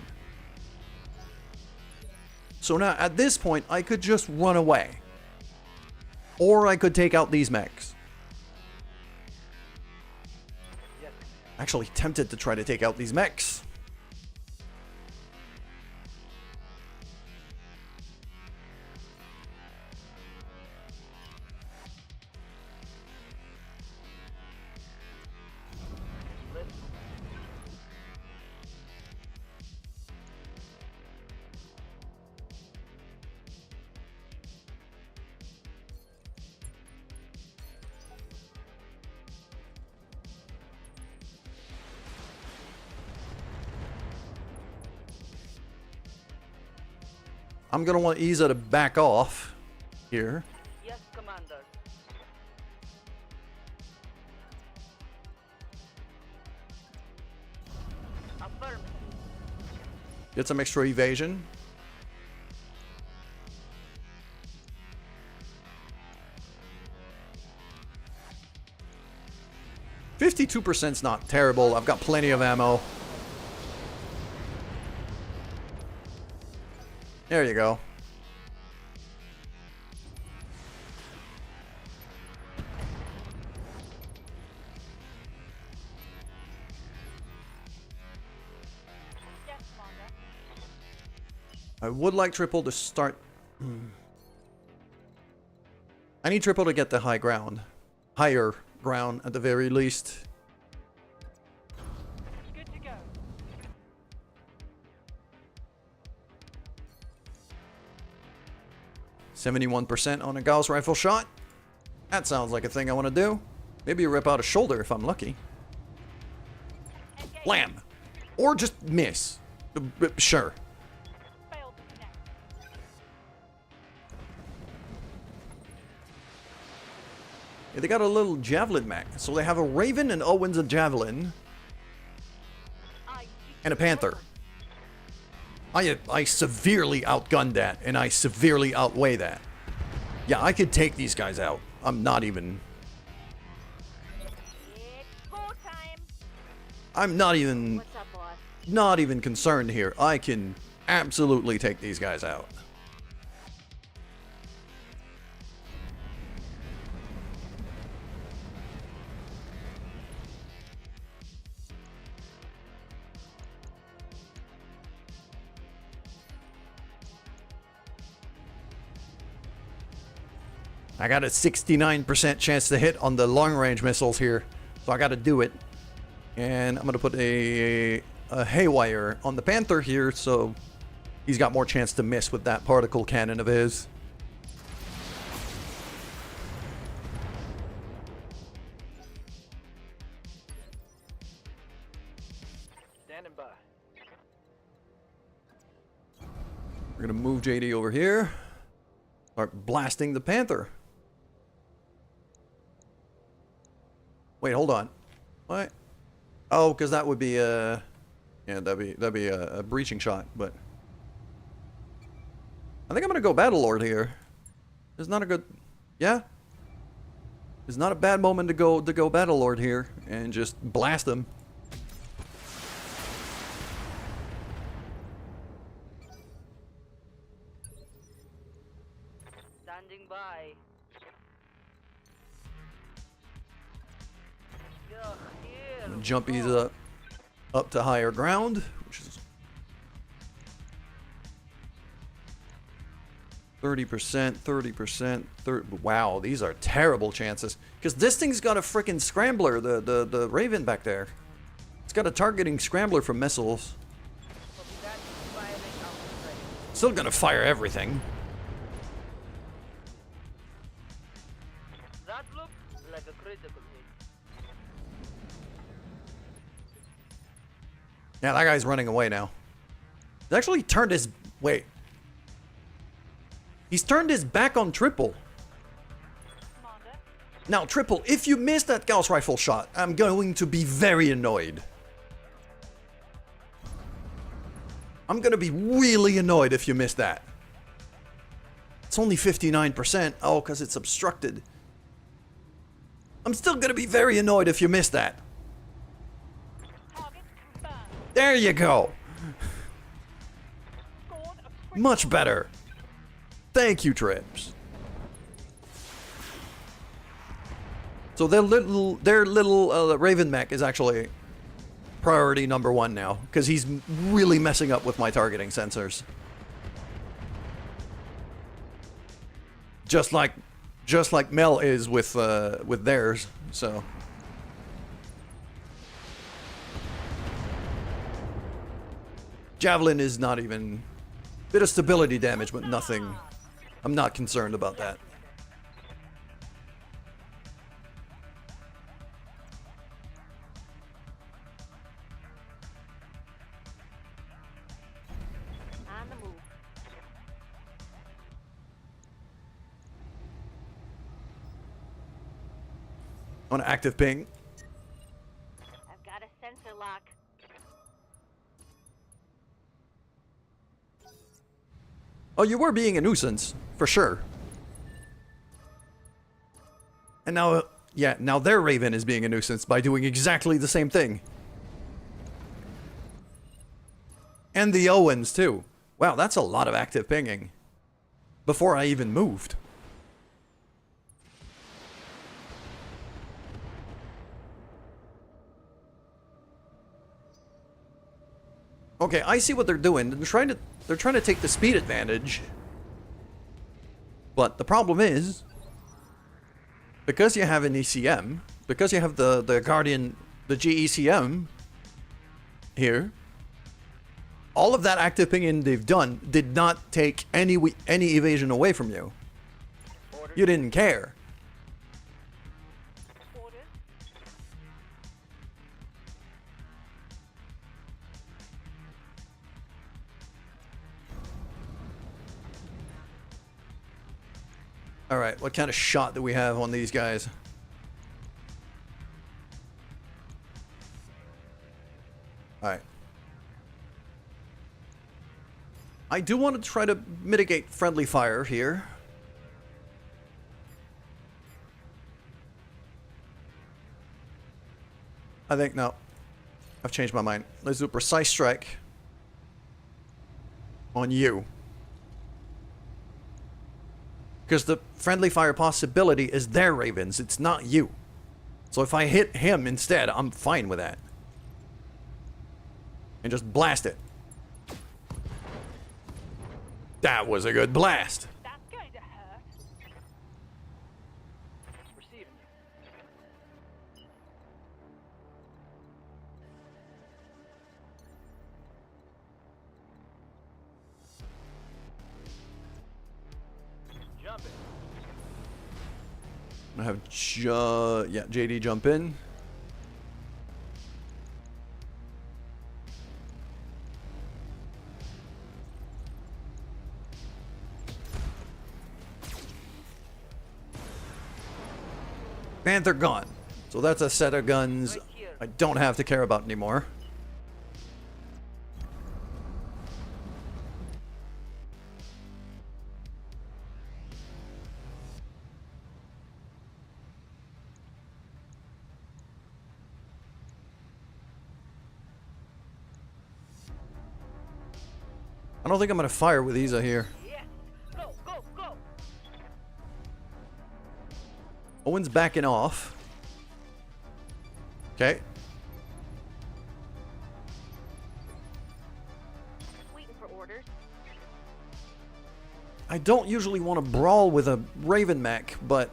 So now, at this point, I could just run away. Or I could take out these mechs. Actually tempted to try to take out these mechs. I'm gonna want Isa to back off here. Yes, Commander. Affirm. Get some extra evasion. %52's not terrible. I've got plenty of ammo. There you go. Yes, Commander. I would like Triple to start. I need Triple to get the high ground. Higher ground at the very least. Good to go. 71% on a Gauss rifle shot. That sounds like a thing I want to do. Maybe rip out a shoulder if I'm lucky. Engage. Blam! Or just miss. Sure. Failed to connect. Yeah, they got a little javelin mech. So they have a Raven and Owen's a javelin. And a Panther. I severely outgunned that, and I severely outweigh that. Yeah, I could take these guys out. I'm not even... It's go time. I'm not even... What's up, boss? Not even concerned here. I can absolutely take these guys out. I got a 69% chance to hit on the long-range missiles here, so I got to do it. And I'm going to put a haywire on the Panther here, so he's got more chance to miss with that particle cannon of his. Standing by. We're going to move JD over here. Start blasting the Panther. Wait, hold on. What? Oh, because that would be a... Yeah, that'd be a breaching shot, but... I think I'm going to go Battlelord here. It's not a good... Yeah? It's not a bad moment to go Battlelord here and just blast them. Standing by. Ugh, here. Jump these up to higher ground, which is 30%, 30%, wow, these are terrible chances. Because this thing's got a freaking scrambler, the Raven back there. It's got a targeting scrambler from missiles. Copy that. Firing out the threat. Still gonna fire everything. That looks like a critical hit. Yeah, that guy's running away now. He's actually turned his... Wait. He's turned his back on Triple. Commander. Now, Triple, if you miss that Gauss rifle shot, I'm going to be very annoyed. I'm going to be really annoyed if you miss that. It's only 59%. Oh, because it's obstructed. I'm still going to be very annoyed if you miss that. Target confirmed. There you go. Scored a critical. Much better. Thank you, Trips. So their little Raven mech is actually priority number 1 now, because he's really messing up with my targeting sensors. Just like Mel is with theirs. So Javelin is not even bit of stability damage, but nothing. I'm not concerned about that. On the move. On active ping. I've got a sensor lock. Oh, you were being a nuisance, for sure. And now, yeah, now their Raven is being a nuisance by doing exactly the same thing. And the Owens, too. Wow, that's a lot of active pinging. Before I even moved. Okay, I see what they're doing. They're trying to take the speed advantage. But the problem is, because you have an ECM, because you have the Guardian, the GECM here, all of that active pinging they've done did not take any evasion away from you. You didn't care. Orders. Alright, what kind of shot do we have on these guys? Alright. I do want to try to mitigate friendly fire here. I think, no. I've changed my mind. Let's do a precise strike on you. Because the friendly fire possibility is their Ravens, it's not you. So if I hit him instead, I'm fine with that. And just blast it. That was a good blast. That's going to hurt. Receiving. Jumping. I have JD jump in. Panther gone. So that's a set of guns I don't have to care about anymore. I don't think I'm gonna fire with Isa here. Yes. Go, go, go. Owen's backing off. Okay. Waiting for orders. I don't usually want to brawl with a Raven mech, but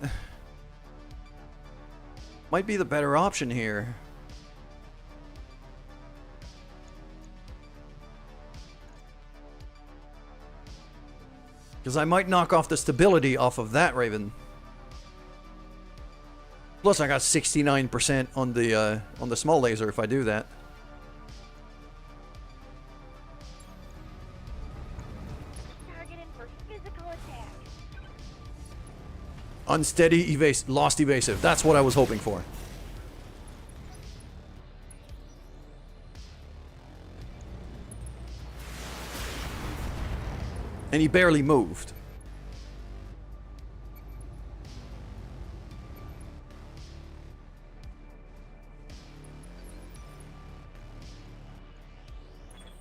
might be the better option here. Because I might knock off the stability off of that Raven. Plus, I got 69% on the small laser if I do that. Targeting for physical attack. Unsteady lost evasive. That's what I was hoping for. And he barely moved.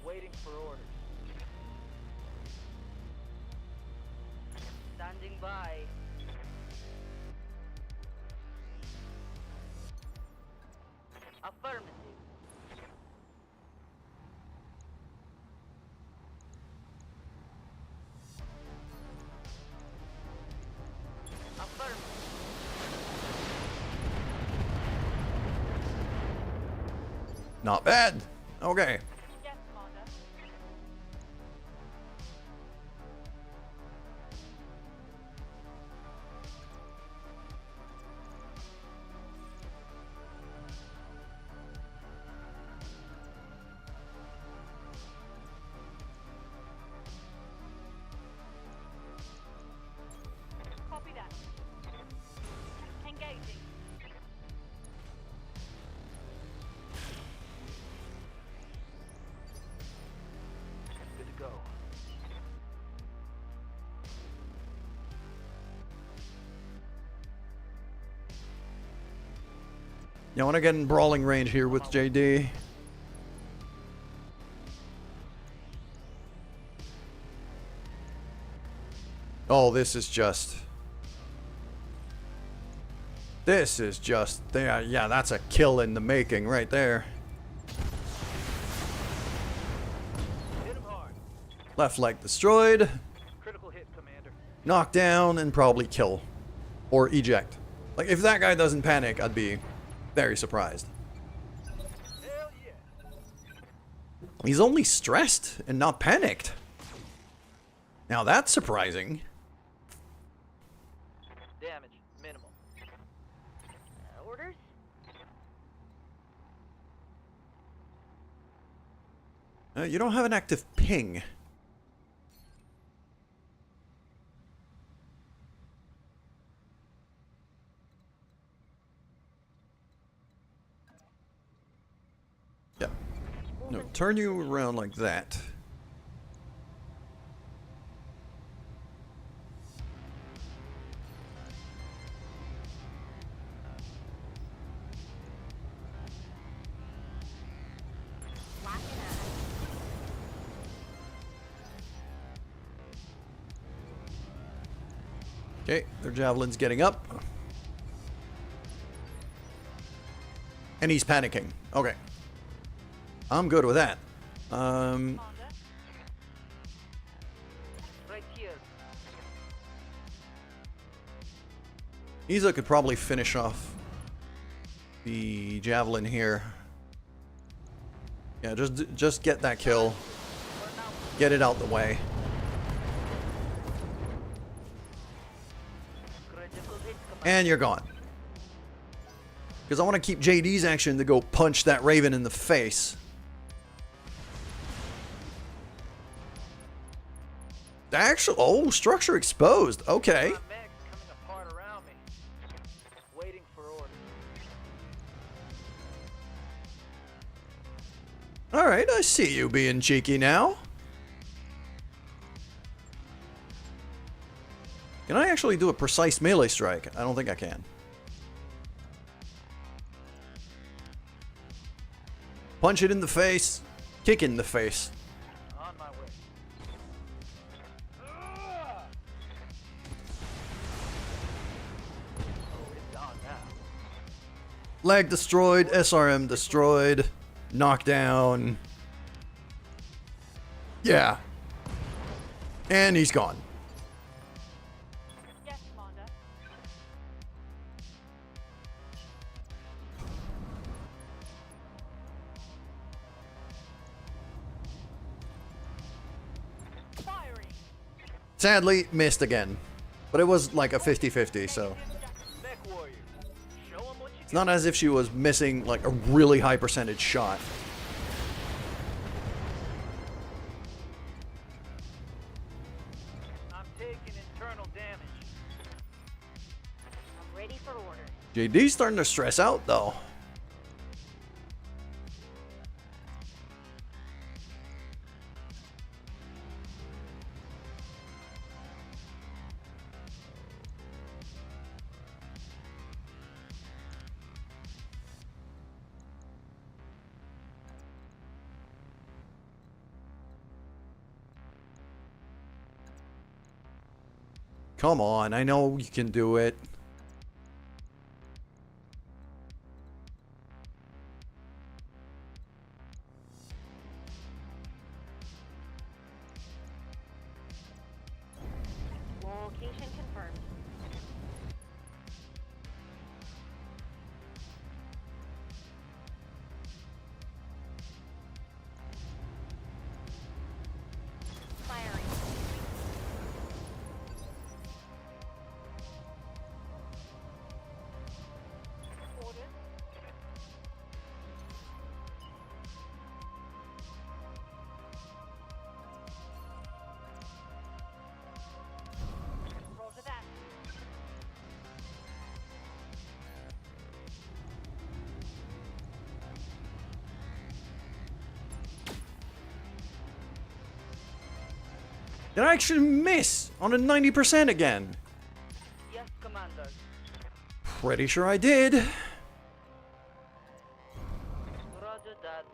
Waiting for orders. Standing by. Affirmative. Affirmative. Not bad. Okay. Yes, Commander. Copy that. Engaging. Good to go. You want to get in brawling range here with JD. Oh, this is just... Yeah, that's a kill in the making right there. Hit him hard. Left leg destroyed. Critical hit, Commander. Knock down and probably kill. Or eject. Like, if that guy doesn't panic, I'd be very surprised. Hell yeah. He's only stressed and not panicked. Now that's surprising. Damage minimal. Orders? You don't have an active ping. Yeah. No, turn you around like that. Locking up. Okay, their javelin's getting up. And he's panicking. Okay. I'm good with that. Commander. Right here. Isa could probably finish off the javelin here. Yeah, just get that kill. Get it out the way. Critical hit, Commander. And you're gone. Because I want to keep JD's action to go punch that Raven in the face. Actually, oh, structure exposed. Okay. My meg's coming apart around me. Waiting for orders. Alright, I see you being cheeky now. Can I actually do a precise melee strike? I don't think I can. Punch it in the face. Kick in the face. On my way. Oh, it's on now. Leg destroyed. SRM destroyed. Knockdown. Yeah. And he's gone. Yes, Commander. Firing. Sadly, missed again. But it was like a 50-50, so. Mech warrior. Show Show 'em what you It's not as if she was missing like a really high percentage shot. I'm taking internal damage. I'm ready for orders. JD's starting to stress out though. Come on, I know you can do it. Location confirmed. Firing. Order. Roger that. Did I actually miss on a 90% again? Yes, Commander. Pretty sure I did. Roger that.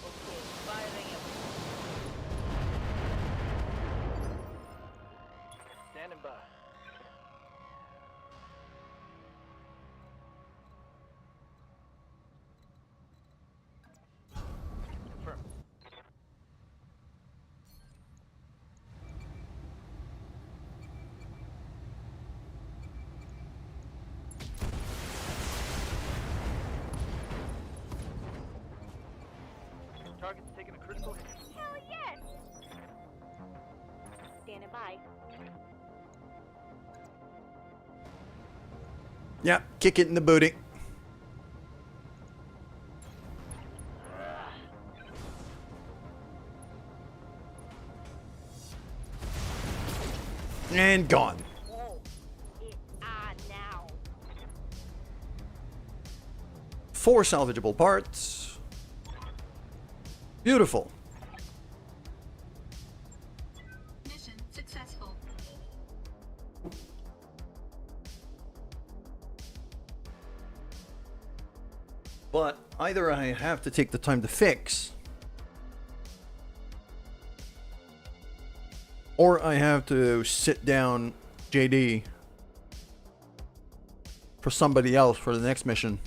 Okay, firing him. Standing by. Confirm. Target's taking a critical hit. Hell yes! Standing by. Yeah, kick it in the booty. And gone. Whoa. It's on now. 4 salvageable parts. Beautiful. Mission successful. But either I have to take the time to fix, or I have to sit down JD for somebody else for the next mission.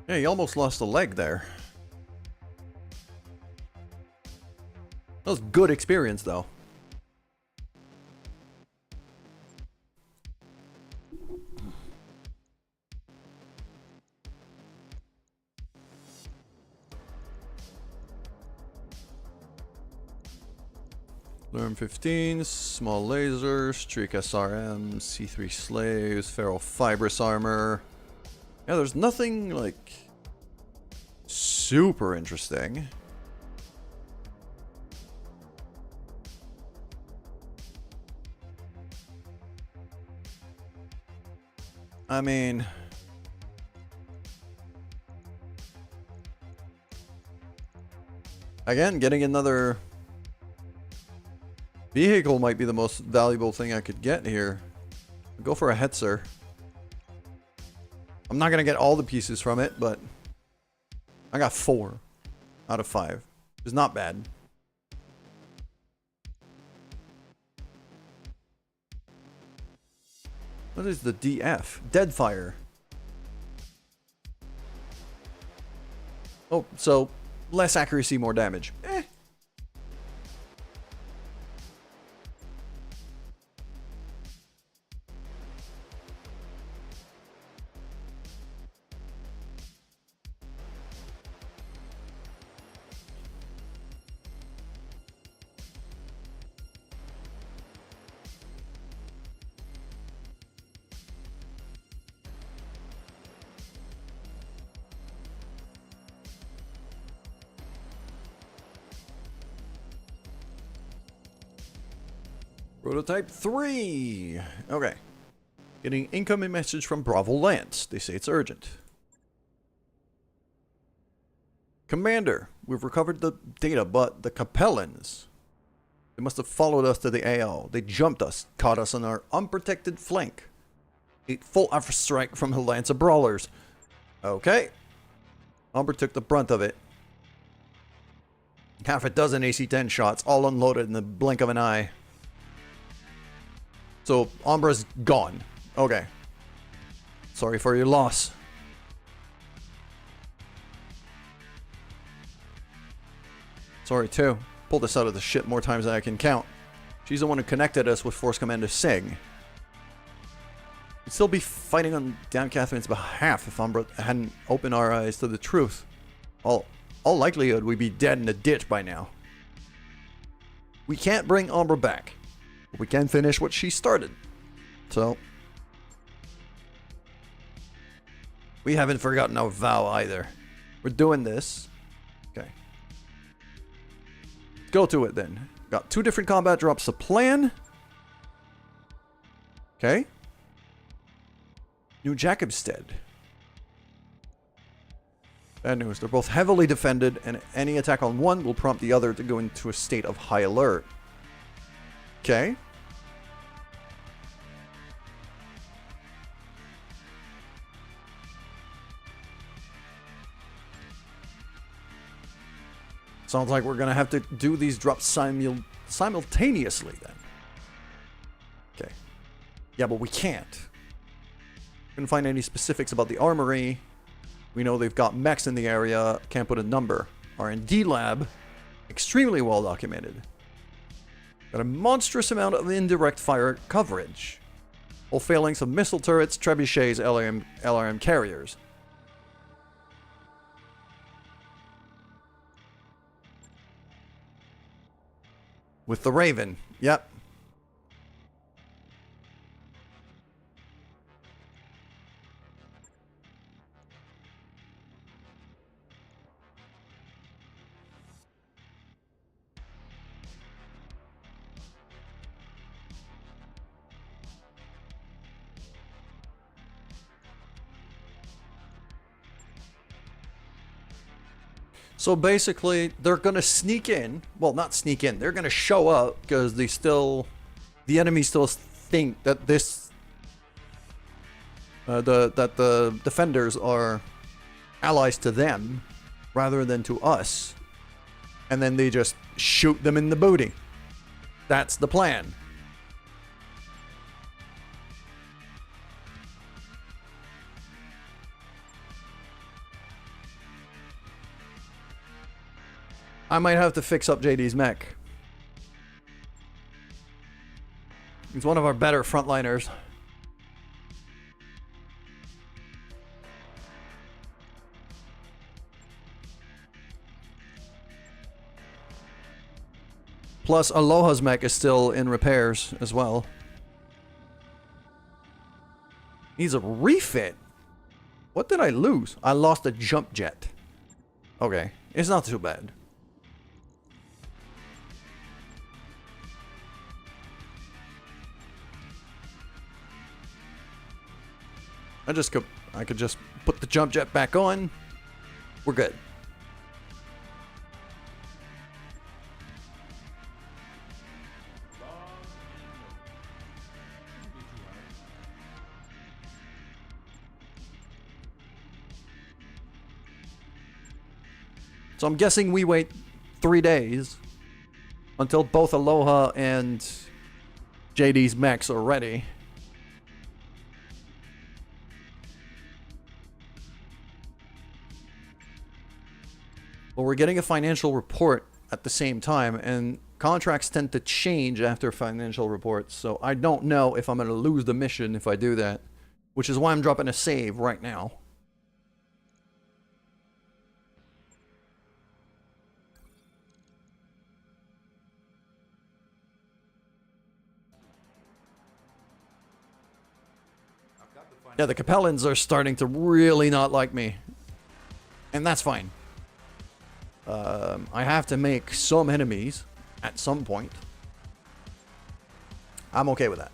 Yeah, he almost lost a leg there. That was good experience, though. Learn 15, small lasers, streak SRM, C3 slaves, feral fibrous armor. Yeah, there's nothing like super interesting. I mean, again, getting another vehicle might be the most valuable thing I could get here. I'll go for a Hetzer. I'm not gonna get all the pieces from it, but I got 4 out of 5. It's not bad. What is the DF? Deadfire. Oh, so Less accuracy, more damage. Eh. Prototype 3. Okay. Getting incoming message from Bravo Lance. They say it's urgent. Commander, we've recovered the data, but the Capellans. They must have followed us to the AO. They jumped us, caught us on our unprotected flank. 8 full effort strike from the Lance of Brawlers. Okay. Umber took the brunt of it. Half a dozen AC-10 shots, all unloaded in the blink of an eye. So, Umbra's gone. Okay. Sorry for your loss. Sorry too. Pulled us out of the shit more times than I can count. She's the one who connected us with Force Commander Singh. We'd still be fighting on Dan Catherine's behalf if Umbra hadn't opened our eyes to the truth. All likelihood we'd be dead in a ditch by now. We can't bring Umbra back. But we can finish what she started. So we haven't forgotten our vow either. We're doing this. Okay. Go to it then. Got 2 different combat drops to plan. Okay. New Jacobstead. Bad news. They're both heavily defended, and any attack on one will prompt the other to go into a state of high alert. Okay. Sounds like we're going to have to do these drops simultaneously then. Okay. Yeah, but we can't. Couldn't find any specifics about the armory. We know they've got mechs in the area. Can't put a number. R&D lab. Extremely well documented. Got a monstrous amount of indirect fire coverage. All phalanx of missile turrets, trebuchets, LRM carriers. With the Raven. Yep. So basically, they're going to sneak in. Well, not sneak in. They're going to show up because the enemy still think that that the defenders are allies to them rather than to us. And then they just shoot them in the booty. That's the plan. I might have to fix up JD's mech. He's one of our better frontliners. Plus, Aloha's mech is still in repairs as well. Needs a refit. What did I lose? I lost a jump jet. Okay, it's not too bad. I could just put the jump jet back on. We're good. So I'm guessing we wait 3 days until both Aloha and JD's mechs are ready. But we're getting a financial report at the same time, and contracts tend to change after financial reports, so I don't know if I'm going to lose the mission if I do that, which is why I'm dropping a save right now. Yeah, the Capellans are starting to really not like me, and that's fine. I have to make some enemies at some point. I'm okay with that.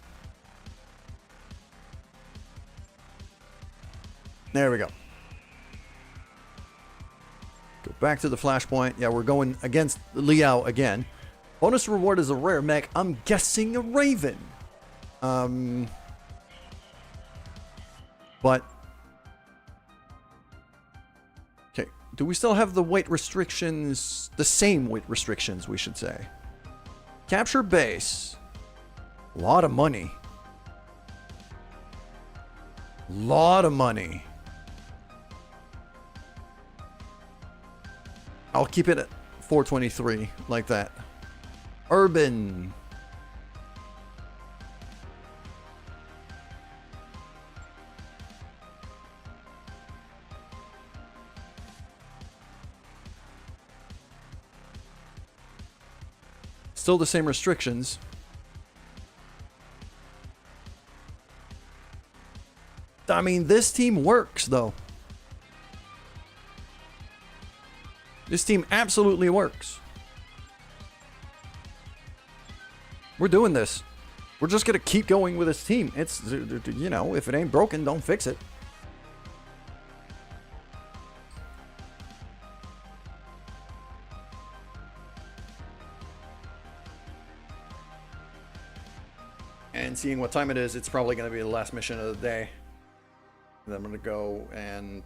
There we go. Go back to the flashpoint. Yeah, we're going against Liao again. Bonus reward is a rare mech. I'm guessing a Raven. But okay, do we still have the weight restrictions? The same weight restrictions, we should say. Capture base. A lot of money. Lot of money. I'll keep it at 423, like that. Urban. Still the same restrictions. I mean, this team works, though. This team absolutely works. We're doing this. We're just gonna keep going with this team. It's, you know, if it ain't broken, don't fix it. And seeing what time it is, it's probably going to be the last mission of the day. Then I'm going to go and...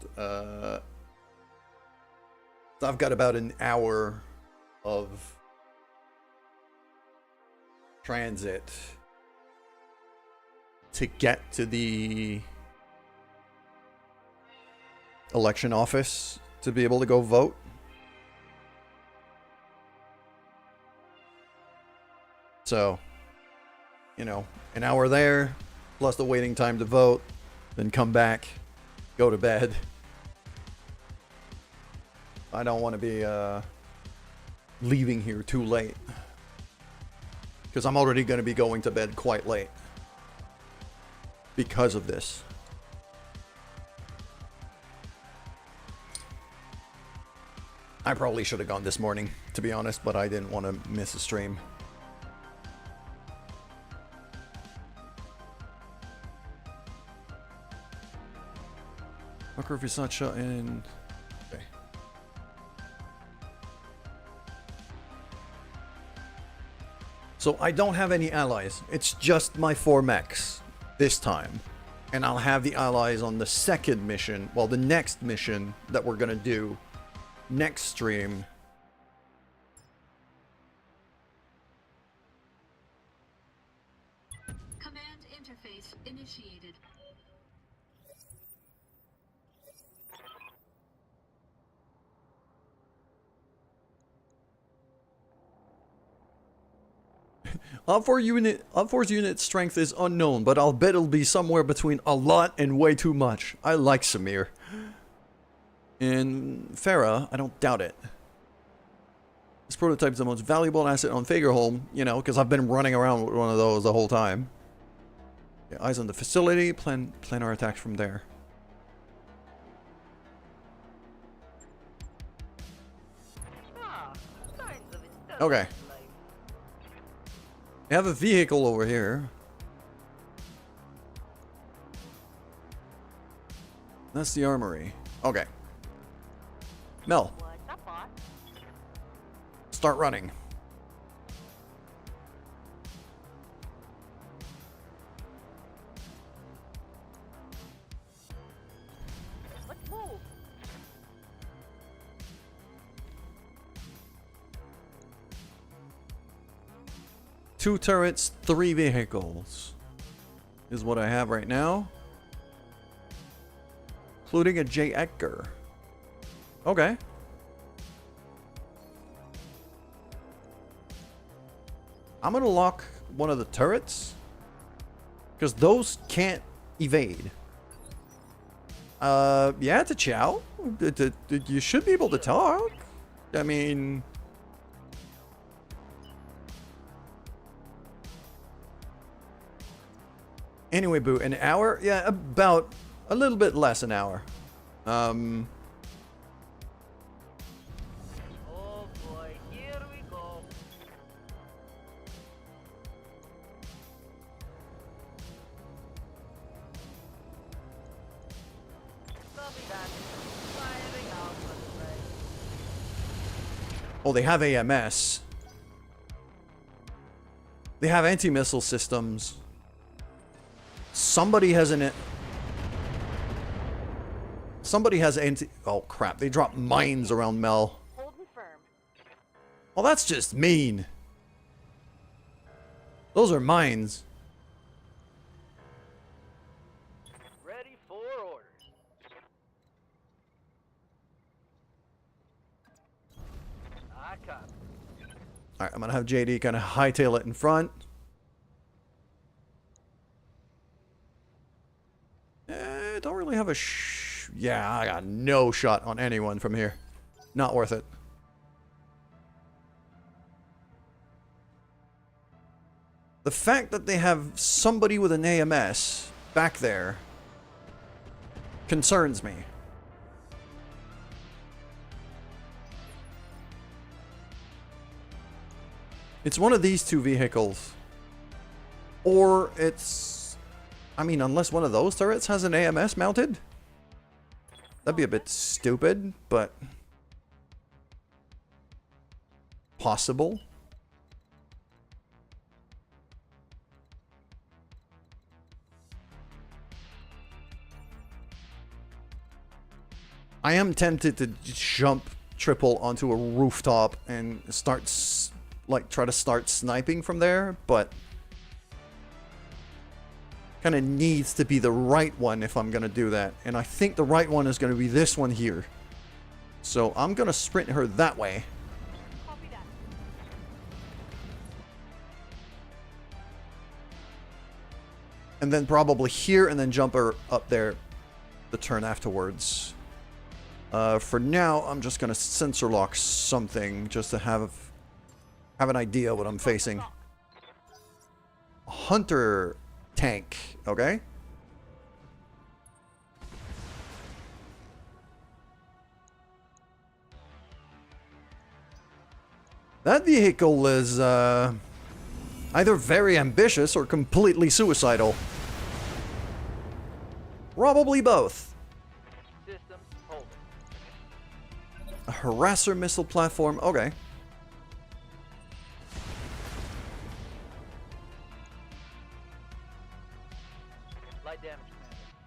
I've got about an hour of transit to get to the election office to be able to go vote. So... you know, an hour there, plus the waiting time to vote, then come back, go to bed. I don't want to be leaving here too late, because I'm already going to be going to bed quite late because of this. I probably should have gone this morning, to be honest, but I didn't want to miss a stream. If it's not shut in. Okay. So I don't have any allies. It's just my 4 mechs this time. And I'll have the allies on the second mission. Well, the next mission that we're gonna do next stream. Command interface initiated. Up4's unit strength is unknown, but I'll bet it'll be somewhere between a lot and way too much. I like Samir. In Farah, I don't doubt it. This prototype is the most valuable asset on Fagerholm, you know, because I've been running around with one of those the whole time. Yeah, eyes on the facility, plan our attacks from there. Okay. We have a vehicle over here. That's the armory. Okay. Mel. Start running. Let's move. Two turrets, 3 vehicles is what I have right now, including a J. Edgar. Okay. I'm gonna lock one of the turrets. Because those can't evade. Yeah, it's a Chow. You should be able to talk. I mean... Anyway, Boo, an hour? Yeah, about a little bit less an hour. Oh boy, here we go. Copy that. Firing out for the play. Oh, they have AMS. They have anti-missile systems. Somebody has an... Somebody has anti... Oh, crap. They drop mines around Mel. Holding firm. Well, that's just mean. Those are mines. Ready for orders. I copy. Alright, I'm gonna have JD kind of hightail it in front. Don't really have a yeah, I got no shot on anyone from here. Not worth it. The fact that they have somebody with an AMS back there concerns me. It's one of these two vehicles. Or it's... I mean, unless one of those turrets has an AMS mounted? That'd be a bit stupid, but... possible. I am tempted to jump triple onto a rooftop and start, try to start sniping from there, but... kind of needs to be the right one if I'm going to do that. And I think the right one is going to be this one here. So I'm going to sprint her that way. Copy that. And then probably here and then jump her up there the turn afterwards. For now, I'm just going to sensor lock something just to have an idea what I'm facing. Hunter... tank, okay? That vehicle is either very ambitious or completely suicidal. Probably both. System holding. A harasser missile platform, okay. Light damage,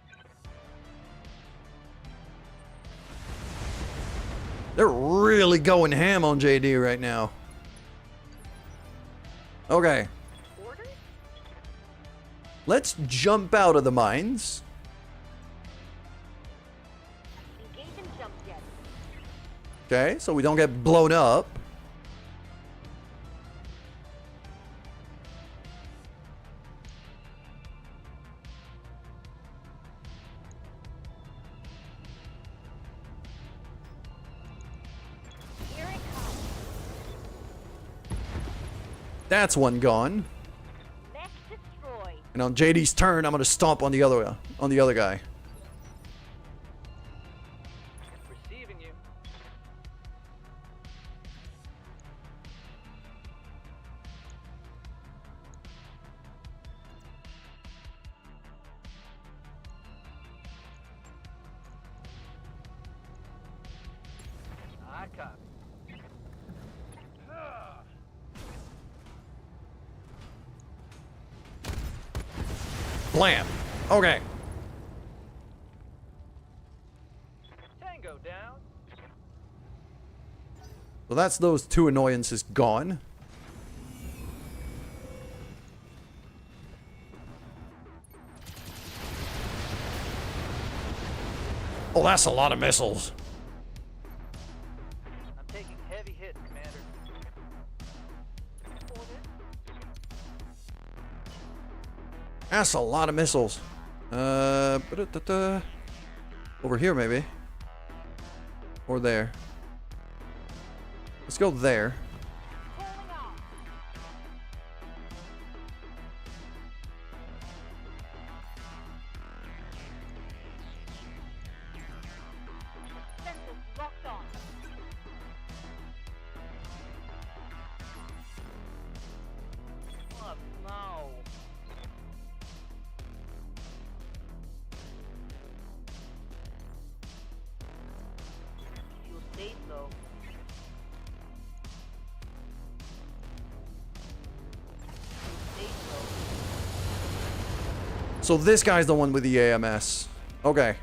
Commander. They're really going ham on JD right now. Okay. Orders? Let's jump out of the mines. Engage and jump jet. Okay, so we don't get blown up. Here it comes. That's one gone. Next destroy. And on JD's turn, I'm gonna stomp on the other guy. Receiving you. I copy. Blam. Okay. Tango down. So that's those two annoyances gone. Oh, that's a lot of missiles. I'm taking heavy hits, Commander. Orders? That's a lot of missiles. Over here maybe. Or there. Let's go there. Pulling off. Sensors locked on. Oh, no. You say so. You say so. So this guy's the one with the AMS. Okay.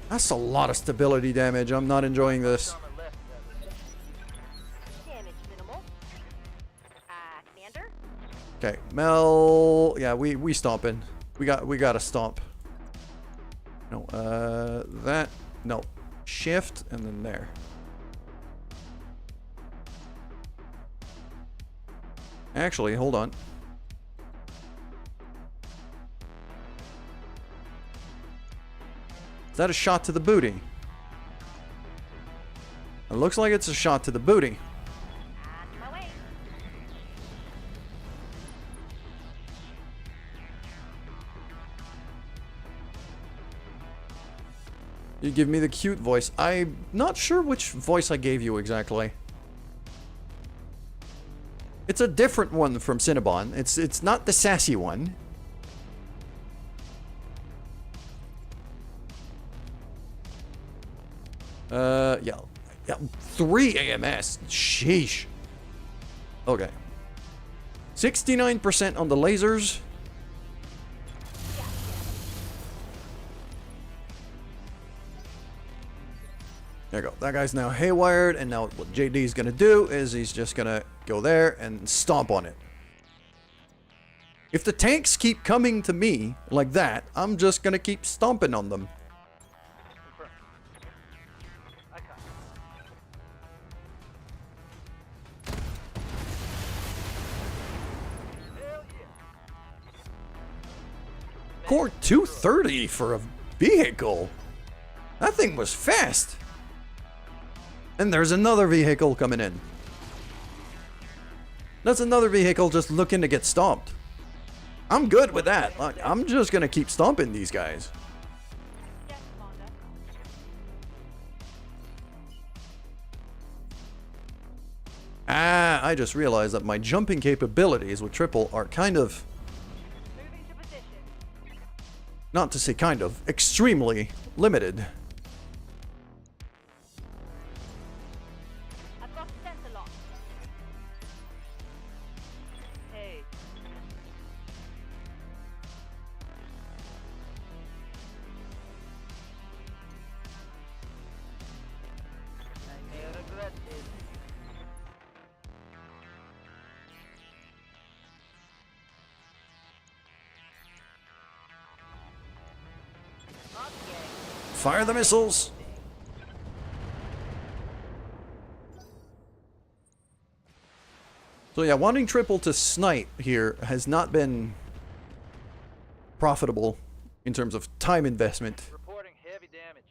That's a lot of stability damage. I'm not enjoying this. On the left, Damage minimal. Commander? Okay, Mel. Yeah, we stomping. We gotta stomp. No, that. No, shift and then there. Actually, hold on. Is that a shot to the booty? It looks like it's a shot to the booty. On my way. You give me the cute voice. I'm not sure which voice I gave you exactly. It's a different one from Cinnabon. It's not the sassy one. Yeah. 3 AMS. Sheesh. Okay. 69% on the lasers. There you go. That guy's now haywired, and now what JD's gonna do is he's just gonna go there and stomp on it. If the tanks keep coming to me like that, I'm just gonna keep stomping on them. confirm. I copy. Hell yeah. Core 230 for a vehicle. That thing was fast. And there's another vehicle coming in. That's another vehicle just looking to get stomped. I'm good with that. Like, I'm just gonna keep stomping these guys. Yes, Commander. Ah, I just realized that my jumping capabilities with triple are kind of, Moving to position. not to say kind of, extremely limited. I've got sensor lock. Hey. I may regret this. Fire the missiles! So yeah, wanting triple to snipe here has not been profitable in terms of time investment. Reporting heavy damage.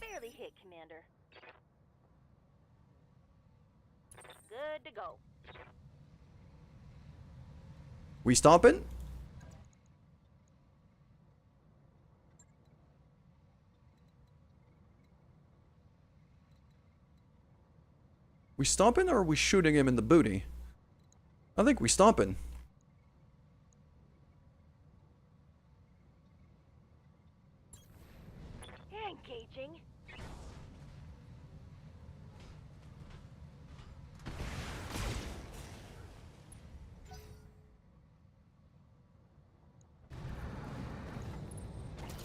Barely hit, Commander. Good to go. We stomping? We stomping or are we shooting him in the booty? I think we stomping. Engaging.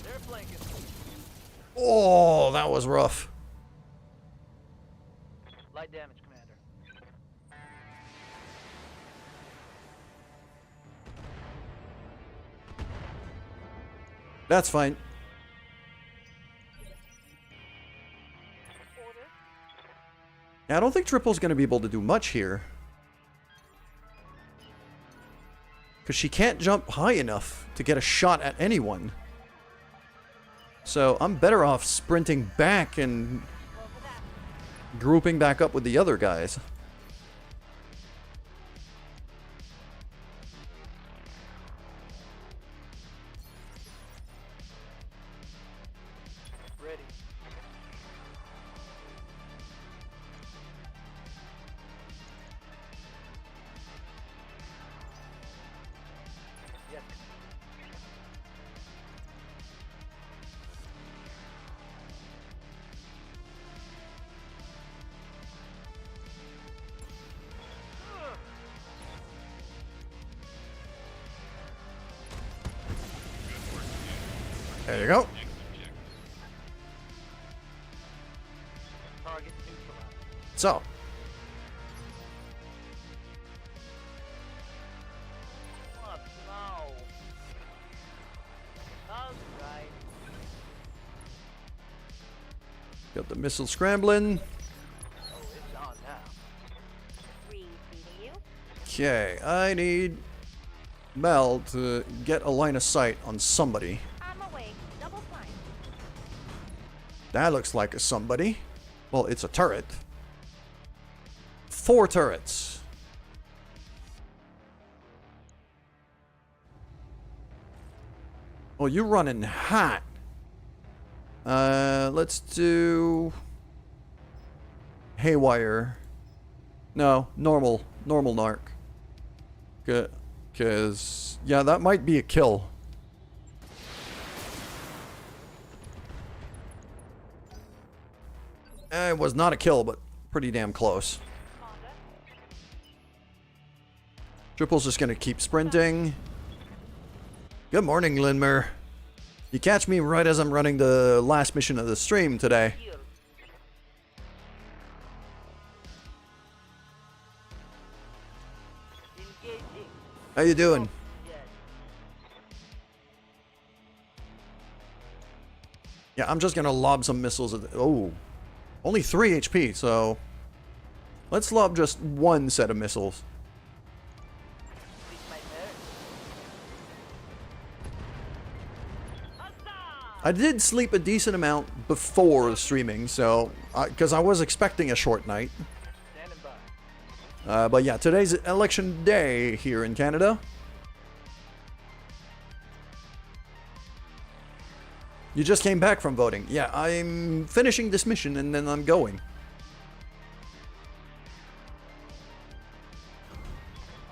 They're flanking. Oh, that was rough. Light damage, Commander. That's fine. Yeah, I don't think Triple's going to be able to do much here. Because she can't jump high enough to get a shot at anyone. So I'm better off sprinting back and grouping back up with the other guys. Ready. Yes. There you go. Next objective. Target neutralized. So, What now? Alright. got the missile scrambling. Oh, it's on now. Repeating you. Okay, I need Mel to get a line of sight on somebody. I'm awake. Double fine. That looks like a somebody. Well, it's a turret. 4 turrets. Oh, you're running hot. Let's do Haywire. No, normal narc. Cause yeah, that might be a kill. It was not a kill, but pretty damn close. Triple's just gonna keep sprinting. Good morning, Linmer. You catch me right as I'm running the last mission of the stream today. Here. Engaging. How you doing? Yes. Yeah, I'm just gonna lob some missiles at oh. Only 3 HP, so let's lob just 1 set of missiles. It's my turn. Huzzah! I did sleep a decent amount before streaming, so because I was expecting a short night. Standing by. But yeah, today's election day here in Canada. You just came back from voting. Yeah, I'm finishing this mission and then I'm going.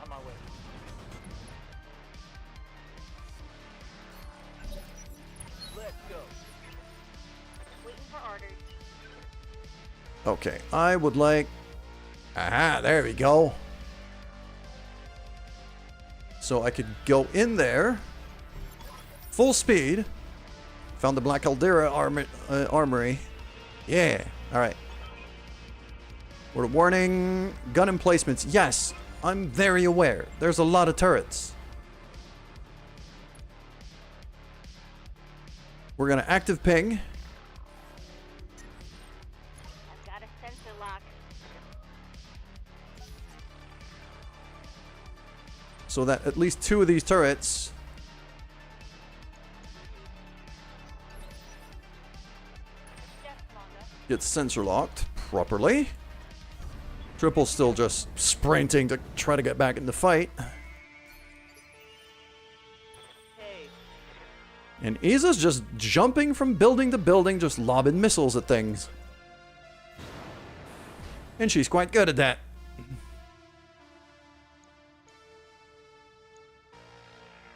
On my way. Let's go. Waiting for orders. Okay, I would like... Aha, there we go. So I could go in there. Full speed. Found the Black Caldera armory. Yeah, alright. Word of warning. Gun emplacements. Yes, I'm very aware. There's a lot of turrets. We're gonna active ping. I've got a sensor lock. So that at least 2 of these turrets Yes, Commander. get sensor locked properly. Triple's still just sprinting to try to get back in the fight. Hey. And Isa's just jumping from building to building, just lobbing missiles at things. And she's quite good at that.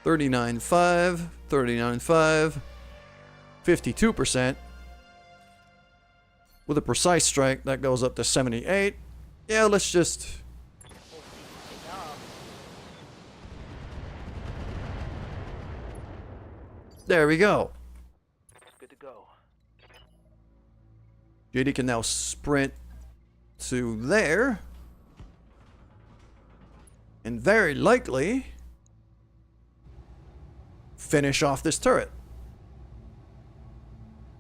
$39.5, $39.5, 52%. With a precise strike, that goes up to 78. Yeah, let's just... There we go. Good to go. JD can now sprint to there. And very likely finish off this turret.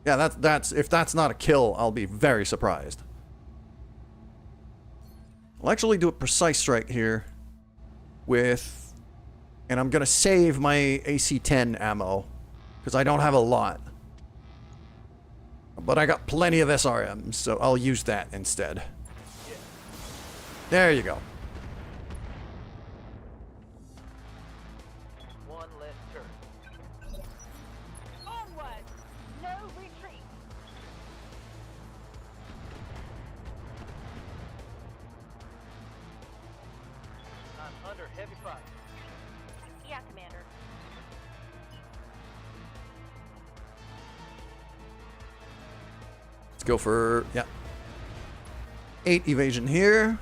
Yeah, that's if that's not a kill, I'll be very surprised. I'll actually do a precise strike here with, and I'm gonna save my AC-10 ammo because I don't have a lot, but I got plenty of SRMs, so I'll use that instead. There you go. One less turret. Onward! No retreat! I'm under heavy fire. Yeah, Commander. Let's go for, yeah, 8 evasion here.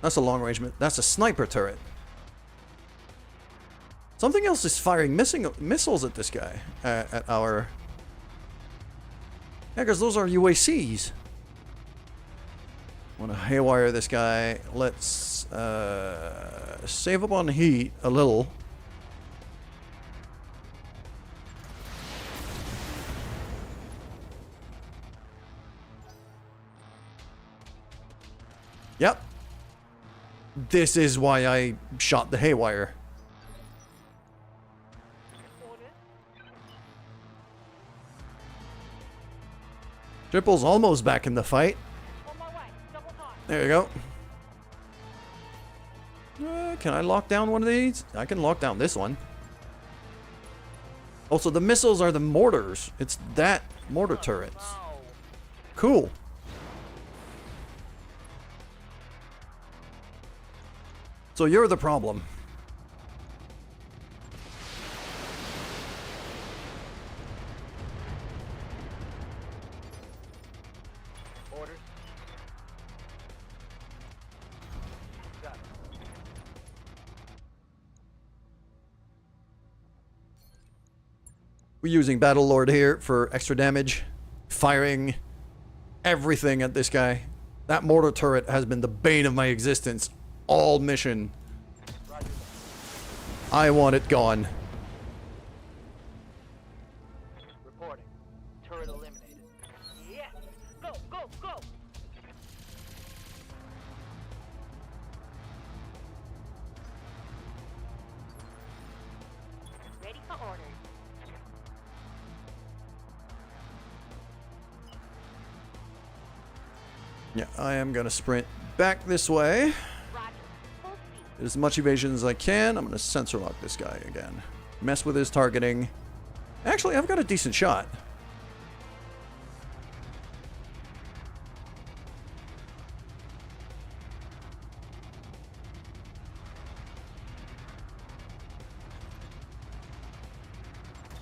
That's a long range. That's a sniper turret. Something else is firing missiles at this guy. At our... Yeah, because those are UACs. Want to haywire this guy. Let's save up on heat a little. Yep. This is why I shot the haywire. Triple's almost back in the fight. On my way. Double time. There you go. Can I lock down one of these? I can lock down this one. Also, the missiles are the mortars. It's that mortar turrets. Cool. So you're the problem. Orders. Got it. We're using Battlelord here for extra damage, firing everything at this guy. That mortar turret has been the bane of my existence all mission. Roger that. I want it gone. Reporting. Turret eliminated. Yes! Go, go, go! Ready for orders. Yeah, I am gonna sprint back this way. Roger. Full speed. Get as much evasion as I can. I'm gonna sensor lock this guy again. Mess with his targeting. Actually, I've got a decent shot.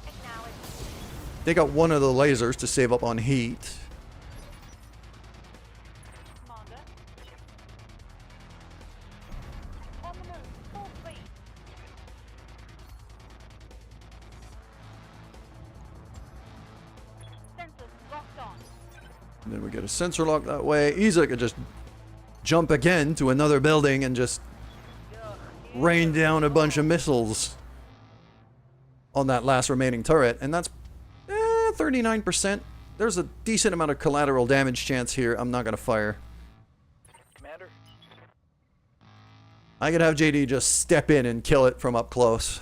Acknowledge. Take out one of the lasers to save up on heat. Commander. On the move. Full speed. Sensors locked on. And then we get a sensor lock that way. Isa could just jump again to another building and just rain down a bunch of missiles on that last remaining turret. And that's 39%. There's a decent amount of collateral damage chance here. I'm not going to fire. Commander. I could have JD just step in and kill it from up close.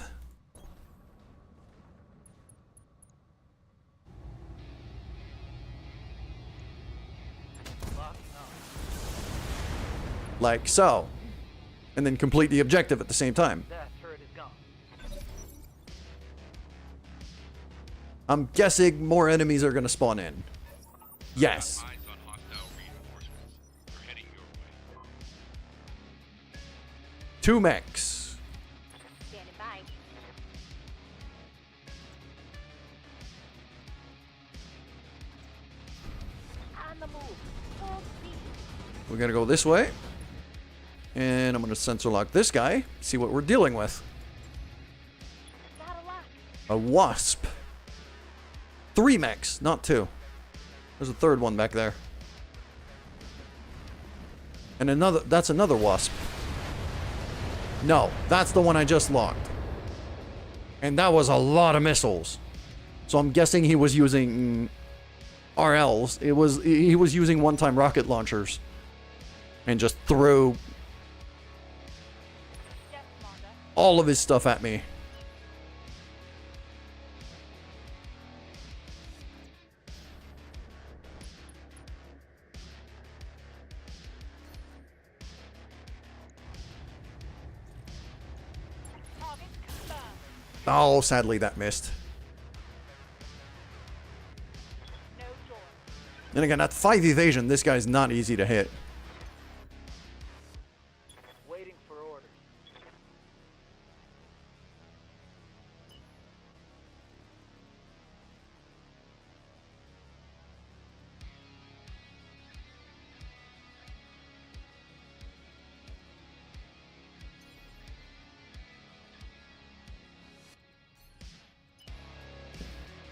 Locking on. Like so. And then complete the objective at the same time. That turret is gone. I'm guessing more enemies are going to spawn in. Yes. Eyes on hostile reinforcements. We're heading your way. 2 mechs. Standing by. On the move. Full speed. We're going to go this way. And I'm going to sensor lock this guy. See what we're dealing with. Got a lock. A wasp. 3 mechs, not 2. There's a third one back there. And another, that's another wasp. No, that's the one I just locked. And that was a lot of missiles. So I'm guessing he was using RLs. He was using one-time rocket launchers. and just threw Yes, Commander. all of his stuff at me. Target confirmed. Oh, sadly that missed. No joy. And again, at 5 evasion, this guy's not easy to hit. Waiting for orders.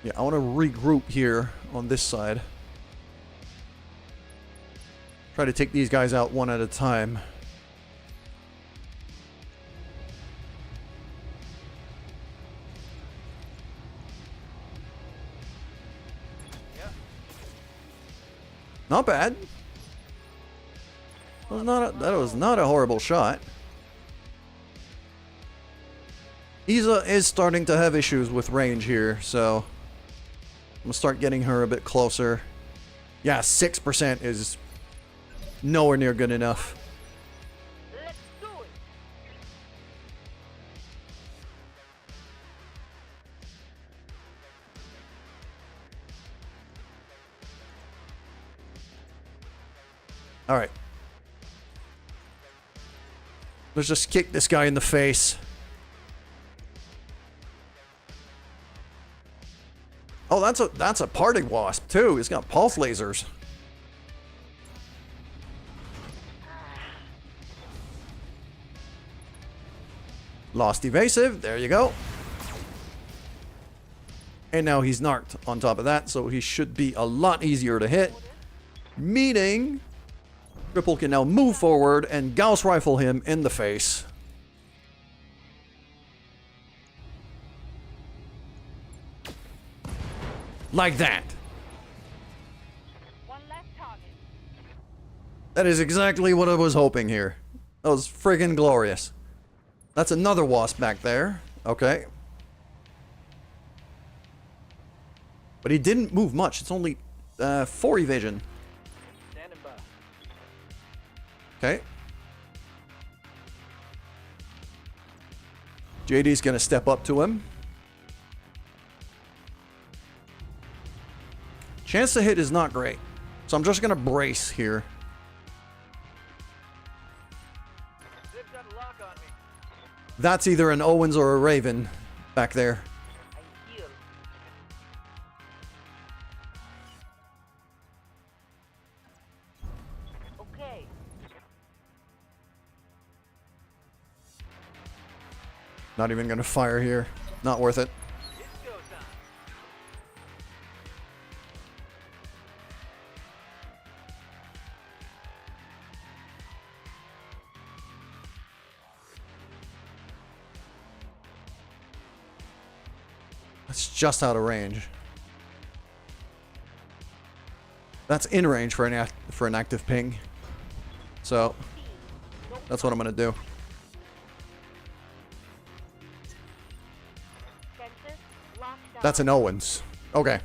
Yeah, I want to regroup here on this side. Try to take these guys out one at a time. Not bad. That was not a horrible shot. Isa is starting to have issues with range here, so I'm gonna start getting her a bit closer. Yeah, 6% is nowhere near good enough. Let's do it. All right. Let's just kick this guy in the face. Oh, that's a party wasp too. He's got pulse lasers. Lost evasive. There you go. And now he's narked on top of that, so he should be a lot easier to hit. Meaning, Triple can now move forward and Gauss rifle him in the face. Like that. One less target. That is exactly what I was hoping here. That was friggin' glorious. That's another wasp back there. Okay. But he didn't move much. It's only 4 evasion. Standing by. Okay. JD's gonna step up to him. Chance to hit is not great. So I'm just gonna brace here. They've got a lock on me. That's either an Owens or a Raven back there. I heal. Okay. Not even gonna fire here. Not worth it. It's go time. That's just out of range. That's in range for an active ping. So that's what I'm gonna do. Sensors locked down. That's an Owens. Okay.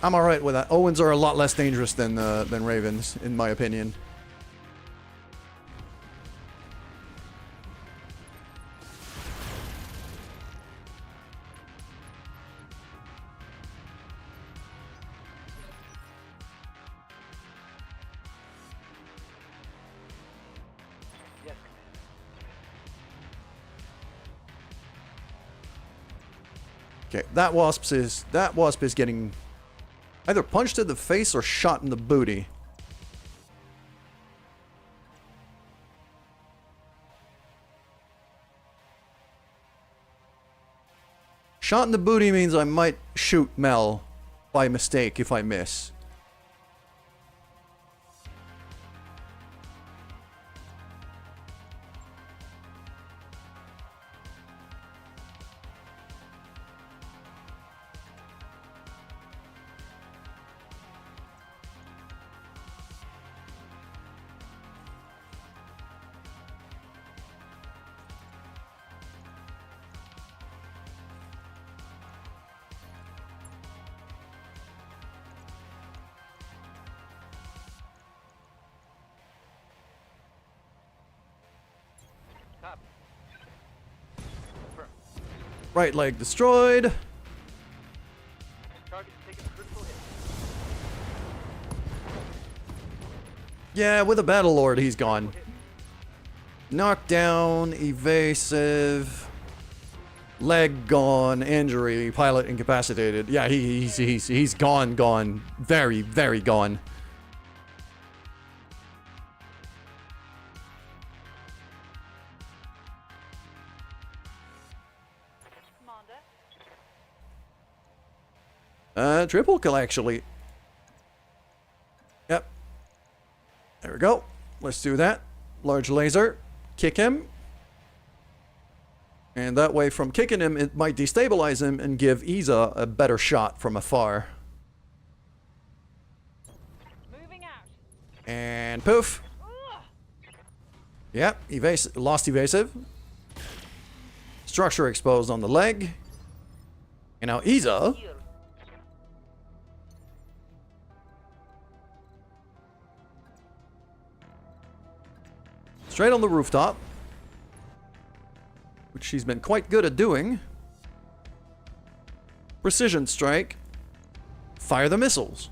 I'm alright with that. Owens are a lot less dangerous than Ravens, in my opinion. Yes, Commander. Okay, that wasp is getting either punched in the face or shot in the booty. Shot in the booty means I might shoot Mel by mistake if I miss. Right leg destroyed. Target's taking a critical hit. Yeah, with a Battle Lord, he's gone. Knockdown, evasive, leg gone, injury, pilot incapacitated. Yeah, he's gone. Very, very gone. Commander. Triple kill actually. Yep. There we go. Let's do that. Large laser. Kick him. And that way, from kicking him, it might destabilize him and give Isa a better shot from afar. Moving out. And poof. Yep, lost evasive. Structure exposed on the leg. And now Isa. Straight on the rooftop. Which she's been quite good at doing. Precision strike. Fire the missiles.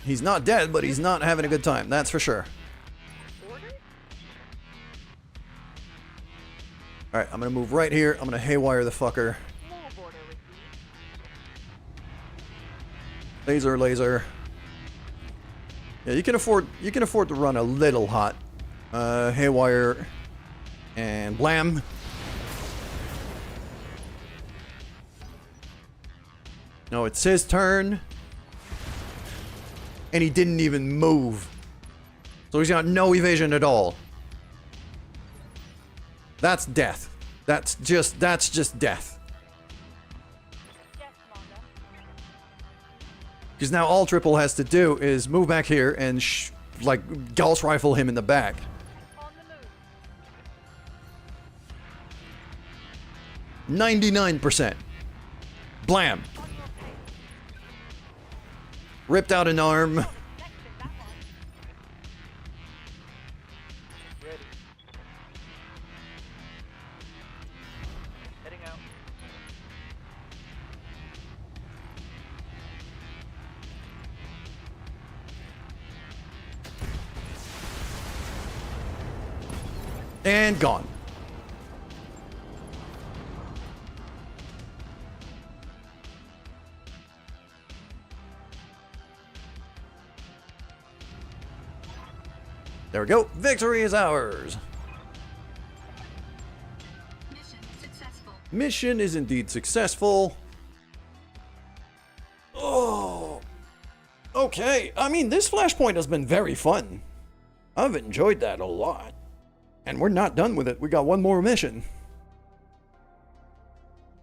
He's not dead, but he's not having a good time, that's for sure. Alright, I'm gonna move right here. I'm gonna haywire the fucker. Laser. Yeah, you can afford to run a little hot. Haywire and blam. No, it's his turn. And he didn't even move. So he's got no evasion at all. That's death. That's just death. Yes, Commander. Because now all Triple has to do is move back here and like Gauss rifle him in the back. On the move. 99%. Blam. Ripped out an arm. Next in that one. Ready. Heading out. And gone. There we go. Victory is ours. Mission successful. Mission is indeed successful. Oh. Okay. I mean, this flashpoint has been very fun. I've enjoyed that a lot. And we're not done with it. We got one more mission.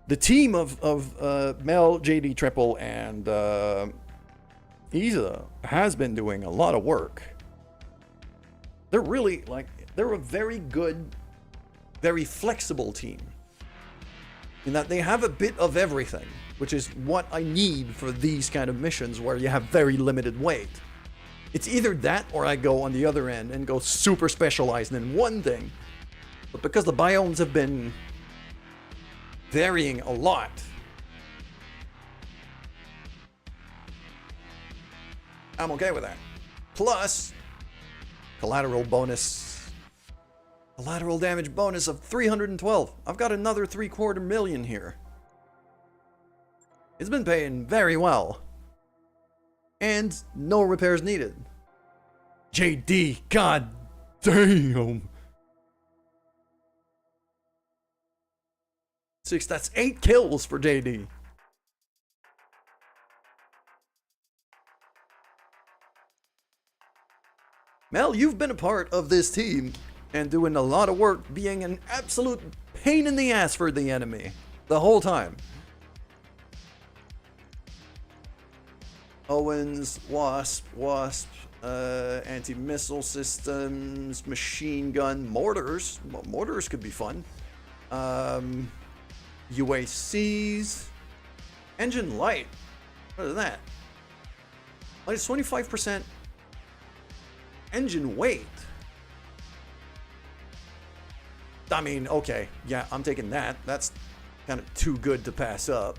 The team of Mel, JD Triple, and Isa has been doing a lot of work. They're really, they're a very good, very flexible team. In that they have a bit of everything, which is what I need for these kind of missions where you have very limited weight. It's either that or I go on the other end and go super specialized in one thing. But because the biomes have been varying a lot, I'm okay with that. Plus, collateral damage bonus of 312. I've got another 750,000 here. It's been paying very well. And no repairs needed. JD, god damn. That's 8 kills for JD. Mel, you've been a part of this team and doing a lot of work, being an absolute pain in the ass for the enemy the whole time. Owens, Wasp, anti-missile systems, machine gun, mortars. Well, mortars could be fun. UACs, engine light. What is that? Minus 25% engine weight. I mean, okay, yeah, I'm taking that. That's kind of too good to pass up.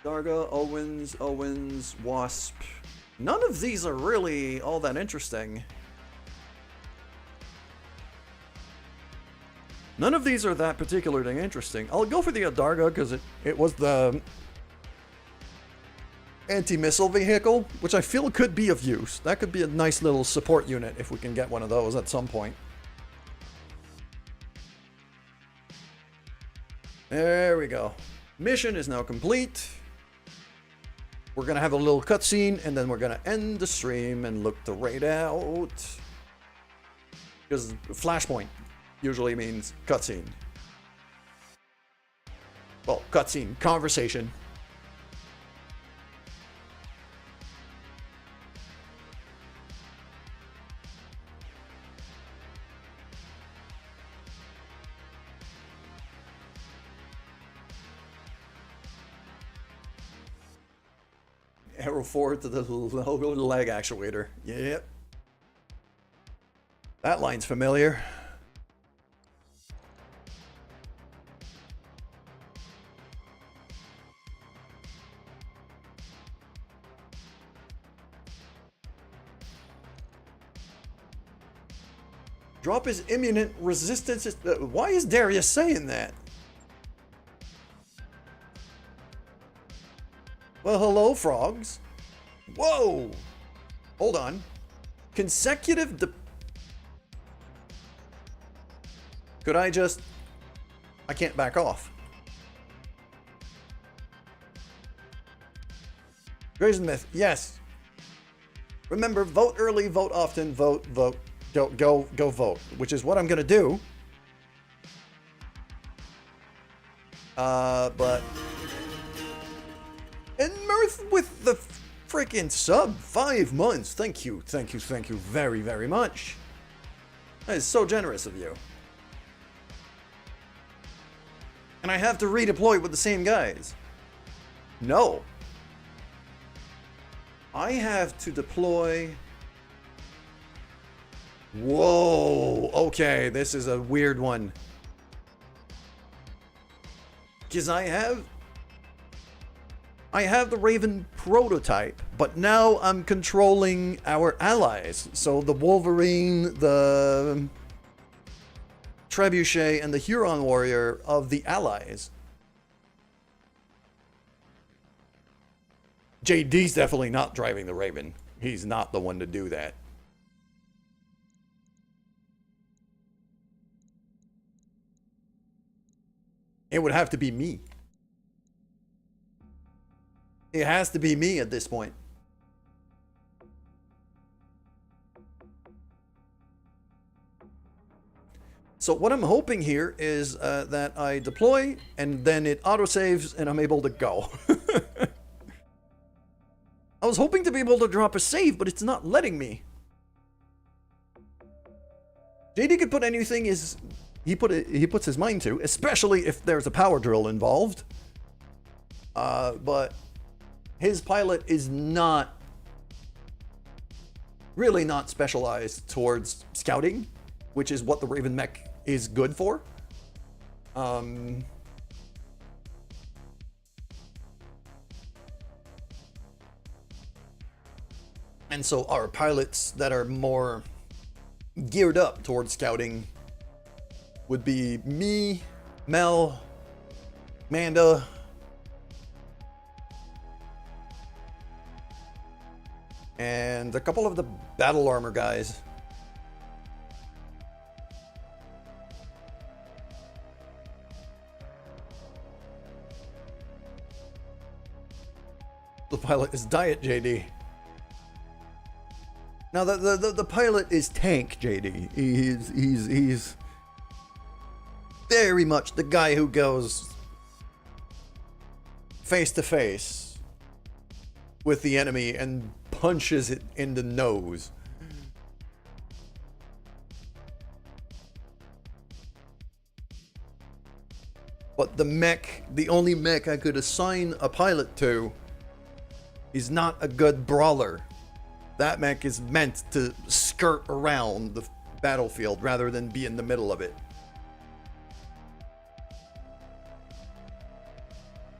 Darga, Owens, Wasp. None of these are really all that interesting. None of these are that particularly interesting. I'll go for the Adarga because it was the anti-missile vehicle, which I feel could be of use. That could be a nice little support unit if we can get one of those at some point. There we go. Mission is now complete. We're going to have a little cutscene, and then we're going to end the stream and look the raid out. Because flashpoint usually means cutscene. Well, cutscene, conversation. Arrow forward to the leg actuator. Yep. That line's familiar. Drop is imminent. Resistance is... why is Darius saying that? Well, hello, frogs. Whoa! Hold on. Consecutive... Could I just... I can't back off. Grayson Myth, yes. Remember, vote early, vote often, vote. Go vote, which is what I'm gonna do. But... And Mirth with the freaking sub, 5 months. Thank you very, very much. That is so generous of you. And I have to redeploy with the same guys. No. I have to deploy... Whoa, okay, this is a weird one. Because I have the Raven prototype, but now I'm controlling our allies. So the Wolverine, the Trebuchet, and the Huron Warrior of the allies. JD's definitely not driving the Raven. He's not the one to do that. It would have to be me. It has to be me at this point. So what I'm hoping here is that I deploy and then it autosaves and I'm able to go. I was hoping to be able to drop a save, but it's not letting me. JD could put anything he puts his mind to, especially if there's a power drill involved. But his pilot is really not specialized towards scouting, which is what the Raven mech is good for. And so our pilots that are more geared up towards scouting would be me, Mel, Amanda, and a couple of the battle armor guys. The pilot is Diet JD. Now the pilot is Tank JD. He's very much the guy who goes face to face with the enemy and punches it in the nose. But the mech, the only mech I could assign a pilot to, is not a good brawler. That mech is meant to skirt around the battlefield rather than be in the middle of it.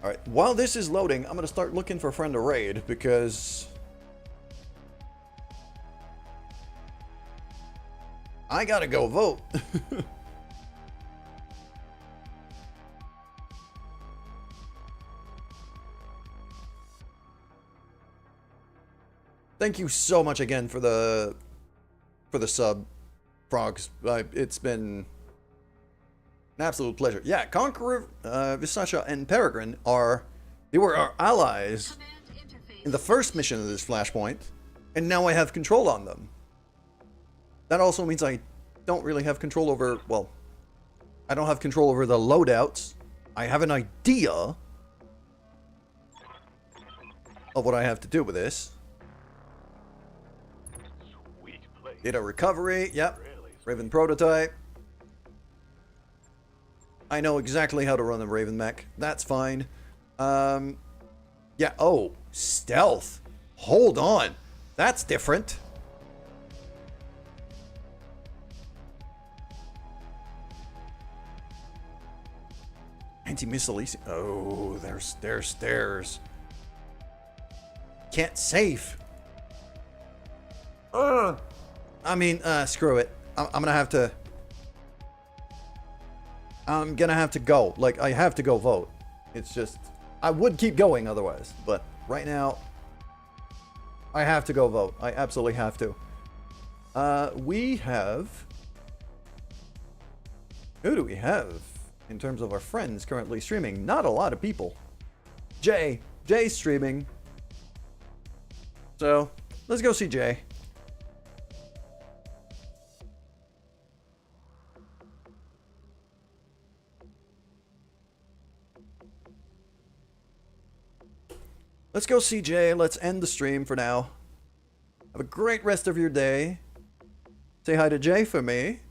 Alright, while this is loading, I'm going to start looking for a friend to raid, because I gotta go vote. Thank you so much again for the sub, Frogs. It's been an absolute pleasure. Yeah, Conqueror, Visasha, and Peregrine they were our allies in the first mission of this flashpoint, and now I have control on them. That also means I don't really have control over, well, I don't have control over the loadouts. I have an idea of what I have to do with this. Data recovery, yep. Raven prototype. I know exactly how to run a Raven mech. That's fine. Yeah, oh, stealth. Hold on. That's different. Anti-missile. Oh, there's stairs. Can't save. I mean, screw it. I'm gonna have to go. Like, I have to go vote. It's just, I would keep going otherwise, but right now, I have to go vote. I absolutely have to. We have, who do we have in terms of our friends currently streaming? Not a lot of people. Jay's streaming. So, let's go see Jay. Let's go see Jay. Let's end the stream for now. Have a great rest of your day. Say hi to Jay for me.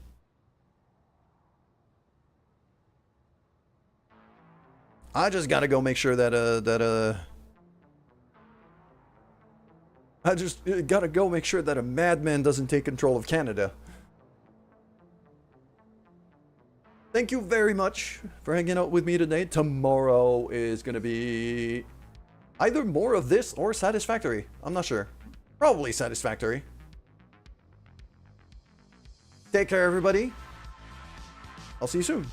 I just gotta go make sure that I just gotta go make sure that a madman doesn't take control of Canada. Thank you very much for hanging out with me today. Tomorrow is gonna be either more of this or Satisfactory. I'm not sure. Probably Satisfactory. Take care, everybody. I'll see you soon.